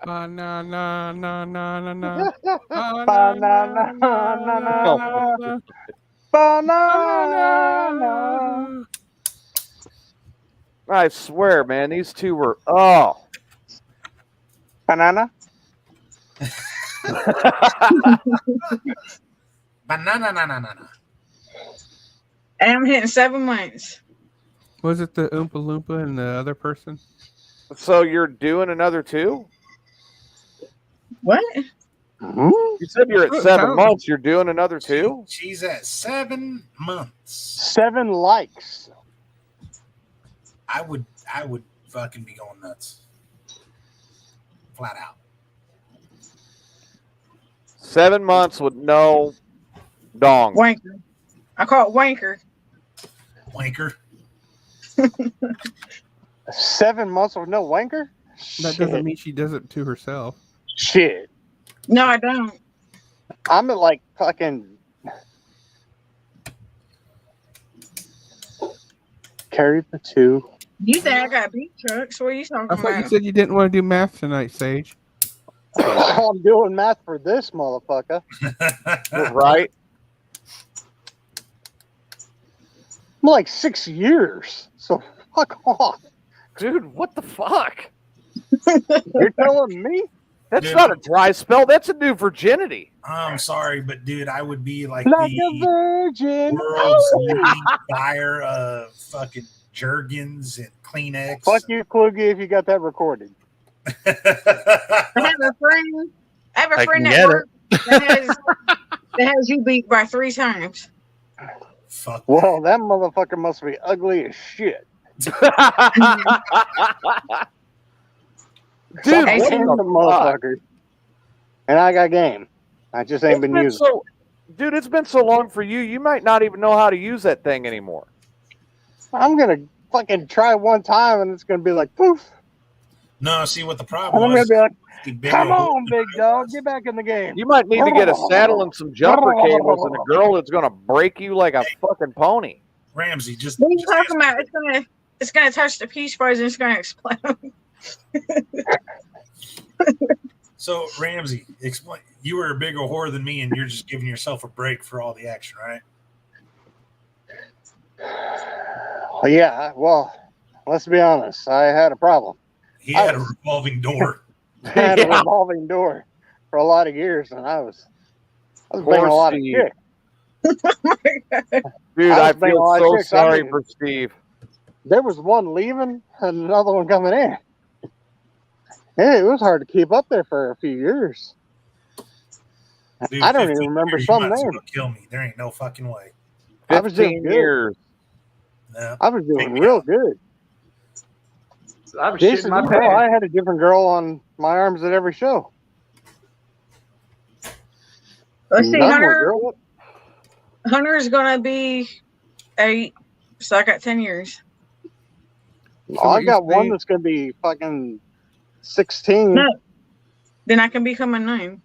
B: Banana, na, na, na, na.
H: Banana, na, na, na. Banana.
A: I swear, man, these two were
H: Banana.
C: Banana, na, na, na, na.
G: And I'm hitting 7 months.
B: Was it the Oompa Loompa and the other person?
A: So you're doing another two?
G: What?
H: Hmm?
A: You said you're at
B: Look,
A: 7
B: how-
A: months. You're doing another 2?
C: She's at 7 months.
H: 7 likes.
C: I would fucking be going nuts. Flat out.
A: 7 months with no dong.
G: Wanker. I call it wanker.
C: Wanker.
H: 7 months with no wanker?
B: That
H: Shit.
B: doesn't mean she does it to herself.
H: Shit.
G: No, I don't.
H: I'm at like fucking carried the 2.
G: You think I got beef trucks? What are you talking
B: I thought you
G: about?
B: said you didn't want to do math tonight, Sage.
H: I'm doing math for this motherfucker.
A: Right?
H: I'm like 6 years. So fuck off.
A: Dude, what the fuck?
H: You're telling me?
A: That's
C: Dude.
A: not a dry spell. That's a new virginity.
C: I'm sorry, but dude, I would be like
H: Like a
C: the
H: virgin.
C: world's leading buyer of fucking Jergens and Kleenex.
H: Fuck you, Kluge, if you got that recorded.
G: I have a friend. I have a
E: I
G: friend
E: can
G: at
E: get
G: work that has you beat by 3 times.
C: Fuck.
H: Well, that motherfucker must be ugly as shit.
A: Dude,
G: Hey,
A: what
H: Damn
A: the
H: the
A: fuck?
H: motherfucker. And I got game. I just ain't been using it.
A: Dude, it's been so long for you. You might not even know how to use that thing anymore.
H: I'm gonna fucking try one time and it's gonna be like poof.
C: No, see what the
H: And
C: problem
H: I'm gonna
C: was.
H: be like,
C: the bigger
H: come
C: hole
H: on,
C: than
H: big
C: I
H: dog,
C: was.
H: get back in the game.
A: You might need to get a saddle and some jumper cables and a girl that's going to break you like a fucking pony.
C: Ramsey, just
G: What are you
C: just
G: talking
C: answer.
G: about? It's gonna touch the peach fuzz and it's gonna explode.
C: So Ramsey, explain. You were a bigger whore than me, and you're just giving yourself a break for all the action, right?
H: Yeah, well, let's be honest. I had a problem.
C: He had a revolving door.
H: I had a
A: Yeah.
H: revolving door for a lot of years, and I was
A: Poor
H: bringing a lot of
A: Steve.
H: chicks.
A: Dude,
H: I
A: I
H: was bringing a
A: feel
H: lot of
A: so
H: chicks.
A: sorry
H: I mean-
A: for Steve.
H: There was one leaving and another one coming in. Yeah, it was hard to keep up there for a few years.
C: Dude,
H: I don't
C: 15
H: even remember
C: years,
H: some
C: you might as
H: names.
C: well kill me. There ain't no fucking way.
H: I was doing
A: 15
H: good.
A: years.
C: No.
H: I was doing
C: me
H: real
C: out.
H: good.
F: I was
H: Jason,
F: shitting my
H: you know, I
F: pants.
H: had a different girl on my arms at every show.
G: Let's see,
H: None were
G: Hunter.
H: girls.
G: Hunter's gonna be 8, so I got 10 years.
B: So
H: I
B: what you're
H: got one
B: saying-
H: that's going to be fucking 16,
G: No. Then I can become a 9.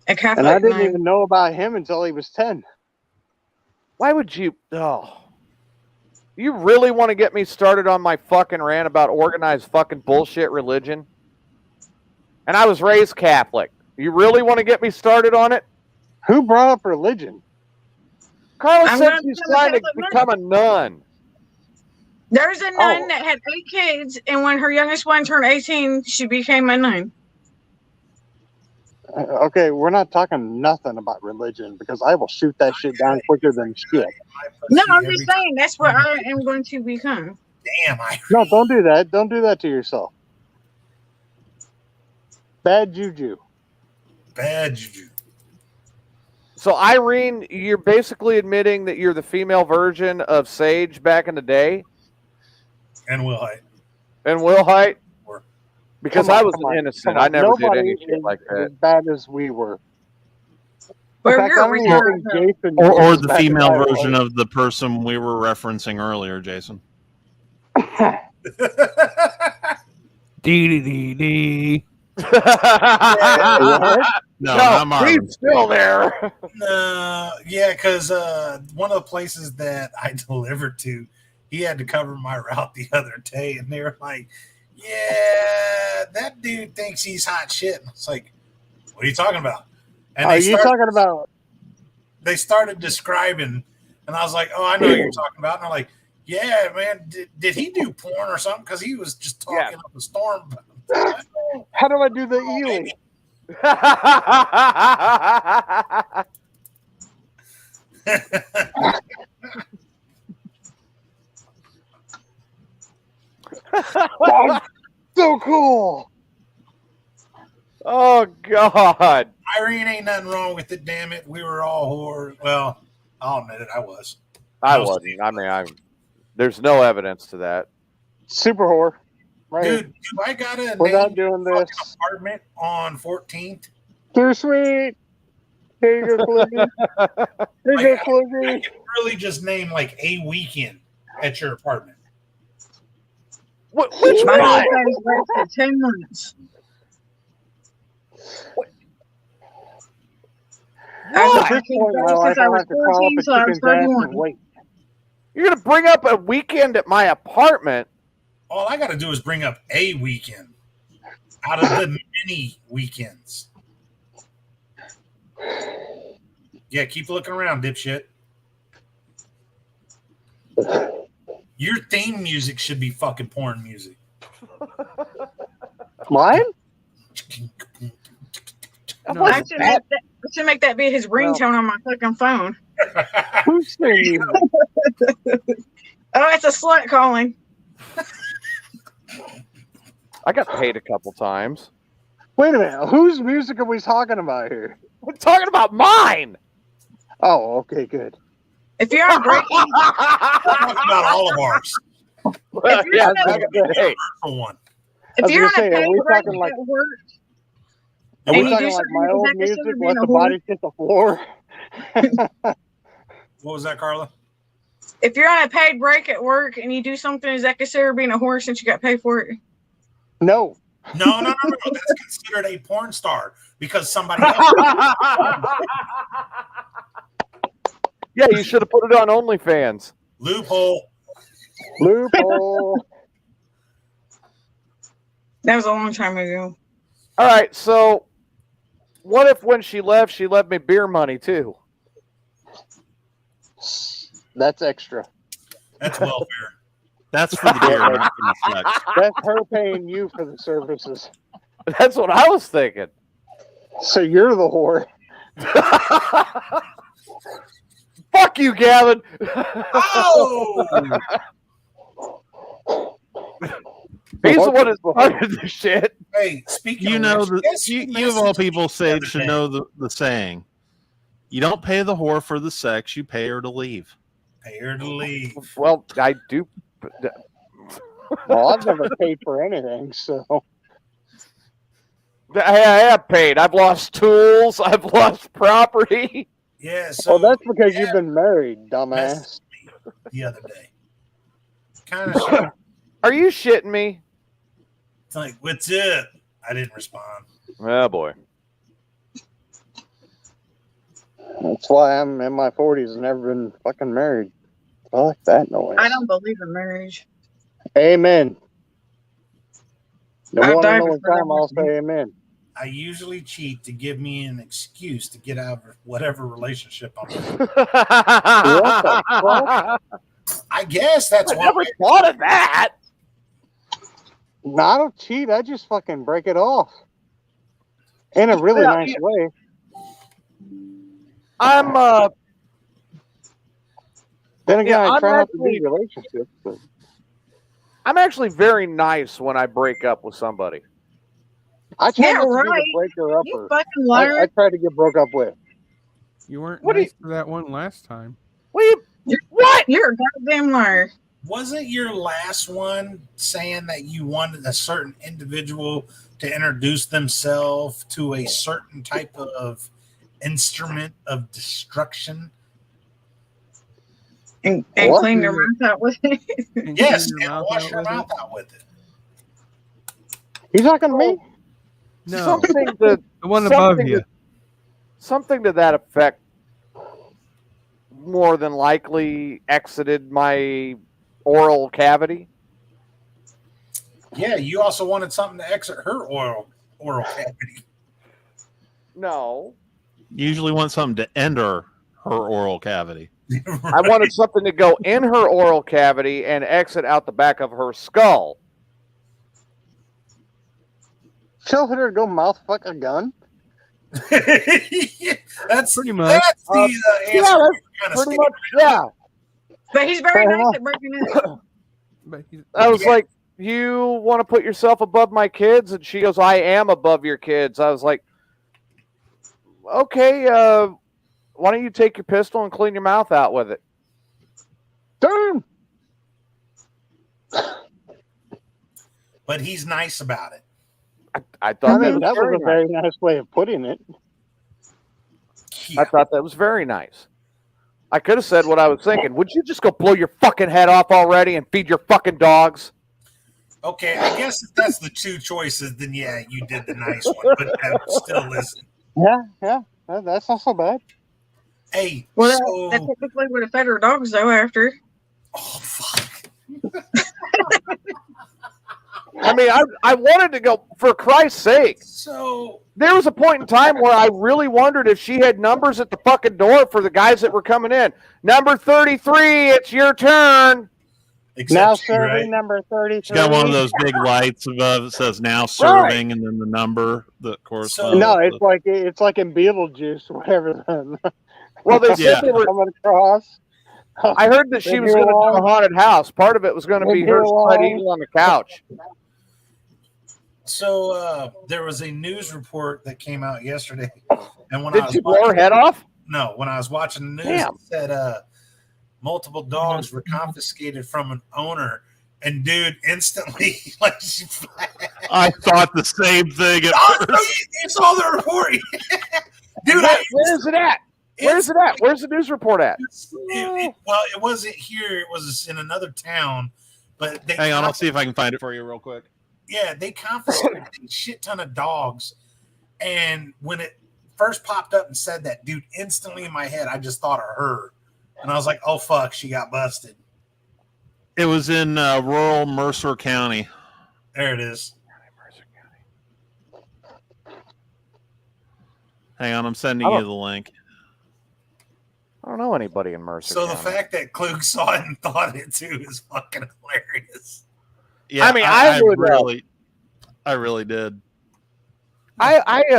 G: A Catholic
H: and I didn't
G: 9.
H: even know about him until he was 10.
A: Why would you? Oh. You really want to get me started on my fucking rant about organized fucking bullshit religion? And I was raised Catholic. You really want to get me started on it?
H: Who brought up religion?
A: Carla
G: I'm
A: said
G: gonna
A: she's
G: become a
A: trying to
G: Catholic
A: become a nun.
G: There's a nun
H: Oh.
G: that had 8 kids, and when her youngest one turned 18, she became a nun.
H: Okay, we're not talking nothing about religion because I will shoot that shit down quicker than shit.
G: No, I'm just saying that's what I am going to become.
C: Damn, I
H: No, don't do that. Don't do that to yourself. Bad juju.
C: bad juju.
A: So, Irene, you're basically admitting that you're the female version of Sage back in the day
C: And Will Height.
A: and Will Height? Because
H: Come on,
A: I was
H: come on,
A: innocent.
H: come on.
A: I never did
H: Nobody
A: any
H: is
A: shit like that.
H: as bad as we were.
G: Well,
H: In fact,
G: you're
H: I
G: a
H: don't even
G: retard.
H: think Jason
E: Or
H: was as
E: the
H: bad as
E: female
H: I was.
E: version of the person we were referencing earlier, Jason.
B: Dee dee dee.
H: What?
E: No, not Marvin.
A: he's still there.
C: No, yeah, because one of the places that I delivered to, he had to cover my route the other day, and they were like, "Yeah, that dude thinks he's hot shit." And it's like, "What are you talking about?" And
H: Are you talking about?
C: they started describing, and I was like, "Oh, I know what you're talking about." And I'm like, "Yeah, man, did he do porn or something? Because he was just talking up a storm."
H: How do I do the Ely? That's so cool.
A: Oh God.
C: Irene ain't nothing wrong with it. Damn it, we were all whore. Well, I'll admit it. I was.
A: I
C: Most
A: wasn't. I mean, there's no evidence to that.
H: Super whore. Right.
C: Dude, do I gotta
H: Without
C: name
H: doing
C: the fucking
H: this.
C: apartment on 14th?
H: Too sweet. Here you go, Fliggy. Here you go, Fliggy.
C: I can really just name like a weekend at your apartment.
A: Which
G: My
A: one?
G: house lasted 10 months.
H: At this point in my life,
G: Since I
H: I'll
G: was
H: have to call up
G: 14,
H: a
G: so I was
H: chicken's ass
G: 31.
H: and wait.
A: You're gonna bring up a weekend at my apartment?
C: All I gotta do is bring up a weekend out of the many weekends. Yeah, keep looking around, dipshit. Your theme music should be fucking porn music.
H: Mine?
B: No,
G: I should make that be his ringtone on my fucking phone.
H: Who's singing?
G: Oh, it's a slut calling.
A: I got paid a couple times.
H: Wait a minute. Whose music are we talking about here?
A: We're talking about mine.
H: Oh, okay, good.
G: If you're on break,
C: Talking about all of ours.
A: Well,
G: you're
A: yeah,
G: gonna-
A: like I said, hey,
C: For one.
H: I was
G: if you're on
H: gonna
G: a
H: say, are
G: paid
H: we
G: break
H: talking like-
G: at work,
H: Are
G: And
H: we
G: you
H: talking
G: do
H: like my
G: something
H: old
G: that considered
H: music?
G: being
H: Let
G: a
H: the body hit the floor?
C: What was that, Carla?
G: if you're on a paid break at work and you do something, is that considered being a whore since you got paid for it?
H: No.
C: No. That's considered a porn star because somebody else.
A: yeah, you should have put it on OnlyFans.
C: Loophole.
H: Loophole.
G: That was a long time ago.
A: All right, so what if when she left me beer money too?
H: That's extra.
C: That's welfare.
E: That's for the beer, not for the sex.
H: That's her paying you for the services.
A: That's what I was thinking.
H: So you're the whore.
A: Fuck you, Gavin.
C: Oh!
A: He's the one that started the shit.
C: Hey, speaking
E: You
C: of
E: know,
C: which, guess who
E: you of all
C: messaged
E: people,
C: me the
E: Sage,
C: other
E: should
C: day?
E: know the saying. You don't pay the whore for the sex, you pay her to leave.
C: Pay her to leave.
A: Well, I do.
H: Well, I've never paid for anything, so.
A: I have paid. I've lost tools. I've lost property.
C: Yeah, so
H: Oh, that's because you've been married, dumbass.
C: the other day. Kind of shit.
A: Are you shitting me?
C: It's like, what's up? I didn't respond.
A: Oh boy.
H: That's why I'm in my 40s and never been fucking married. I like that noise.
G: I don't believe in marriage.
H: Amen. The
G: I've
H: one
G: died
H: and only
G: before
H: time I'll
G: that.
H: say amen.
C: I usually cheat to give me an excuse to get out of whatever relationship I'm in.
H: What the fuck?
C: I guess that's
A: I
C: why.
A: never thought of that.
H: No, I don't cheat. I just fucking break it off. In a really
A: Yeah,
H: nice way.
A: I'm
H: Then again,
A: Yeah,
H: I
A: I'm
H: try not to
A: actually-
H: be relationships. But
A: I'm actually very nice when I break up with somebody.
H: I try
G: Yeah,
H: not to be
G: right.
H: the breaker
G: You
H: upper.
G: fucking liar.
H: I try to get broke up with.
B: You weren't
A: What do
B: nice for that one last time.
A: What?
G: You're a goddamn liar.
C: Wasn't your last one saying that you wanted a certain individual to introduce themselves to a certain type of instrument of destruction?
G: And
H: What?
G: clean your mouth out with it.
B: And
C: Yes,
B: clean your
C: and
B: mouth
C: wash
B: out
C: your
B: with it?
C: mouth out with it.
H: You talking to me?
B: No,
A: Something to
B: the one above
A: something
B: you.
A: to- something to that effect. More than likely exited my oral cavity.
C: Yeah, you also wanted something to exit her oral cavity.
A: No,
E: You usually want something to enter her oral cavity.
A: I wanted something to go in her oral cavity and exit out the back of her skull.
H: Tell her to go mouth fuck a gun?
C: That's
B: Pretty much.
C: That's the answer.
A: Yeah, that's
C: Kind of
A: pretty much. Yeah,
G: But he's very
H: Fair
G: nice
H: enough.
G: at breaking it.
B: But he's,
A: I was
C: Yeah.
A: like, you want to put yourself above my kids? And she goes, I am above your kids. I was like, okay, why don't you take your pistol and clean your mouth out with it?
H: Damn.
C: But he's nice about it.
A: I thought
H: I mean,
A: that
H: that was
A: very
H: a very nice way of putting it.
C: Yeah.
A: I thought that was very nice. I could have said what I was thinking. Would you just go blow your fucking head off already and feed your fucking dogs?
C: Okay, I guess if that's the two choices, then yeah, you did the nice one, but I would still listen.
H: Yeah. That's not so bad.
C: Hey,
G: Well,
C: so
G: that typically would have fed her dogs though after.
C: oh fuck.
A: I mean, I wanted to go, for Christ's sake.
C: So
A: There was a point in time where I really wondered if she had numbers at the fucking door for the guys that were coming in. Number 33, it's your turn.
H: Now
C: except you,
H: serving
C: right?
H: number 33.
E: She's got one of those big lights above that says now serving and then the number that corresponds.
H: No,
E: with
H: it's like in Beetlejuice, whatever.
A: Well, they
E: Yeah.
A: said they were.
H: Coming across.
A: I heard that she was going to do a haunted house. Part of it was going to be her spread eagle on the couch.
C: So there was a news report that came out yesterday, and when I
A: Did
C: was
A: she blow her head off?
C: No, when I was watching the news,
A: Damn.
C: it said multiple dogs were confiscated from an owner, and dude, instantly, like, she
E: I thought the same thing at
C: oh, no,
E: first.
C: you saw the report, dude.
A: Where is it at? Where's it at? Where's the news report at?
C: Well, it wasn't here. It was in another town, but they
E: Hang on, I'll see if I can find it for you real quick.
C: Yeah, they confiscated a shit ton of dogs, and when it first popped up and said that, dude, instantly in my head, I just thought of her, and I was like, "Oh fuck, she got busted."
E: It was in rural Mercer County.
C: There it is.
E: Hang on, I'm sending you the link.
A: I don't know anybody in Mercer
C: So
A: County.
C: the fact that Klug saw it and thought it too is fucking hilarious.
E: Yeah,
A: I mean, I would,
E: I really did.
A: I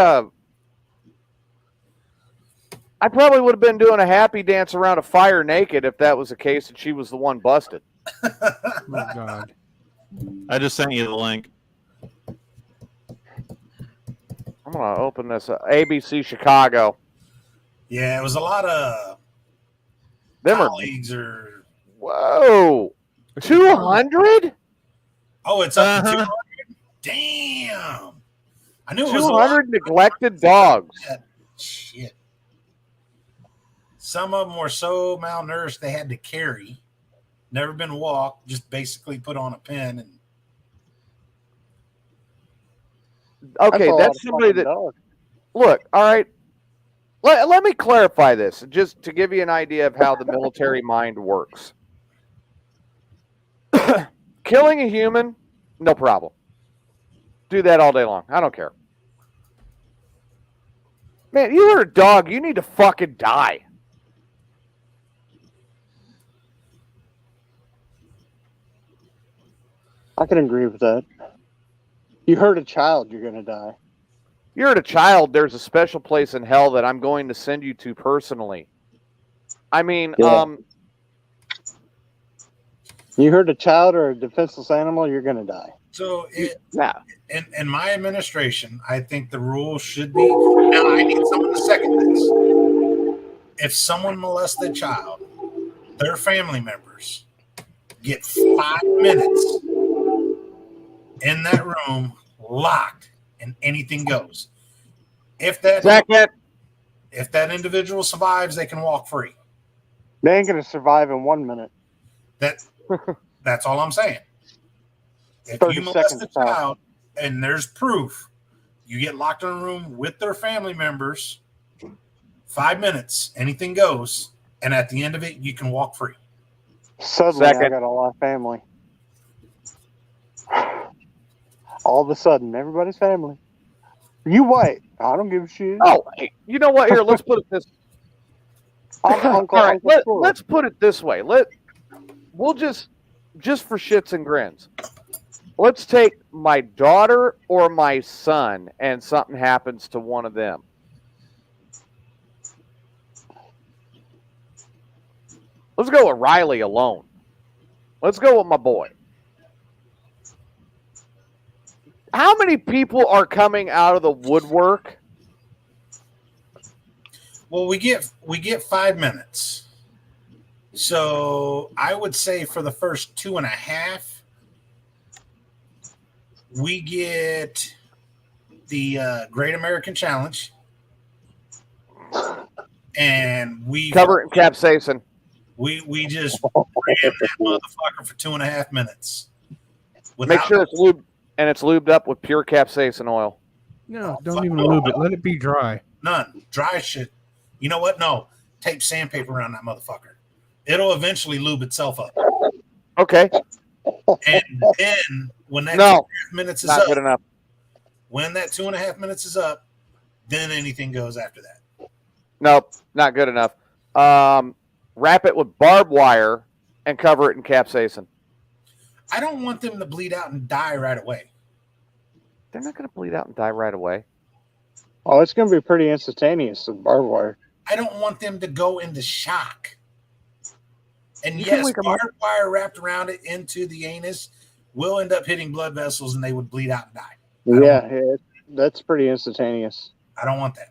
A: probably would have been doing a happy dance around a fire naked if that was the case and she was the one busted.
B: Oh my God.
E: I just sent you the link.
A: I'm going to open this up. ABC Chicago.
C: Yeah, it was a lot of
A: Them are,
C: colleagues or
A: whoa. 200?
C: oh, it's up to
E: Uh-huh.
C: 200. Damn, I knew it was a lot.
A: 200 neglected dogs.
C: Shit. Some of them were so malnourished they had to carry, never been walked, just basically put on a pen and.
A: Okay,
H: a lot
A: that's
H: of
A: somebody
H: fucking
A: that.
H: dogs.
A: Look, all right. Let me clarify this, just to give you an idea of how the military mind works. Killing a human, no problem. Do that all day long. I don't care. Man, you hurt a dog, you need to fucking die.
H: I can agree with that. You hurt a child, you're gonna die.
A: You hurt a child, there's a special place in hell that I'm going to send you to personally. I mean,
H: Yeah. You hurt a child or a defenseless animal, you're gonna die.
C: So
A: yeah.
C: in my administration, I think the rule should be. Now I need someone to second this. If someone molests a child, their family members get 5 minutes in that room, locked, and anything goes. If that individual survives, they can walk free.
H: They ain't gonna survive in 1 minute.
C: That's all I'm saying. If
H: 30
C: you molest a
H: seconds out.
C: child and there's proof, you get locked in a room with their family members. 5 minutes, anything goes, and at the end of it, you can walk free.
H: Suddenly, I
A: Second.
H: got a lot of family. All of a sudden, everybody's family. You white? I don't give a shit.
A: Oh, hey, you know what? Here, let's put it this.
H: I'm Uncle,
A: All right,
H: Uncle Screw.
A: let's put it this way. We'll just for shits and grins. Let's take my daughter or my son, and something happens to one of them. Let's go with Riley alone. Let's go with my boy. How many people are coming out of the woodwork?
C: Well, we get 5 minutes. So I would say for the first 2.5, we get the Great American Challenge, and we
A: Cover it in capsaicin.
C: we just ram that motherfucker for 2.5 minutes.
A: Make sure it's lubed and it's lubed up with pure capsaicin oil.
B: No, don't even lube it. Let it be dry.
C: None. Dry shit. You know what? No. Tape sandpaper around that motherfucker. It'll eventually lube itself up.
A: Okay.
C: And then when that
A: No,
C: 2.5 minutes is
A: not
C: up,
A: good enough.
C: when that 2.5 minutes is up, then anything goes after that.
A: Nope, not good enough. Wrap it with barbed wire and cover it in capsaicin.
C: I don't want them to bleed out and die right away.
A: They're not going to bleed out and die right away.
H: Oh, it's going to be pretty instantaneous with barbed wire.
C: I don't want them to go into shock. And
A: You can
C: yes,
A: wake 'em up.
C: barbed wire wrapped around it into the anus will end up hitting blood vessels and they would bleed out and die.
H: Yeah, that's pretty instantaneous.
C: I don't want that.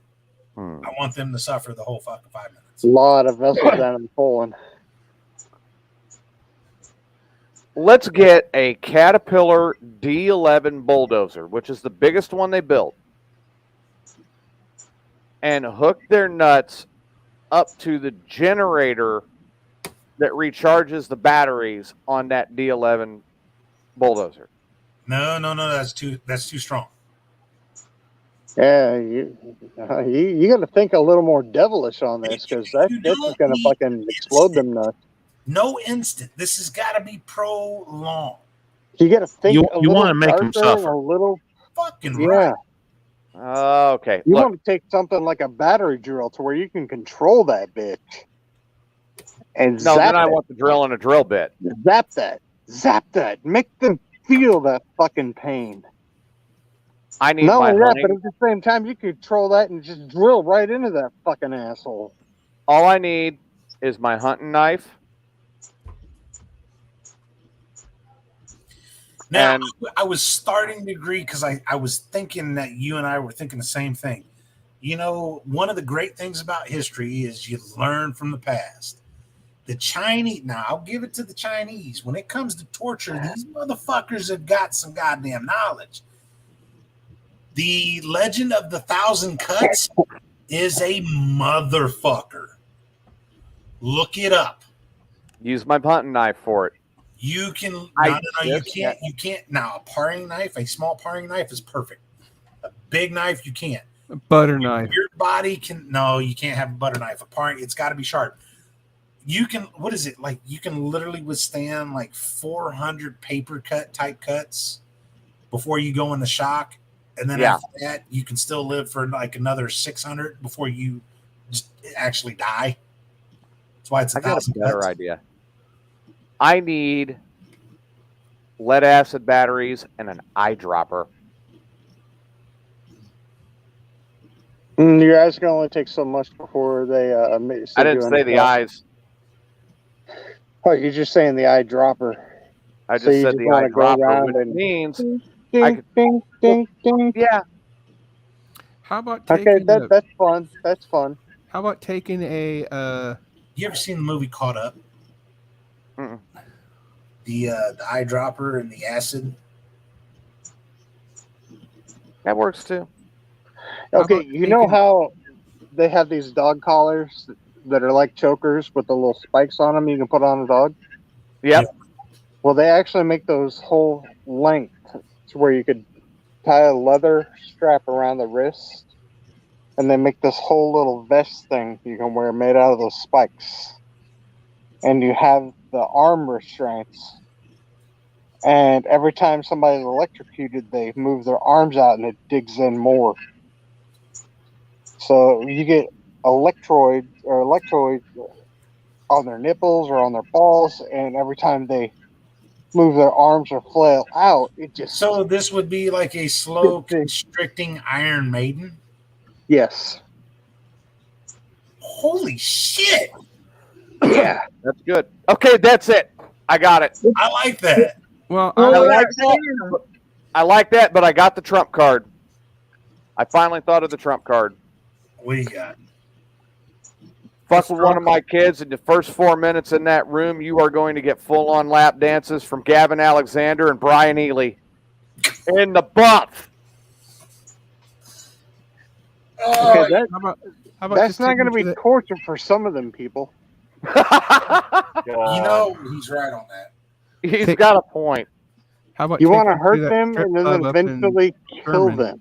A: Hmm.
C: I want them to suffer the whole fucking 5 minutes.
H: A lot of vessels down in the colon.
A: Let's get a Caterpillar D11 bulldozer, which is the biggest one they built, and hook their nuts up to the generator that recharges the batteries on that D11 bulldozer.
C: No, that's too strong.
H: Yeah, you got to think a little more devilish on this because this is going to fucking explode them nuts.
C: No instant. This has got to be prolonged.
H: You got to think.
E: You
H: a little
E: want to make them
H: darker,
E: suffer.
H: A little,
C: Fucking
H: yeah.
C: right.
A: Okay.
H: You
A: Look,
H: want to take something like a battery drill to where you can control that bitch. And
A: no,
H: zap
A: then I
H: it.
A: want the drill and a drill bit.
H: Zap that. Make them feel that fucking pain.
A: I need
H: Not
A: my
H: only that,
A: hunting.
H: but at the same time, you control that and just drill right into that fucking asshole.
A: All I need is my hunting knife.
C: Now,
A: And-
C: I was starting to agree because I was thinking that you and I were thinking the same thing. You know, one of the great things about history is you learn from the past. The Chinese, now I'll give it to the Chinese. When it comes to torture, these motherfuckers have got some goddamn knowledge. The Legend of the Thousand Cuts is a motherfucker. Look it up.
A: Use my hunting knife for it.
C: You can you
A: just-
C: can't. Now a paring knife, a small paring knife is perfect. A big knife you can't.
B: A butter knife.
C: Your body can you can't have a butter knife. A paring, it's got to be sharp. You can, what is it like? You can literally withstand like 400 paper cut type cuts before you go into shock, and then after that you can still live for like another 600 before you just actually die. That's why it's
A: I got a
C: 1,000
A: better
C: cuts.
A: idea. I need lead acid batteries and an eyedropper.
H: Your eyes can only take so much before they.
A: I didn't say the eyes.
H: Oh, you're just saying the eyedropper.
A: I
H: So
A: just
H: you
A: said
H: just
A: the
H: wanna go
A: eyedropper,
H: around
A: which
H: and-
A: means
H: Ding,
A: I could-
H: ding, ding, ding.
A: yeah.
B: How about taking
H: Okay, that's fun. That's fun.
B: How about taking a
C: You ever seen the movie Caught Up?
A: Mm-mm.
C: The eyedropper and the acid.
A: That works too.
H: Okay,
B: about
H: you know
B: taking-
H: how they have these dog collars that are like chokers with the little spikes on them you can put on a dog?
A: Yep.
H: Well, they actually make those whole length to where you could tie a leather strap around the wrist, and they make this whole little vest thing you can wear made out of those spikes. And you have the arm restraints. And every time somebody's electrocuted, they move their arms out and it digs in more. So you get electrodes on their nipples or on their balls, and every time they move their arms or flail out, it just
C: So this would be like a slow constricting Iron Maiden.
H: yes,
C: Holy shit!
H: yeah.
A: That's good. Okay, that's it. I got it.
C: I like that.
B: well?
F: Well,
A: I
B: I,
A: like
F: yeah,
A: that. I like that, but I got the trump card. I finally thought of the trump card.
C: What do you got?
A: Fuck with one of my kids in the first 4 minutes in that room, you are going to get full-on lap dances from Gavin Alexander and Brian Ely. In the buff.
H: Okay, that,
B: How about
H: that's
B: just
H: not
B: taking
H: going to be
B: the-
H: torture for some of them people.
C: You know, he's right on that.
A: He's
B: Take-
A: got a point.
B: How about
H: You
B: take
H: want to
B: them
H: hurt
B: that
H: them
B: strip
H: and then
B: club up in
H: eventually kill
B: Sherman?
H: them.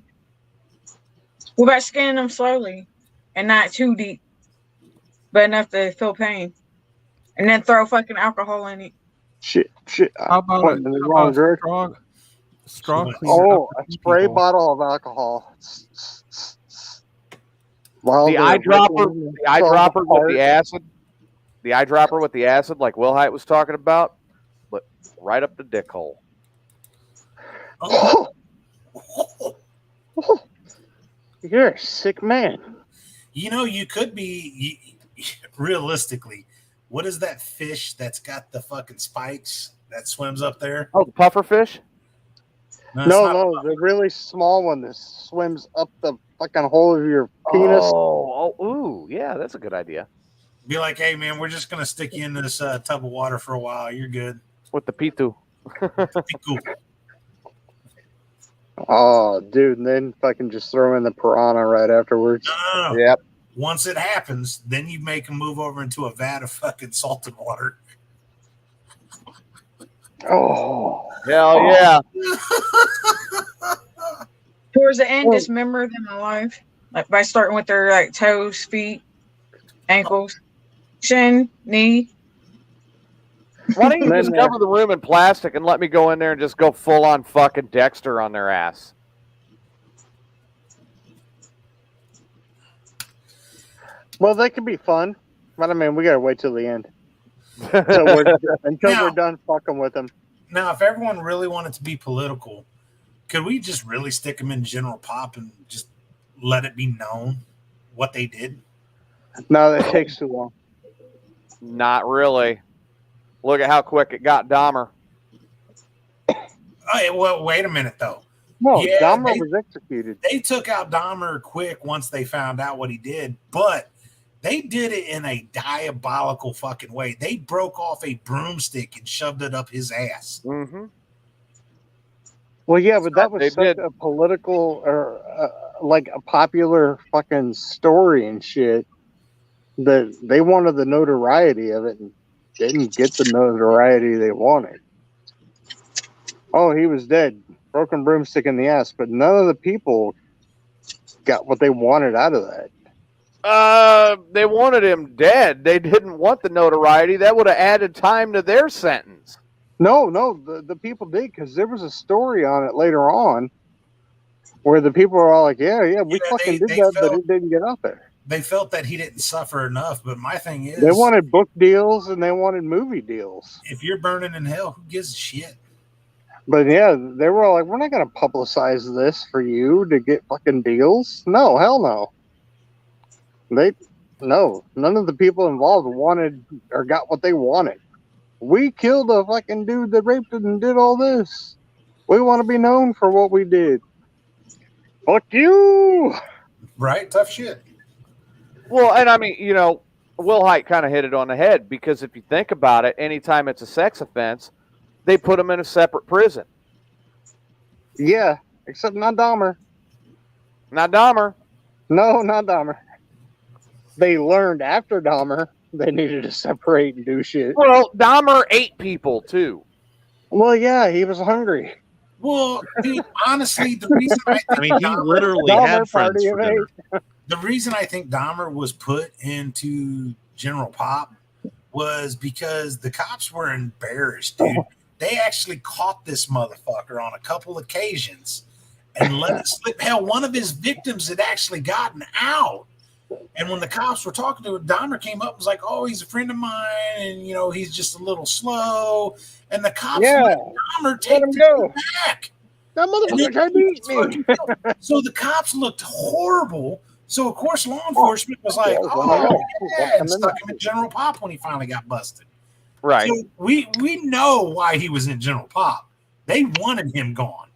G: What about scanning them slowly and not too deep, but enough to feel pain, and then throw fucking alcohol in it?
H: Shit.
B: How about
H: pointing in the wrong direction.
B: straw cleaner?
H: Oh,
B: up
H: a
B: for
H: spray
B: people?
H: bottle of alcohol. While
A: The
H: they're
A: eyedropper,
H: ripping
A: the eyedropper with
H: apart.
A: the acid. The eyedropper with the acid, like Will Height was talking about, but right up the dick hole.
C: Oh,
H: You're a sick man.
C: you know, you could be realistically. What is that fish that's got the fucking spikes that swims up there?
A: Oh, the puffer fish?
C: it's not-
H: No, the really small one that swims up the fucking hole of your penis.
A: Ooh, yeah, that's a good idea.
C: Be like, hey man, we're just gonna stick you in this tub of water for a while. You're good.
A: With the pitu.
C: Be cool.
H: Oh, dude, and then fucking just throw in the piranha right afterwards.
C: No.
A: Yep.
C: Once it happens, then you make them move over into a vat of fucking salted water.
H: Oh,
A: Hell yeah.
G: Towards the end, dismember them alive, like by starting with their like toes, feet, ankles, shin, knee.
A: Why don't you
H: Then,
A: just cover the room in plastic and let me go in there and just go full on fucking Dexter on their ass?
H: well, that could be fun, but I mean, we gotta wait till the end until we're done fucking with them.
C: Now, if everyone really wanted to be political, could we just really stick them in general pop and just let it be known what they did?
H: No, that takes too long.
A: Not really. Look at how quick it got Dahmer.
C: Oh, well, wait a minute though.
H: No,
C: Yeah,
H: Dahmer was executed.
C: They took out Dahmer quick once they found out what he did, but they did it in a diabolical fucking way. They broke off a broomstick and shoved it up his ass.
A: Mm-hmm.
H: Well, yeah, but that was
A: They
H: such
A: did.
H: a political or like a popular fucking story and shit that they wanted the notoriety of it and didn't get the notoriety they wanted. Oh, he was dead. Broken broomstick in the ass, but none of the people got what they wanted out of that.
A: They wanted him dead. They didn't want the notoriety. That would have added time to their sentence.
H: No, the people did, because there was a story on it later on where the people were all like, yeah, we
C: Yeah,
H: fucking
C: they
H: did that,
C: felt-
H: but it didn't get out there.
C: They felt that he didn't suffer enough, but my thing is,
H: They wanted book deals and they wanted movie deals.
C: if you're burning in hell, who gives a shit?
H: But yeah, they were all like, we're not going to publicize this for you to get fucking deals. No, hell no. None of the people involved wanted or got what they wanted. We killed a fucking dude that raped it and did all this. We want to be known for what we did. Fuck you.
C: Right? Tough shit.
A: Well, and I mean, Will Height kind of hit it on the head, because if you think about it, anytime it's a sex offense, they put them in a separate prison.
H: Yeah, except not Dahmer.
A: Not Dahmer.
H: No, not Dahmer. They learned after Dahmer they needed to separate and do shit.
A: Well, Dahmer ate people too.
H: Well, yeah, he was hungry.
C: Well, dude, honestly, the reason I think
E: I mean, he literally
H: Dahmer
E: had friends
H: party
E: for
H: of
E: dinner.
C: the reason I think Dahmer was put into General Pop was because the cops were embarrassed, dude. They actually caught this motherfucker on a couple occasions and let it slip. Hell, one of his victims had actually gotten out. And when the cops were talking to him, Dahmer came up and was like, oh, he's a friend of mine, and, he's just a little slow. And the cops let Dahmer take
H: him
C: the
H: go.
C: dude back.
H: That motherfucker tried to eat me.
C: So the cops looked horrible. So, of course, law enforcement was like, oh, yeah, and stuck him in General Pop when he finally got busted.
A: Right.
C: So we know why he was in General Pop. They wanted him gone.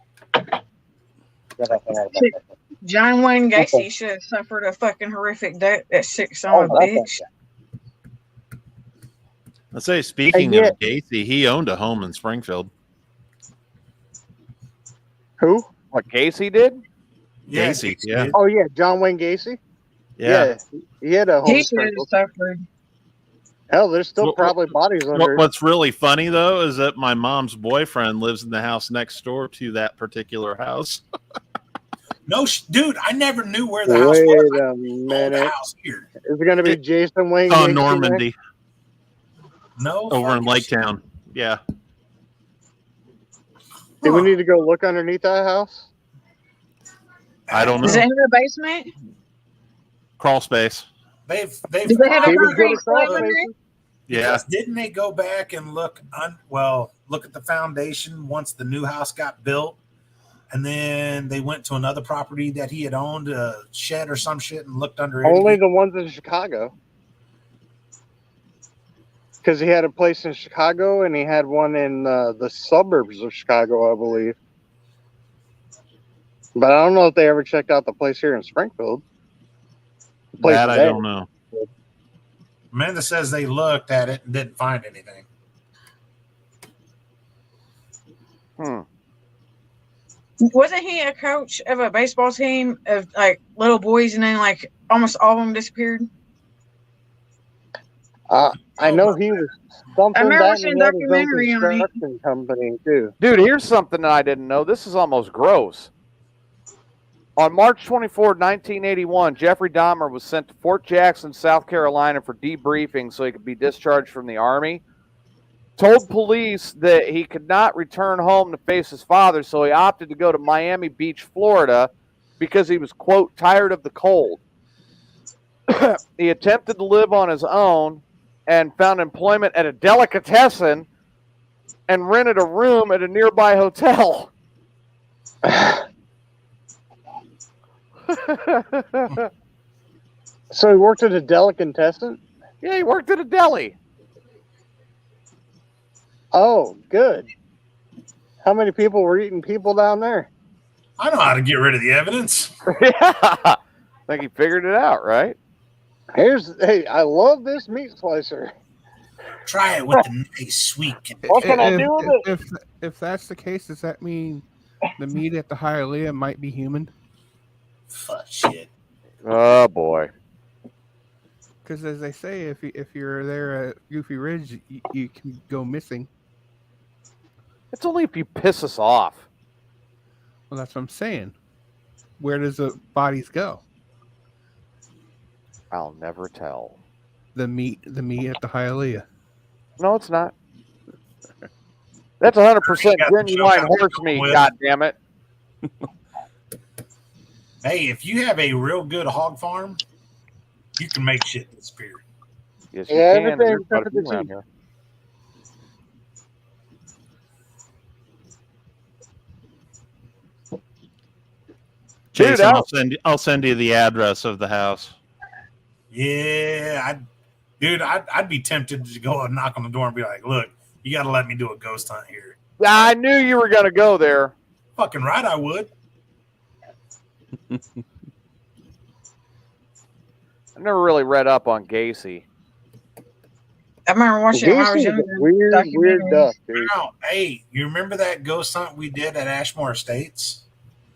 G: John Wayne Gacy should have suffered a fucking horrific death. That sick son of a bitch.
E: Let's say, speaking of Gacy, he owned a home in Springfield.
H: Who?
A: What Gacy did?
E: Gacy, yeah.
H: Oh yeah, John Wayne Gacy.
E: Yeah.
H: He had a home.
G: He should have suffered.
H: Hell, there's still probably bodies under.
E: What's really funny though is that my mom's boyfriend lives in the house next door to that particular house.
C: No, dude, I never knew where the house was.
H: Wait a minute.
C: The house here.
H: Is it going to be Jason Wayne?
E: Oh, Normandy.
C: No,
E: over in Lake Town. Yeah.
H: Do we need to go look underneath that house?
E: I don't know.
G: Is it in the basement?
E: Crawl space.
C: They've
G: Do they have a concrete slab in there?
E: Yeah.
C: Didn't they go back and look at the foundation once the new house got built? And then they went to another property that he had owned, a shed or some shit, and looked under it.
H: Only the ones in Chicago. Because he had a place in Chicago and he had one in the suburbs of Chicago, I believe. But I don't know if they ever checked out the place here in Springfield.
E: That I don't know.
C: Amanda says they looked at it and didn't find anything.
G: Wasn't he a coach of a baseball team of like little boys, and then like almost all of them disappeared?
H: I know he was something.
G: I remember
H: that
G: watching
H: and
G: a
H: he had his own
G: documentary on it.
H: construction company too.
A: Dude, here's something that I didn't know. This is almost gross. On March 24, 1981, Jeffrey Dahmer was sent to Fort Jackson, South Carolina for debriefing so he could be discharged from the Army. Told police that he could not return home to face his father, so he opted to go to Miami Beach, Florida, because he was, quote, tired of the cold. He attempted to live on his own and found employment at a delicatessen and rented a room at a nearby hotel.
H: So he worked at a delicatessen?
A: Yeah, he worked at a deli.
H: Oh, good. How many people were eating people down there?
C: I know how to get rid of the evidence.
A: Yeah. I think he figured it out, right?
H: Hey, I love this meat slicer.
C: Try it with the nice sweet.
H: What can I do with it?
B: If that's the case, does that mean the meat at the Hialeah might be human?
C: Fuck shit.
A: Oh, boy.
B: Because as they say, if you're there at Goofy Ridge, you can go missing.
A: It's only if you piss us off.
B: Well, that's what I'm saying. Where does the bodies go?
A: I'll never tell.
B: The meat at the Hialeah.
A: No, it's not. That's 100% genuine horse meat, goddammit.
C: Hey, if you have a real good hog farm, you can make shit disappear.
A: Yes, you can.
H: everything
A: There's quite a
H: except
A: few
H: for the
A: around
H: cheese.
A: here.
E: Jason, I'll send you the address of the house.
C: Yeah, I'd be tempted to go and knock on the door and be like, "Look, you got to let me do a ghost hunt here."
A: I knew you were going to go there.
C: Fucking right, I would.
A: I never really read up on Gacy.
G: I remember watching it when I was younger.
H: Weird duck, dude.
C: Now, hey, you remember that ghost hunt we did at Ashmore Estates?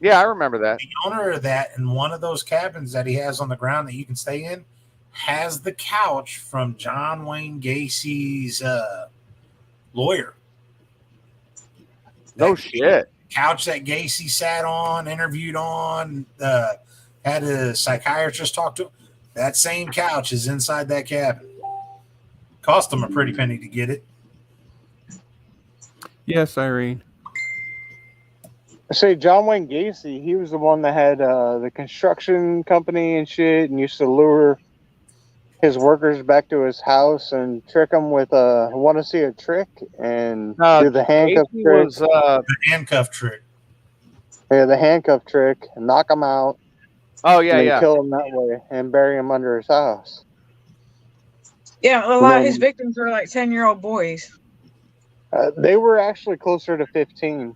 A: Yeah, I remember that.
C: The owner of that, in one of those cabins that he has on the ground that you can stay in, has the couch from John Wayne Gacy's lawyer.
A: No shit.
C: Couch that Gacy sat on, interviewed on, had a psychiatrist talk to him. That same couch is inside that cabin. Cost them a pretty penny to get it.
B: Yes, Irene.
H: Say John Wayne Gacy, he was the one that had the construction company and shit, and used to lure his workers back to his house and trick them with want to see a trick and do the handcuff
A: Gacy
H: trick.
A: was,
C: The handcuff trick.
H: Yeah, the handcuff trick, knock them out.
A: oh, yeah,
H: and
A: yeah.
H: kill him that way and bury him under his house.
G: Yeah, a lot of his victims were like 10-year-old boys.
H: They were actually closer to 15.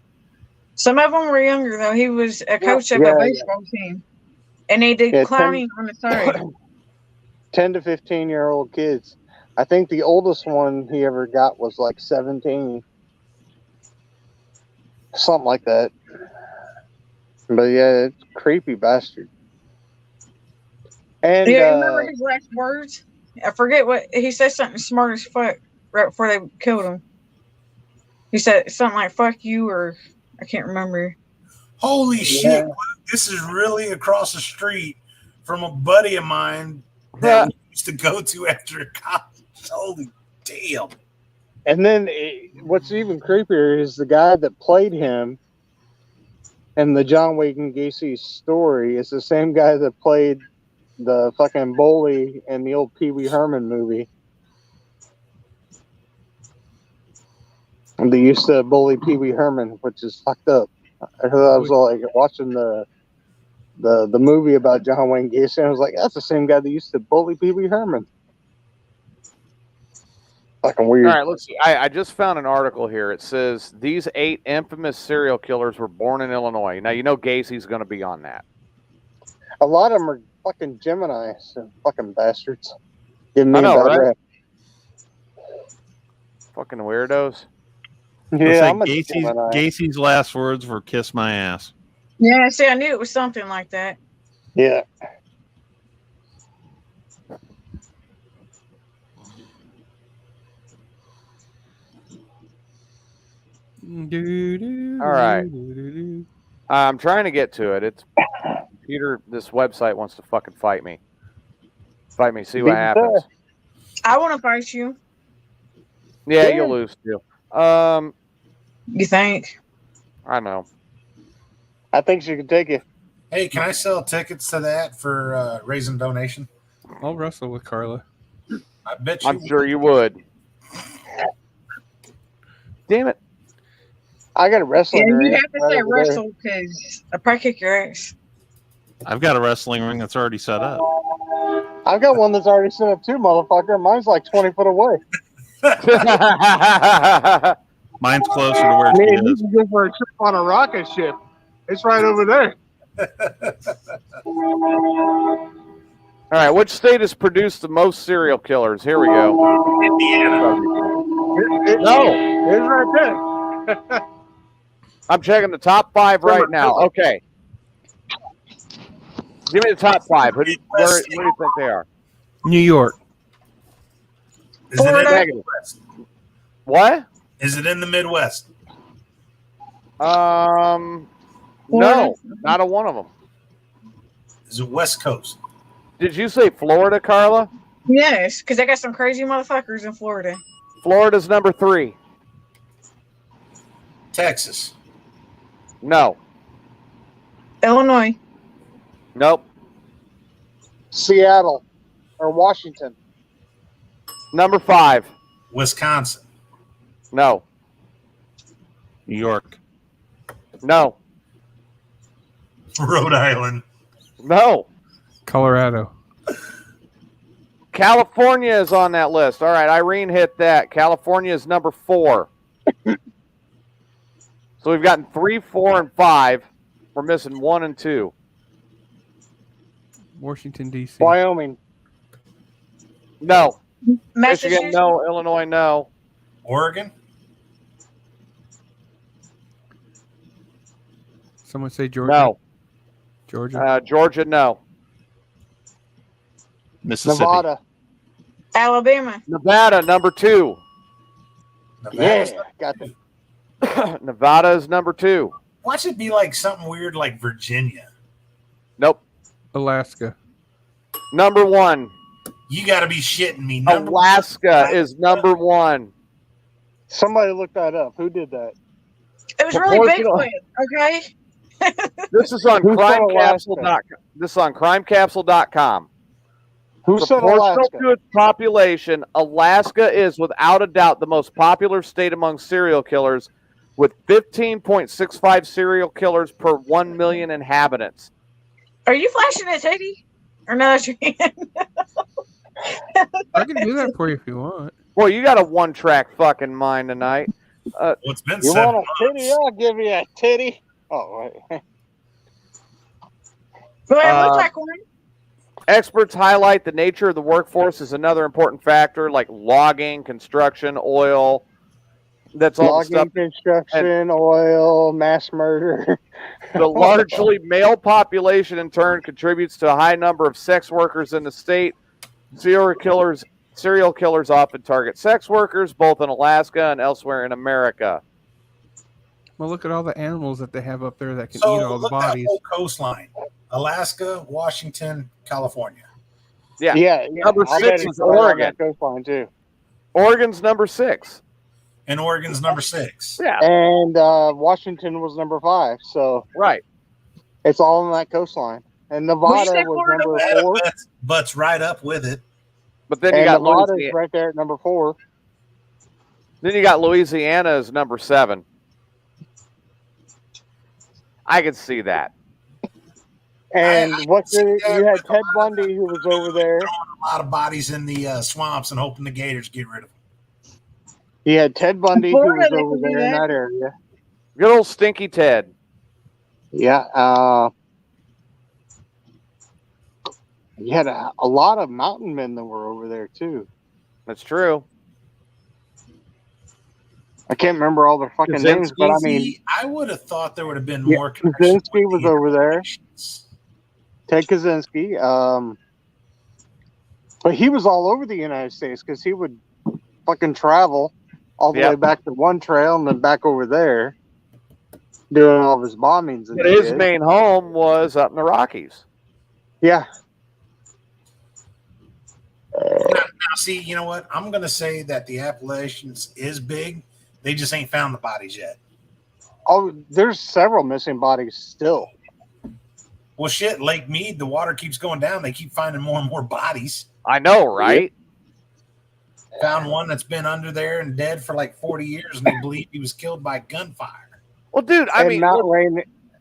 G: Some of them were younger though. He was a coach of
H: Yeah,
G: a baseball team, and he did
H: Yeah,
G: clowning on the side.
H: 10 to 15-year-old kids. I think the oldest one he ever got was like 17. Something like that. But yeah, it's creepy bastard. And
G: Yeah, you remember his last words? I forget what he said. Something smart as fuck right before they killed him. He said something like "fuck you" or I can't remember.
C: Holy shit! This is really across the street from a buddy of mine that we used to go to after college. Holy damn!
H: And then what's even creepier is the guy that played him in the John Wayne Gacy story is the same guy that played the fucking bully in the old Pee Wee Herman movie. And they used to bully Pee Wee Herman, which is fucked up. I was like watching the movie about John Wayne Gacy, and I was like, that's the same guy that used to bully Pee Wee Herman. Fucking weird.
A: All right, let's see. I just found an article here. It says these 8 infamous serial killers were born in Illinois. Now, you know Gacy's going to be on that.
H: A lot of them are fucking Gemini, so fucking bastards. Giving me
A: I know,
H: a bad
A: right?
H: rap.
A: Fucking weirdos.
H: Yeah, I'm a
E: Gacy's, Gacy's last words were "kiss my ass."
G: Yeah, see, I knew it was something like that.
H: Yeah.
A: All right. I'm trying to get to it. It's Peter. This website wants to fucking fight me. Fight me. See what happens.
G: I want to fight you.
A: Yeah, you'll lose too.
G: You think?
A: I know.
H: I think she can take it.
C: Hey, can I sell tickets to that for raising donation?
B: I'll wrestle with Carla.
C: I bet you.
A: I'm sure you would. Damn it.
H: I got a wrestling
G: Yeah,
H: ring
G: you have to
H: right
G: say
H: over there.
G: wrestle because I probably kick your ass.
E: I've got a wrestling ring that's already set up.
H: I've got one that's already set up too, motherfucker. Mine's like 20 foot away.
E: Mine's closer to where she
F: Man, you
E: is.
F: can go for a trip on a rocket ship. It's right over there.
A: All right, which state has produced the most serial killers? Here we go.
C: Indiana.
A: No,
F: It's right there.
A: I'm checking the top 5 right now. Okay. Give me the top 5. Where do you think they are?
B: New York.
C: Is it in the
A: Negative.
C: Midwest?
A: What?
C: Is it in the Midwest?
A: No, not a one of them.
C: Is it West Coast?
A: Did you say Florida, Carla?
G: Yes, because I got some crazy motherfuckers in Florida.
A: Florida's number 3.
C: Texas.
A: No.
G: Illinois.
A: Nope.
H: Seattle or Washington.
A: Number 5.
C: Wisconsin.
A: No.
E: New York.
A: No.
C: Rhode Island.
A: No.
B: Colorado.
A: California is on that list. All right, Irene hit that. California is number 4. So we've gotten 3, 4, and 5. We're missing 1 and 2.
B: Washington, D.C.
H: Wyoming.
A: No. Michigan,
G: Massachusetts.
A: no. Illinois, no.
C: Oregon.
B: Someone say Georgia.
A: No.
B: Georgia.
A: Georgia, no.
E: Mississippi.
H: Nevada.
G: Alabama.
A: Nevada, number 2.
C: Nevada's
H: Yeah, got that.
A: Nevada is number 2.
C: Watch it be like something weird like Virginia.
A: Nope.
B: Alaska.
A: Number 1.
C: You got to be shitting me.
A: Alaska is number 1.
H: Somebody look that up. Who did that?
G: It was really
A: Proportional.
G: Bigfoot, okay?
A: This is on
H: Who said
A: crimecapsule.com. This is on crimecapsule.com.
H: Who said
A: Proportional
H: Alaska?
A: to its population, Alaska is without a doubt the most popular state among serial killers, with 15.65 serial killers per 1 million inhabitants.
G: Are you flashing at Teddy? Or no, that's your hand?
B: I can do that for you if you want.
A: Boy, you got a one-track fucking mind tonight.
C: Well, it's been
H: You
C: 7
H: want a titty?
C: months.
H: I'll give you a titty. Oh, right.
G: Go ahead, what's that, Corey?
A: Experts highlight the nature of the workforce is another important factor, like logging, construction, oil. That's all the stuff.
H: Logging, construction, oil, mass murder.
A: The largely male population, in turn, contributes to a high number of sex workers in the state. Serial killers often target sex workers, both in Alaska and elsewhere in America.
B: Well, look at all the animals that they have up there that can
C: So
B: eat all the
C: look
B: bodies.
C: that whole coastline: Alaska, Washington, California.
A: Yeah.
H: Yeah.
A: Number
H: I
A: 6
H: bet
A: is
H: it's right on
A: Oregon.
H: that coastline too.
A: Oregon's number 6.
C: And Oregon's number 6.
A: Yeah.
H: And Washington was number 5. So
A: Right.
H: it's all on that coastline. And Nevada
G: say
H: was
G: Florida?
H: number 4.
C: Butts right up with it.
A: But then you
H: And
A: got
H: Nevada's
A: Louisiana.
H: right there at number 4.
A: Then you got Louisiana as number 7. I could see that.
H: And
C: I
H: what's
C: see
H: it?
C: that
H: You had
C: with
H: Ted Bundy who was over there.
C: Throwing a lot of bodies in the swamps and hoping the gators get rid of them.
H: You had Ted Bundy who
G: Florida,
H: was
G: they
H: over
G: can do
H: there in
G: that.
H: that area.
A: Good old Stinky Ted.
H: Yeah. You had a lot of mountain men that were over there too.
A: That's true.
H: I can't remember all their fucking names, but I mean,
C: See, I would have thought there would have been
H: Yeah,
C: more connection
H: Kaczynski
C: with
H: was
C: the
H: over there.
C: nations.
H: Ted Kaczynski. But he was all over the United States because he would fucking travel all the
A: Yep.
H: way back to one trail and then back over there, doing all of his bombings and
A: But his
H: shit.
A: main home was up in the Rockies.
H: Yeah.
C: Now, see, you know what? I'm going to say that the Appalachians is big. They just ain't found the bodies yet.
H: Oh, there's several missing bodies still.
C: Well, shit, Lake Mead, the water keeps going down. They keep finding more and more bodies.
A: I know, right?
C: Found one that's been under there and dead for like 40 years, and they believe he was killed by gunfire.
A: Well, dude, I
H: And
A: mean,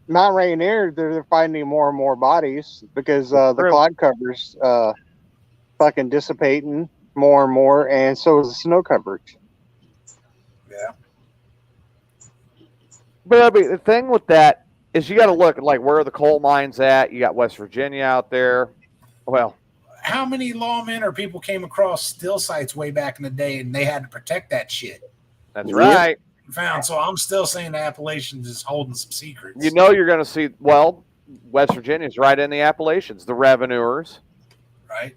H: Mount Rainier, they're finding more and more bodies because the
A: True.
H: cloud covers fucking dissipating more and more, and so is the snow coverage.
C: Yeah.
A: but I mean, the thing with that is you got to look at like where are the coal mines at. You got West Virginia out there. Well,
C: How many lawmen or people came across still sites way back in the day and they had to protect that shit?
A: that's
H: Yep.
A: right.
C: Found. So I'm still saying the Appalachians is holding some secrets.
A: You know, you're going to see. Well, West Virginia's right in the Appalachians, the revenuers,
C: right?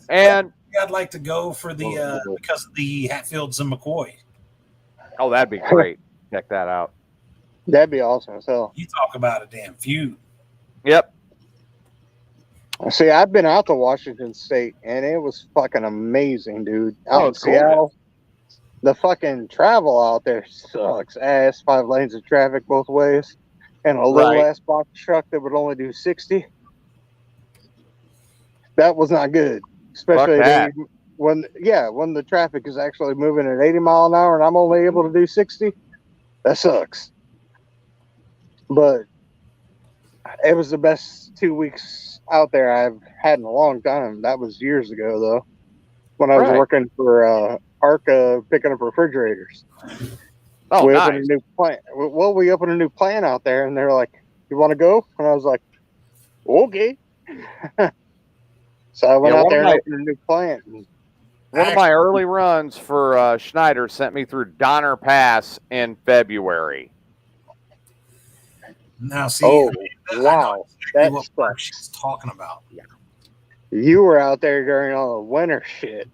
A: and
C: I'd like to go for the because of the Hatfields and McCoy.
A: oh, that'd be great. Check that out.
H: That'd be awesome. So,
C: You talk about a damn feud.
A: Yep.
H: see, I've been out to Washington State, and it was fucking amazing, dude. Out in
A: it's cool.
H: Seattle, the fucking travel out there sucks ass. 5 lanes of traffic both ways, and a little
A: Right.
H: ass box truck that would only do 60. That was not good, especially
A: that.
H: when the traffic is actually moving at 80 mile an hour and I'm only able to do 60. That sucks. But it was the best 2 weeks out there I've had in a long time. That was years ago, though, when I was
A: Right.
H: working for Arca picking up refrigerators.
A: Oh,
H: we
A: nice.
H: opened a new plant. Well, we opened a new plant out there, and they're like, "You want to go?" And I was like, "Okay." So I went
A: Yeah,
H: out
A: one
H: there
A: of
H: and
A: my-
H: opened a new plant. And
A: One of my early runs for Schneider sent me through Donner Pass in February.
C: Now, see,
H: oh,
C: I know
H: wow,
C: exactly
H: that
C: what part
H: sucks.
C: she's talking about.
H: You were out there during all the winter shit.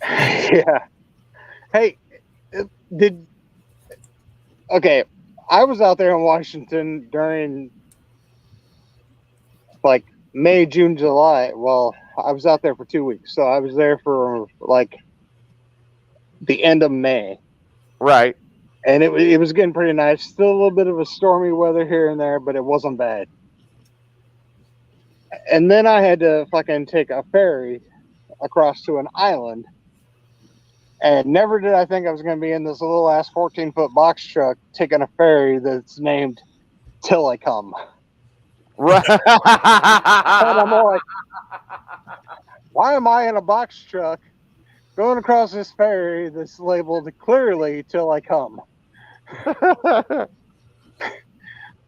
H: Yeah. Hey, okay, I was out there in Washington during like May, June, July. Well, I was out there for 2 weeks. So I was there for like the end of May.
A: Right.
H: And it was getting pretty nice. Still a little bit of a stormy weather here and there, but it wasn't bad. And then I had to fucking take a ferry across to an island. And never did I think I was going to be in this little ass 14-foot box truck taking a ferry that's named Till I Come.
A: Right.
H: And I'm all like, why am I in a box truck going across this ferry that's labeled clearly Till I Come?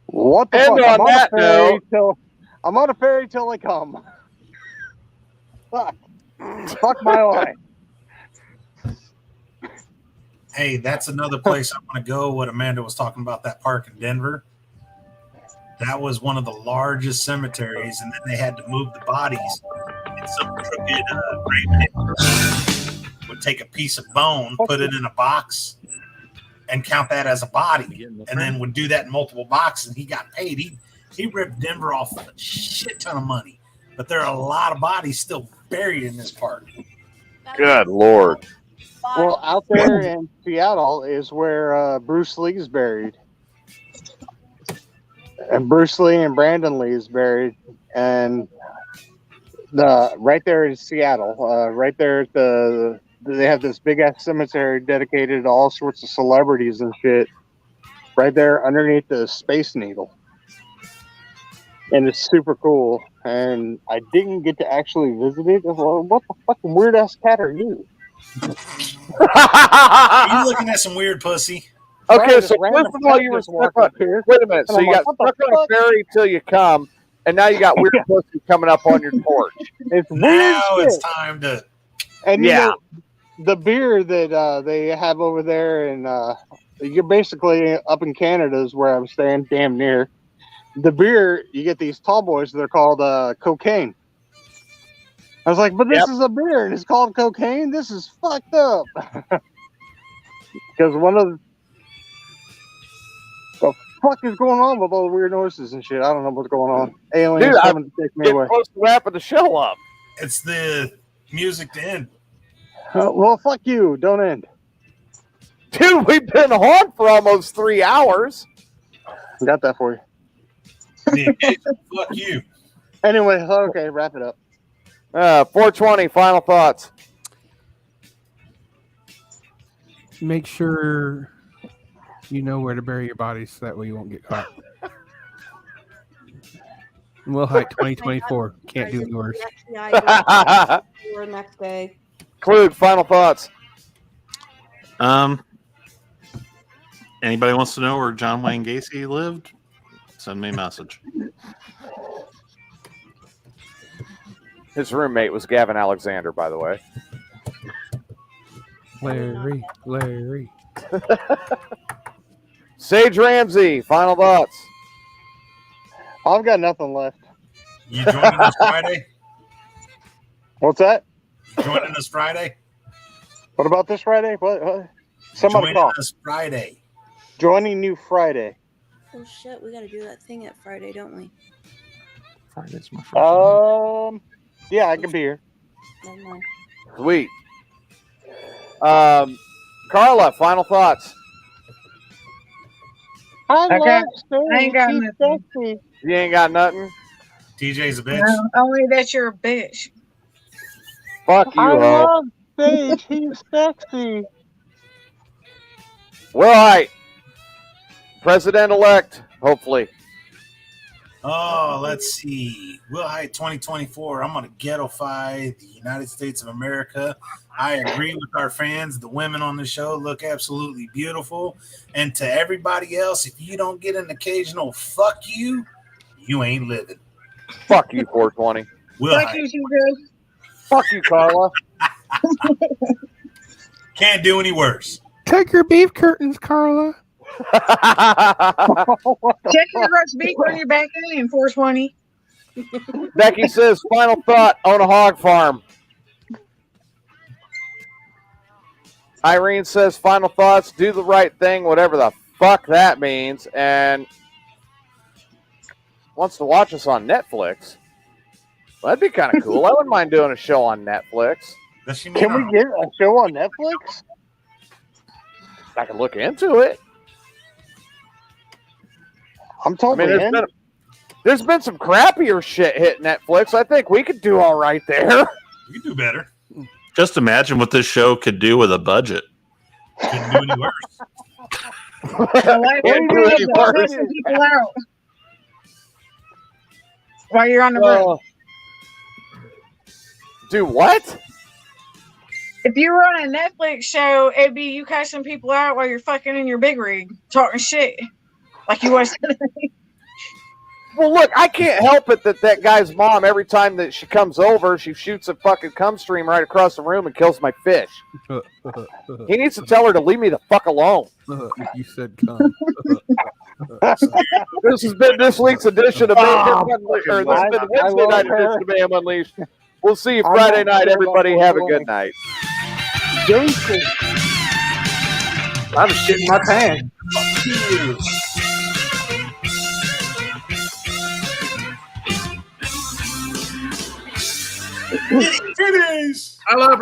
H: What the
A: And
H: fuck?
A: on that note,
H: I'm on a ferry till they come. Fuck. Fuck my life.
C: Hey, that's another place I want to go. What Amanda was talking about, that park in Denver. That was one of the largest cemeteries, and then they had to move the bodies. And some crooked grave would take a piece of bone, put it in a box, and count that as a body, and then would do that in multiple boxes. And he got paid. He ripped Denver off a shit ton of money, but there are a lot of bodies still buried in this park.
A: good Lord.
H: Well, out there in Seattle is where Bruce Lee is buried. And Bruce Lee and Brandon Lee is buried. And right there in Seattle, right there at they have this big ass cemetery dedicated to all sorts of celebrities and shit. Right there underneath the Space Needle. And it's super cool. And I didn't get to actually visit it. Well, what the fucking weird ass cat are you?
C: Are you looking at some weird pussy?
A: Okay,
H: Right,
A: so
H: random
A: first of all,
H: cat
A: you were
H: just
A: stuck
H: walked
A: on.
H: up here.
A: Wait a minute.
H: And
A: So
H: I'm
A: you
H: like,
A: got
H: what the
A: stuck on a
H: fuck?
A: ferry till you come, and now you got weird pussy coming up on your porch.
H: It's weird
C: Now
H: shit.
C: it's time to.
H: And
A: Yeah.
H: you know, the beer that they have over there, and you're basically up in Canada is where I'm staying, damn near. The beer, you get these tall boys. They're called cocaine. I was like, but this is a beer, and it's called cocaine. This is fucked up. Because one of the fuck is going on with all the weird noises and shit. I don't know what's going on. Aliens
A: Dude,
H: coming to take me
A: Getting
H: away.
A: close to wrapping the show up.
C: It's the music to end.
H: Well, fuck you. Don't end.
A: Dude, we've been on for almost 3 hours.
H: Got that for you.
C: Fuck you.
H: Anyway, okay, wrap it up.
A: 420, final thoughts.
B: Make sure you know where to bury your bodies so that way you won't get caught. We'll hike 2024. Can't do any worse.
I: Or next day.
A: Klug, final thoughts.
E: Anybody wants to know where John Wayne Gacy lived? Send me a message.
A: His roommate was Gavin Alexander, by the way.
B: Larry.
A: Sage Ramsey, final thoughts.
H: I've got nothing left.
C: You joining us Friday?
H: What's that?
C: Joining us Friday?
H: What about this Friday? What? Somebody
C: Joining
H: call.
C: us Friday.
H: Joining you Friday.
I: Oh shit, we gotta do that thing at Friday, don't we?
E: Friday's my first
H: Yeah, I can be here.
I: Never mind.
A: Sweet. Carla, final thoughts.
H: I
G: ain't got nothing.
A: You ain't got nothing?
C: TJ's a bitch.
G: No, only that you're a bitch.
A: Fuck you,
H: I
A: ho.
H: love Sage. He's sexy.
A: Well, all right. President-elect, hopefully.
C: Oh, let's see. Will Height 2024. I'm going to ghettoify the United States of America. I agree with our fans. The women on the show look absolutely beautiful. And to everybody else, if you don't get an occasional fuck you, you ain't living.
A: Fuck you, 420.
C: Will
G: Fuck
C: Height.
G: you, TJ.
A: Fuck you, Carla.
C: Can't do any worse.
B: Take your beef curtains, Carla.
G: Check your roast beef when you're back in 420.
A: Becky says, final thought, own a hog farm. Irene says, final thoughts, do the right thing, whatever the fuck that means, and wants to watch us on Netflix. Well, that'd be kind of cool. I wouldn't mind doing a show on Netflix.
C: Does she mean
H: Can we get a show on Netflix?
A: I can look into it.
H: I'm totally in.
A: There's been some crappier shit hit Netflix. I think we could do all right there.
C: You can do better.
E: Just imagine what this show could do with a budget.
C: Couldn't do any worse.
A: Can't do any worse.
G: People out while you're on the run.
A: Do what?
G: If you were on a Netflix show, it'd be you cussing people out while you're fucking in your big rig, talking shit like you was.
A: Well, look, I can't help it that guy's mom, every time that she comes over, she shoots a fucking cum stream right across the room and kills my fish. He needs to tell her to leave me the fuck alone.
B: You said cum.
A: This has been this week's edition of Mayhem Unleashed. Or this has been
H: I
A: Wednesday
H: love
A: night
H: her.
A: edition of Mayhem Unleashed. We'll see you
H: I'm
A: Friday
H: not
A: night,
H: sure
A: everybody.
H: about
A: Have a
H: what's
A: good
H: going
A: night.
H: Jason.
J: I was shitting my pants.
C: Finish.
J: I love